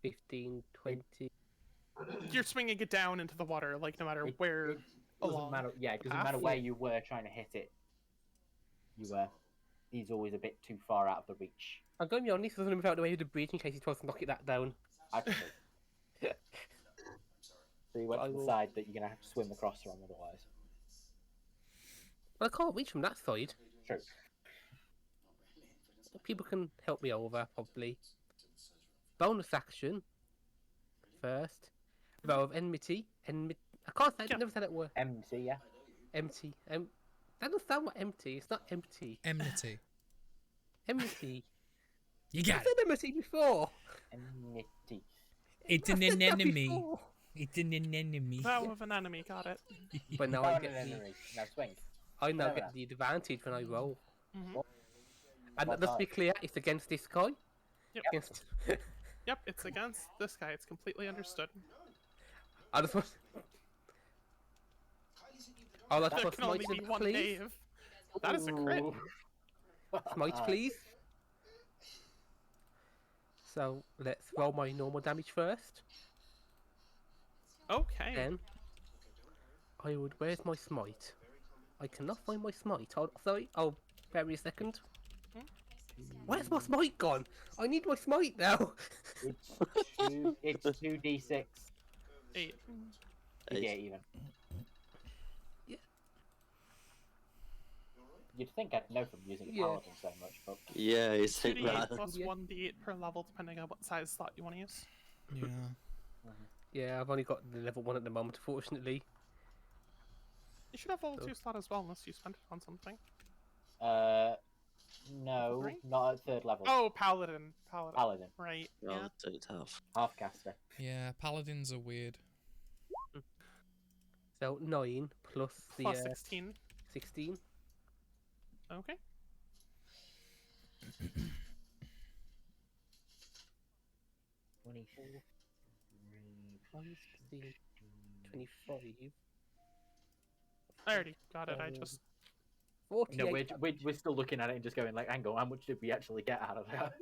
15, 20. You're swinging it down into the water, like no matter It- where it doesn't along. matter. Yeah, it doesn't path. matter where you were trying to hit it. You were. He's always a bit too far out of the reach. I'm going to be honest, I was going to move out of the way of the bridge in case he tries to knock it that down. Actually. So you went I to the will- side that you're gonna have to swim across from otherwise. Well, I can't reach from that side. True. People can help me over, probably. Bonus action. First. Vow of enmity. I can't say, Yeah. I never said that word. MC, yeah. Empty. That doesn't sound like empty. It's not empty. Enmity. Enmity. You I got it. said enmity before. Enmity. It's I an said that enemy. before. It's an enemy. Vow of an enemy, got it. But now Oh, I no, get no, the, no, no. Now swing. I now No, get no. the advantage when I roll. Mhm. And What let's be type? clear, it's against this guy. Yep. Against... Yep, it's against this guy. It's completely understood. I just want... I'll like There for can only smite, be one please. Dave. That is a crit. Ooh. Smite, please. So let's roll my normal damage first. Okay. Then I would. Where's my smite? I cannot find my smite. Sorry. Oh, bear me a second. Where's my smite gone? I need my smite now. It's 2d6. 8. Yeah, even. Yeah. You'd think I'd know from using Yeah. Paladin so much, but Yeah, you think 2d8 that. plus Yeah. 1d8 per level, depending on what size slot you want to use. Yeah. Yeah, I've only got the level 1 at the moment, unfortunately. You should have level So- 2 slot as well, unless you spent it on something. no, Three? not at 3rd level. Oh, Paladin. Paladin. Paladin, Right, No, yeah. don't have. half caster. Yeah, paladins are weird. So 9 plus the Plus 16. 16. Okay. Minus 16, 25. I already got it, I just... 48. No, we're still looking at it and just going like, hang on, how much did we actually get out of that?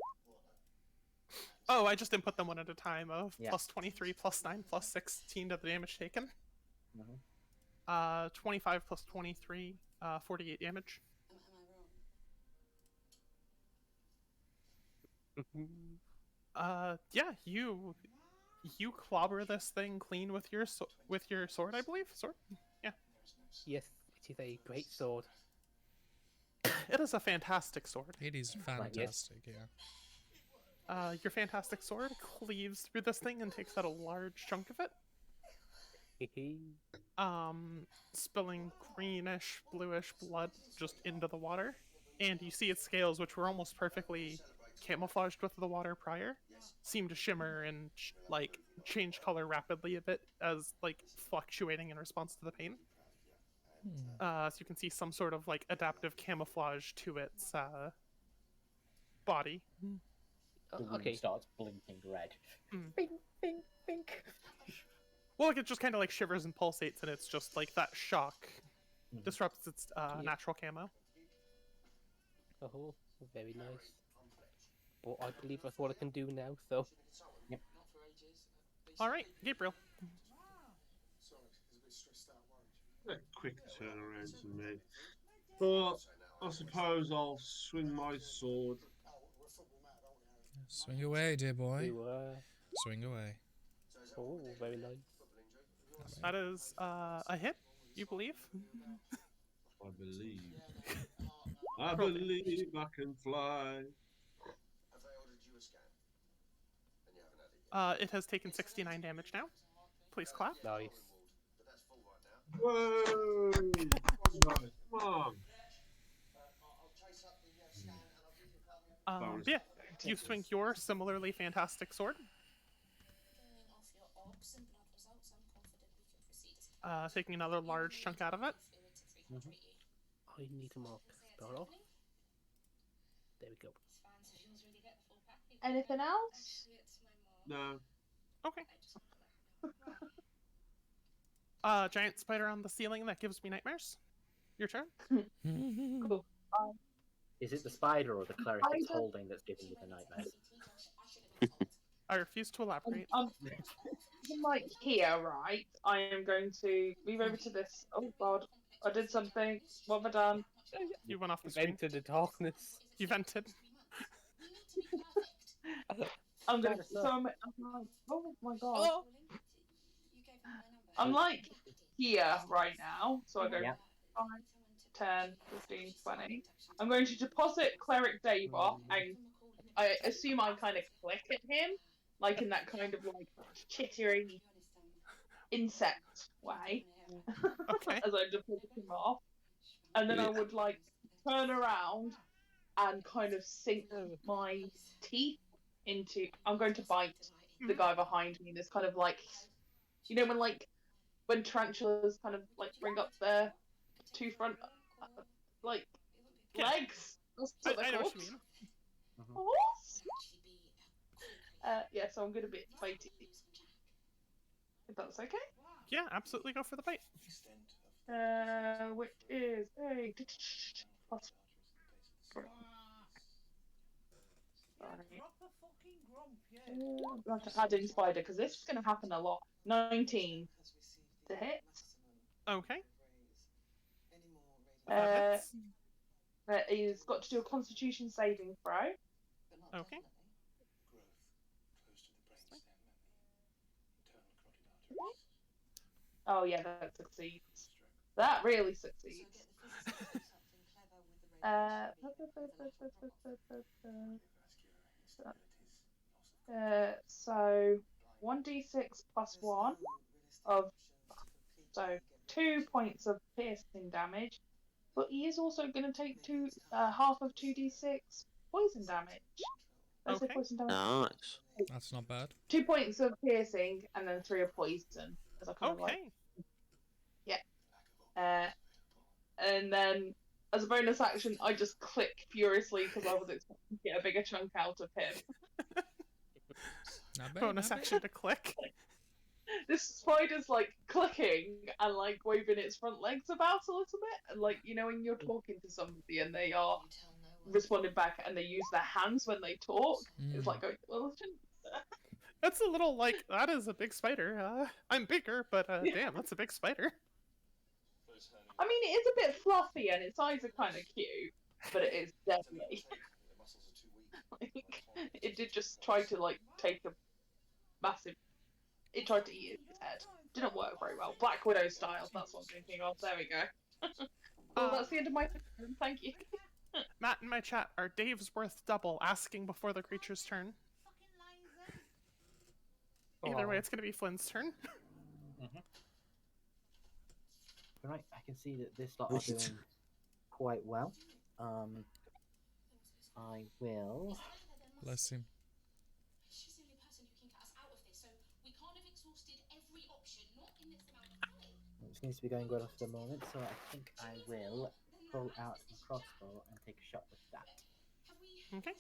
Oh, I just input them one at a time of Yeah. plus 23, plus 9, plus 16 to the damage taken. Mhm. 25 plus 23, 48 damage. Yeah, you clobber this thing clean with your sword, I believe. Sword. Yes, it is a great sword. It is a fantastic sword. It is fantastic, yeah. Your fantastic sword cleaves through this thing and takes out a large chunk of it. Spilling greenish, bluish blood just into the water. And you see its scales, which were almost perfectly camouflaged with the water prior, seem to shimmer and change color rapidly a bit as fluctuating in response to the pain. So you can see some sort of adaptive camouflage to its body. The room Okay. starts blinking red. Mm. Bing, bing, bink. Well, it just kind of shivers and pulsates, and it's just that shock Mhm. disrupts its natural camo. Oh, very nice. But I believe that's what I can do now, so... All right, Gabriel. A quick turnaround to me. But I suppose I'll swing my sword. Swing away, dear boy. You, Swing away. oh, very nice. That is a hit, you believe? I believe. I believe I can fly. It has taken 69 damage now. Please clap. Nice. Whoa! Come on. Bonus. Yeah, you swing your similarly fantastic sword. Taking another large chunk out of it. I need a more pistol. There we go. Anything else? No. Okay. Giant spider on the ceiling that gives me nightmares. Your turn. Cool. Is it the spider or the cleric I it's don't- holding that's giving you the nightmares? I refuse to elaborate. I'm here, right? I am going to move over to this. Oh god, I did something. What have I done? You went off the screen. Into the darkness. You vented. I'm gonna. Kinda So I'm like, oh my god. Oh. I'm here right now. So I go Yeah. 5, 10, 15, 20. I'm going to deposit Cleric Dave off, and I assume I kind of click at him, in that kind of chittery insect way, Okay. as I deposit him off. And then I would turn around and kind of sink my teeth into. I'm going to bite the guy behind me. This kind of when tarantulas kind of bring up their two front legs. That's what I they're know called. what you mean. Horse? Yeah, so I'm gonna be bitey. If that's okay. Yeah, absolutely go for the bite. Which is a plus 3. Sorry. I'm going to add in spider because this is going to happen a lot. 19 to hit. Okay. Uh, That hits. He's got to do a Constitution saving throw. Okay. Oh yeah, that succeeds. That really succeeds. So 1d6 plus 1 of, so 2 points of piercing damage, but he is also going to take half of 2d6 poison damage. Let's say Okay. poison damage. Nice. That's not bad. 2 points of piercing and then 3 of poison. As I kind of like, Okay. and then as a bonus action, I just click furiously because I was expecting to get a bigger chunk out of him. Not bad. Bonus not bad. action to click. This spider's like clicking and like waving its front legs about a little bit, and like, you know, when you're talking to somebody and they are responding back and they use their hands when they talk, it's like going, well, That's a little like, that is a big spider. I'm bigger, but damn, that's a big spider. I mean, it is a bit fluffy and its eyes are kind of cute, but it is deadly. Like, it did just try to like take a massive. It tried to eat its head. Didn't work very well. Black Widow style. That's what I'm thinking of. There we go. Well, that's the end of my turn. Thank you. Matt in my chat, are Dave's worth double asking before the creature's turn? Either way, it's going to be Flynn's turn. Right, I can see that this lot are doing quite well. I will. Bless him. It seems to be going well for the moment, so I think I will pull out my crossbow and take a shot with that. Okay.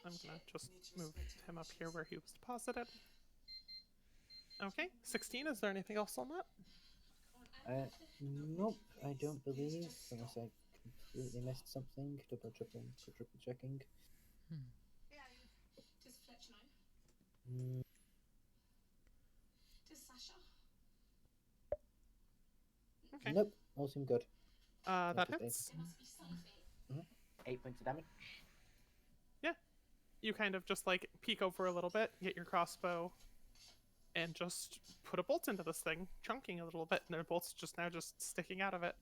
I'm gonna just move him up here where he was deposited. Okay, 16. Is there anything else on that? Nope, I don't believe, unless I completely missed something. Triple checking. Okay. Nope, all seem good. That hits. 8 points of damage. You kind of just like peek over a little bit, get your crossbow, and just put a bolt into this thing, chunking a little bit, and the bolt's just now just sticking out of it.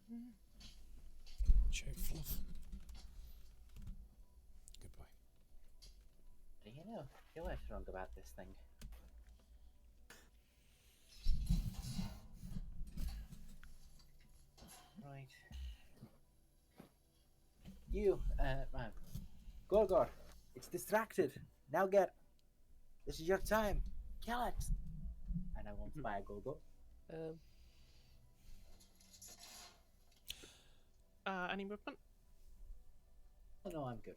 Joe Fluff. Good boy. What do you know? You're less wrong about this thing. Right. You, man. Gorgor, it's distracted. Now get. This is your time. Kill it. And I won't fire Gorgor. Any movement? Oh, no, I'm good.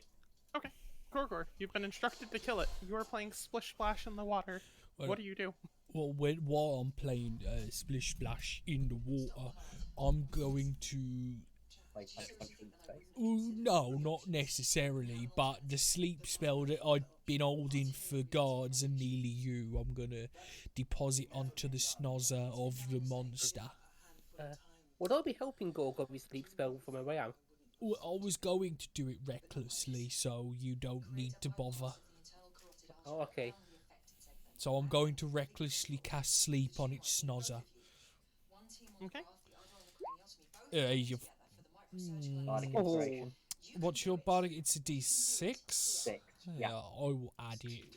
Okay. Gorgor, you've been instructed to kill it. You are playing Splish Splash in the water. Well, What do you do? Well, while I'm playing Splish Splash in the water, I'm going to. Like, punch in the face. Ooh, no, not necessarily, but the sleep spell that I'd been holding for guards and nearly you, I'm gonna deposit onto the snozzer of the monster. Would I be helping Gorg with sleep spell from where I am? Well, I was going to do it recklessly, so you don't need to bother. Oh, okay. So I'm going to recklessly cast sleep on its snozzer. Okay. Bardic Oh. inspiration. What's your bardic? It's a D6? 6. Yeah, I will add it.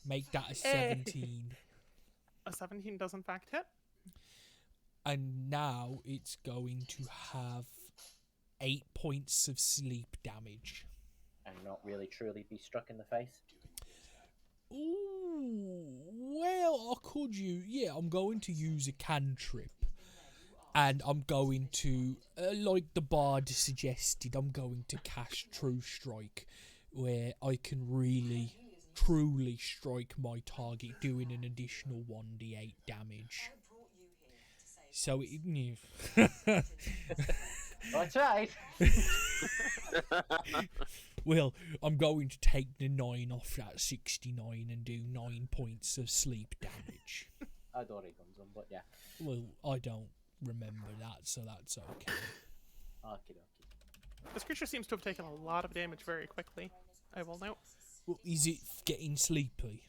Make that a 17. A 17 does in fact hit. And now it's going to have 8 points of sleep damage. And not really truly be struck in the face. Ooh, well, I could use. Yeah, I'm going to use a cantrip. And I'm going to, like the bard suggested, I'm going to cast True Strike, where I can really, truly strike my target, doing an additional 1d8 damage. So it knew. I tried. Well, I'm going to take the 9 off that 69 and do 9 points of sleep damage. I'd already done some, but yeah. Well, I don't remember that, so that's okay. Okie dokie. This creature seems to have taken a lot of damage very quickly, I will note. Well, is it getting sleepy?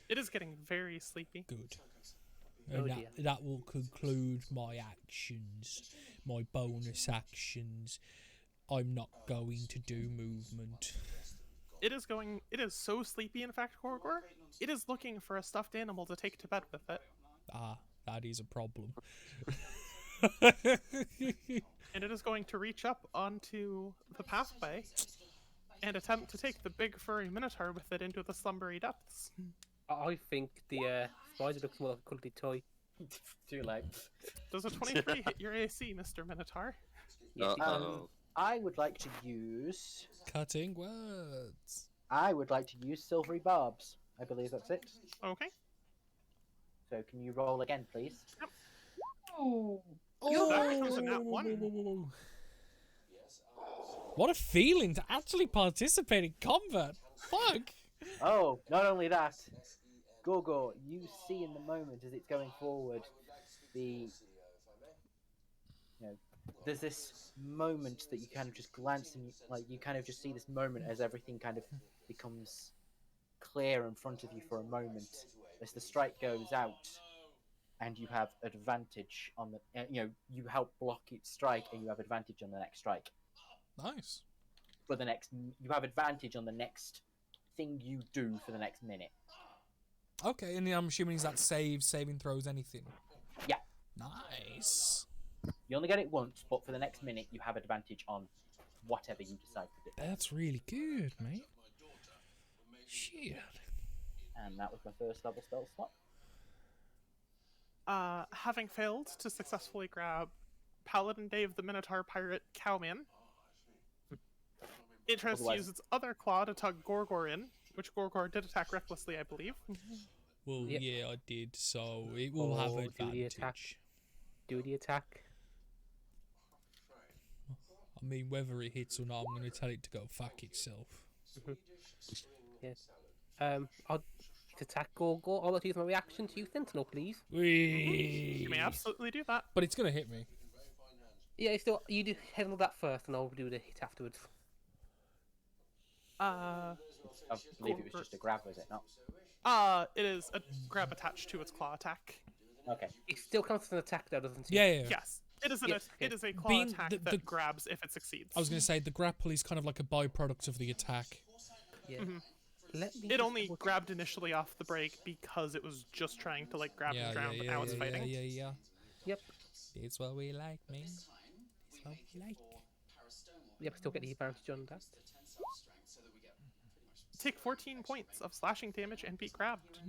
It is getting very sleepy. Good. Oh And dear. that will conclude my actions, my bonus actions. I'm not going to do movement. It is so sleepy, in fact, Gorgor. It is looking for a stuffed animal to take to bed with it. Ah, that is a problem. And it is going to reach up onto the pathway and attempt to take the big furry minotaur with it into the slumbery depths. I think the spider looks more like a cuddly toy. Too late. Does a 23 hit your AC, Mr. Minotaur? Yes, it does. I would like to use. Cutting words. I would like to use silvery barbs. I believe that's it. Okay. So can you roll again, please? Ooh. That becomes a nat 1. What a feeling to actually participate in combat. Fuck. Oh, not only that, Gorgo, you see in the moment as it's going forward, there's this moment that you kind of just glance and you kind of just see this moment as everything kind of becomes clear in front of you for a moment as the strike goes out, and you have advantage on the you help block its strike and you have advantage on the next strike. Nice. For the next, you have advantage on the next thing you do for the next minute. Okay, and I'm assuming is that saving throws, anything? Yeah. Nice. You only get it once, but for the next minute, you have advantage on whatever you decide to do. That's really good, mate. Shit. And that was my first level spell slot. Having failed to successfully grab Paladin Dave the Minotaur Pirate Cowman, it tries to Otherwise- use its other claw to tug Gorgor in, which Gorgor did attack recklessly, I believe. Well, Yep. yeah, I did, so it will have Oh, do the advantage. attack. Do the attack. I mean, whether it hits or not, I'm going to tell it to go fuck itself. Yes. I'll attack Gorgo. I'll use my reaction to use Sentinel, please. You may absolutely do that. But it's going to hit me. Yeah, still, you do handle that first, and I'll do the hit afterwards. I believe it was just a grab, was it not? It is a grab attached to its claw attack. Okay. It still counts as an attack, though, doesn't it? Yeah. Yes, it is Yes, okay. it is a claw Being attack the- that grabs if it succeeds. I was going to say, the grapple is kind of like a byproduct of the attack. Yeah. Let me It just only double- grabbed initially off the break because it was just trying to like grab and drown, but now it's fighting. Yeah. Yep. It's what we like, man. It's what we like. Yep, still get the advantage on that. Take 14 points of slashing damage and be grabbed.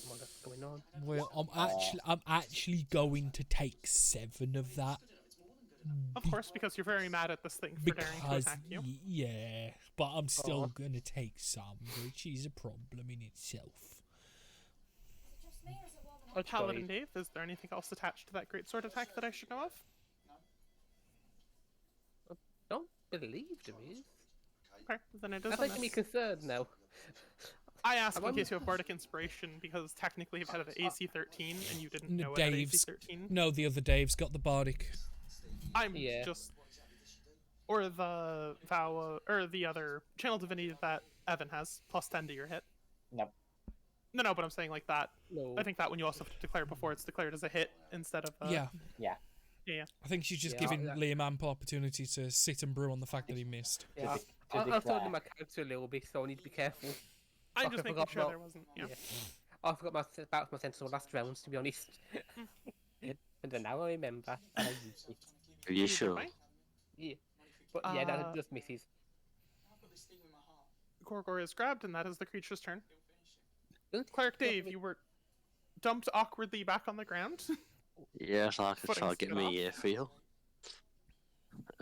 What is going on? Well, I'm actually going to take 7 of that. Of course, because you're very mad at this thing for daring to Because, attack you. yeah, but I'm still Aw. going to take some, which is a problem in itself. Oh, Paladin sorry. Dave, is there anything else attached to that great sword attack that I should know of? Don't believe there is. Okay, then it is That's on making me this. concerned now. I asked I'm in on- case you have Bardic Inspiration, because technically you've had an AC 13 and you didn't know it had AC Dave's 13. No, the other Dave's got the bardic. I'm Yeah. just... Or the vow, or the other Channel Divinity that Evan has, plus 10 to your hit. No. No, but I'm saying like that. No. I think that one you also have to declare before it's declared as a hit instead of... Yeah, Yeah. Yeah. I think she's just Yeah, giving that- Liam ample opportunity to sit and brew on the fact that he missed. Yeah, to I've declare. told my character a little bit, so I need to be careful. I'm Okay, just making forgot sure about- there wasn't... Yeah. I forgot about my sentinel last round, to be honest. And then now I remember. And I used it. Are you Either sure? way, Yeah. But yeah, that Uh, just misses. Gorgor is grabbed, and that is the creature's turn. Good. Cleric Dave, you were dumped awkwardly back on the ground. Yes, I could Footing try to get skin me off. ear feel.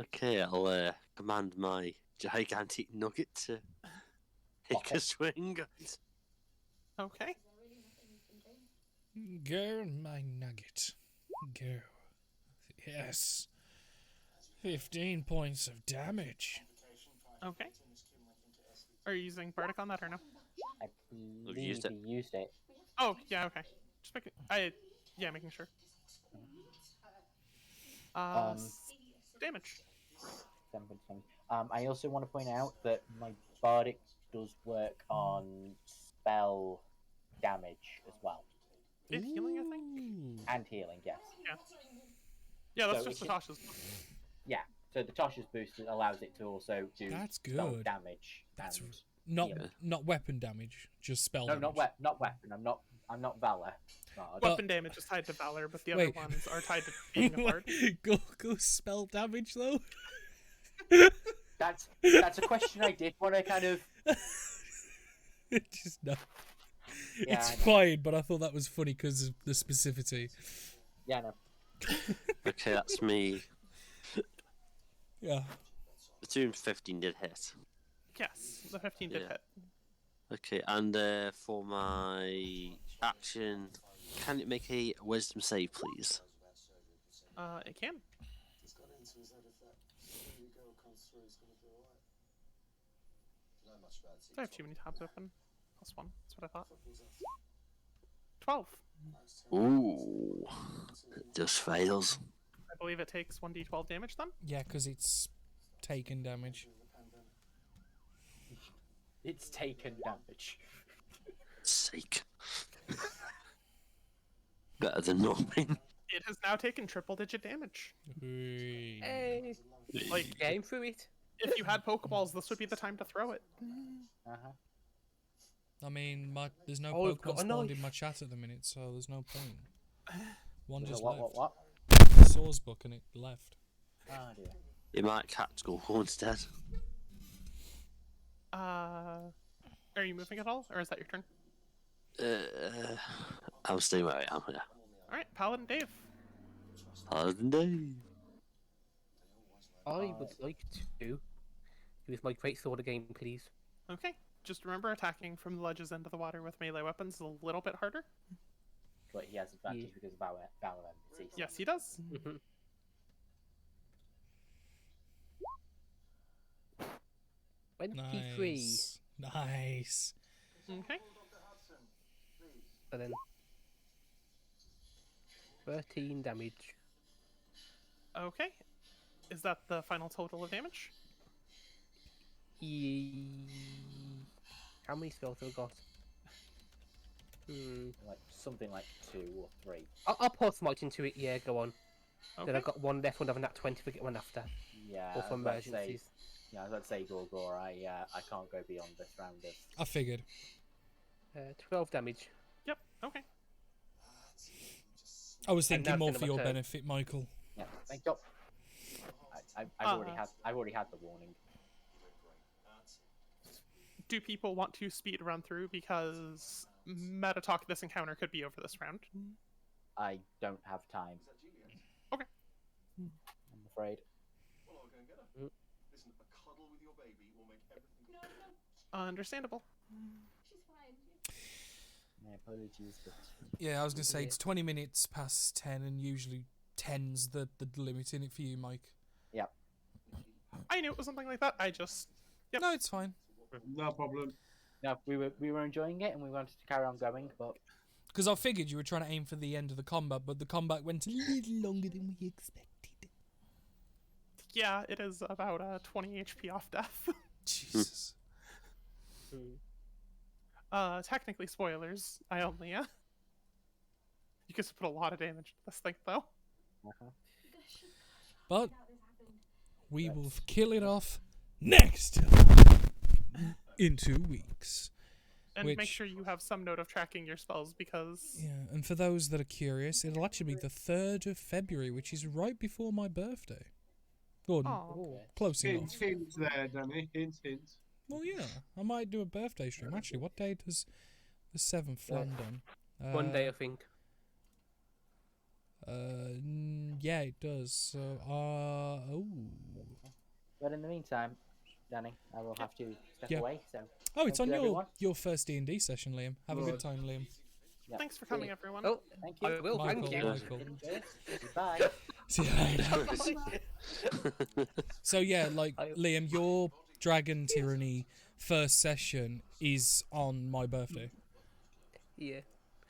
Okay, I'll command my gigantic nugget to take a swing. Okay. Go, my nugget. Go. Yes. 15 points of damage. Okay. Are you using Bardic on that or no? I believe used it. he used it. Oh, yeah, okay. Just making... making sure. Um, Damage. 7 points of damage. I also want to point out that my bardic does work on spell damage as well, And healing, I think? and healing. Yes. Yeah, that's So just it Natasha's. Yeah. So the Tasha's boost allows it to also do That's spell good. damage. That's and not healing. not weapon damage, just spell No, damage. not weapon. I'm not Valor. Bard. Weapon damage is tied to Valor, but the other Wait. ones are tied to being a bard. Go spell damage though. That's a question I did want to kind of. Just no. Yeah, It's I know. fine, but I thought that was funny because of the specificity. Yeah, no. Okay, that's me. Yeah. The 215 did hit. Yes, the 15 did Yeah. hit. Okay, and for my action, can it make a wisdom save, please? It can. I have too many tabs open. +1. That's what I thought. 12. Ooh. It just fails. I believe it takes 1d12 damage then. Yeah, because it's taken damage. It's taken damage. Sake. Better than nothing. It has now taken triple-digit damage. Hey, Like, game through it. if you had Pokeballs, this would be the time to throw it. Uh-huh. I mean, there's no Oh, I've got Pokemon a spawned in knife. my chat at the minute, so there's no point. One So just what? left. What? Source book and it left. Oh dear. You might catch go instead. Are you moving at all, or is that your turn? I'm staying where I am, yeah. Alright, Paladin Dave. Paladin Dave. I would like to use my great sword again, please. Okay, just remember attacking from the ledges into the water with melee weapons is a little bit harder. But he has advantage because of Valor disease. Yes, he does. Mhm. 23, Nice. Nice. Okay. and then 13 damage. Okay. Is that the final total of damage? How many spells have I got? Like something like 2 or 3. I'll pour Smite into it, yeah, go on. Okay. Then I've got one left, one of that 20 to get one after. Yeah. Or for I was about to say- emergencies. Yeah, I was about to say, Gorgor, I can't go beyond this round of. I figured. 12 damage. Yep, okay. I was And thinking now more it's for in your my turn. benefit, Michael. Yeah, thank you. I've already had the warning. Do people want to speed run through because meta talk this encounter could be over this round? I don't have time. Okay. I'm afraid. Understandable. My apologies, but Yeah, I was going to say it's 20 minutes past 10, and usually 10's the limit in it for you, Mike. I knew it was something like that. I just... Yep. No, it's fine. No problem. no, we were enjoying it and we wanted to carry on going, but Because I figured you were trying to aim for the end of the combat, but the combat went a little longer than we expected. Yeah, it is about 20 HP off death. Jesus. Technically spoilers. I only, You guys put a lot of damage into this thing, though. But we will kill it off next time in 2 weeks. And make Which- sure you have some note of tracking your spells, because... Yeah, and for those that are curious, it'll actually be the 3rd of February, which is right before my birthday. Good. Oh, Close Hint, enough. hint there, Danny. Hint, hint. Well, yeah, I might do a birthday stream. Actually, what day does the 7th land on? One day, I think. Yeah, it does. So, but in the meantime, Danny, I will have to step Yeah. away. So Oh, it's Thank on you, everyone. your first D&D session, Liam. Have a good time, Liam. Yep. Thanks for coming, everyone. Oh, Thank you. I will. Michael, Thank you. Michael. Enjoy. Goodbye. See you later. So yeah, like Liam, your Dragon Tyranny first session is on my birthday. Yeah.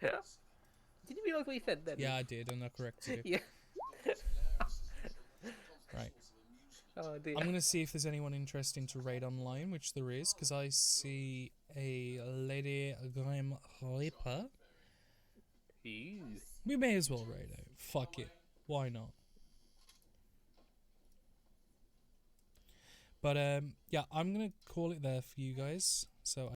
Did you realise what you said then? Yeah, I did, and I corrected it. Yeah. Right. Oh dear. I'm gonna see if there's anyone interesting to raid online, which there is, because I see a Lady Grim Reaper. Ew. We may as well raid out. Fuck it. Why not? But yeah, I'm gonna call it there for you guys. So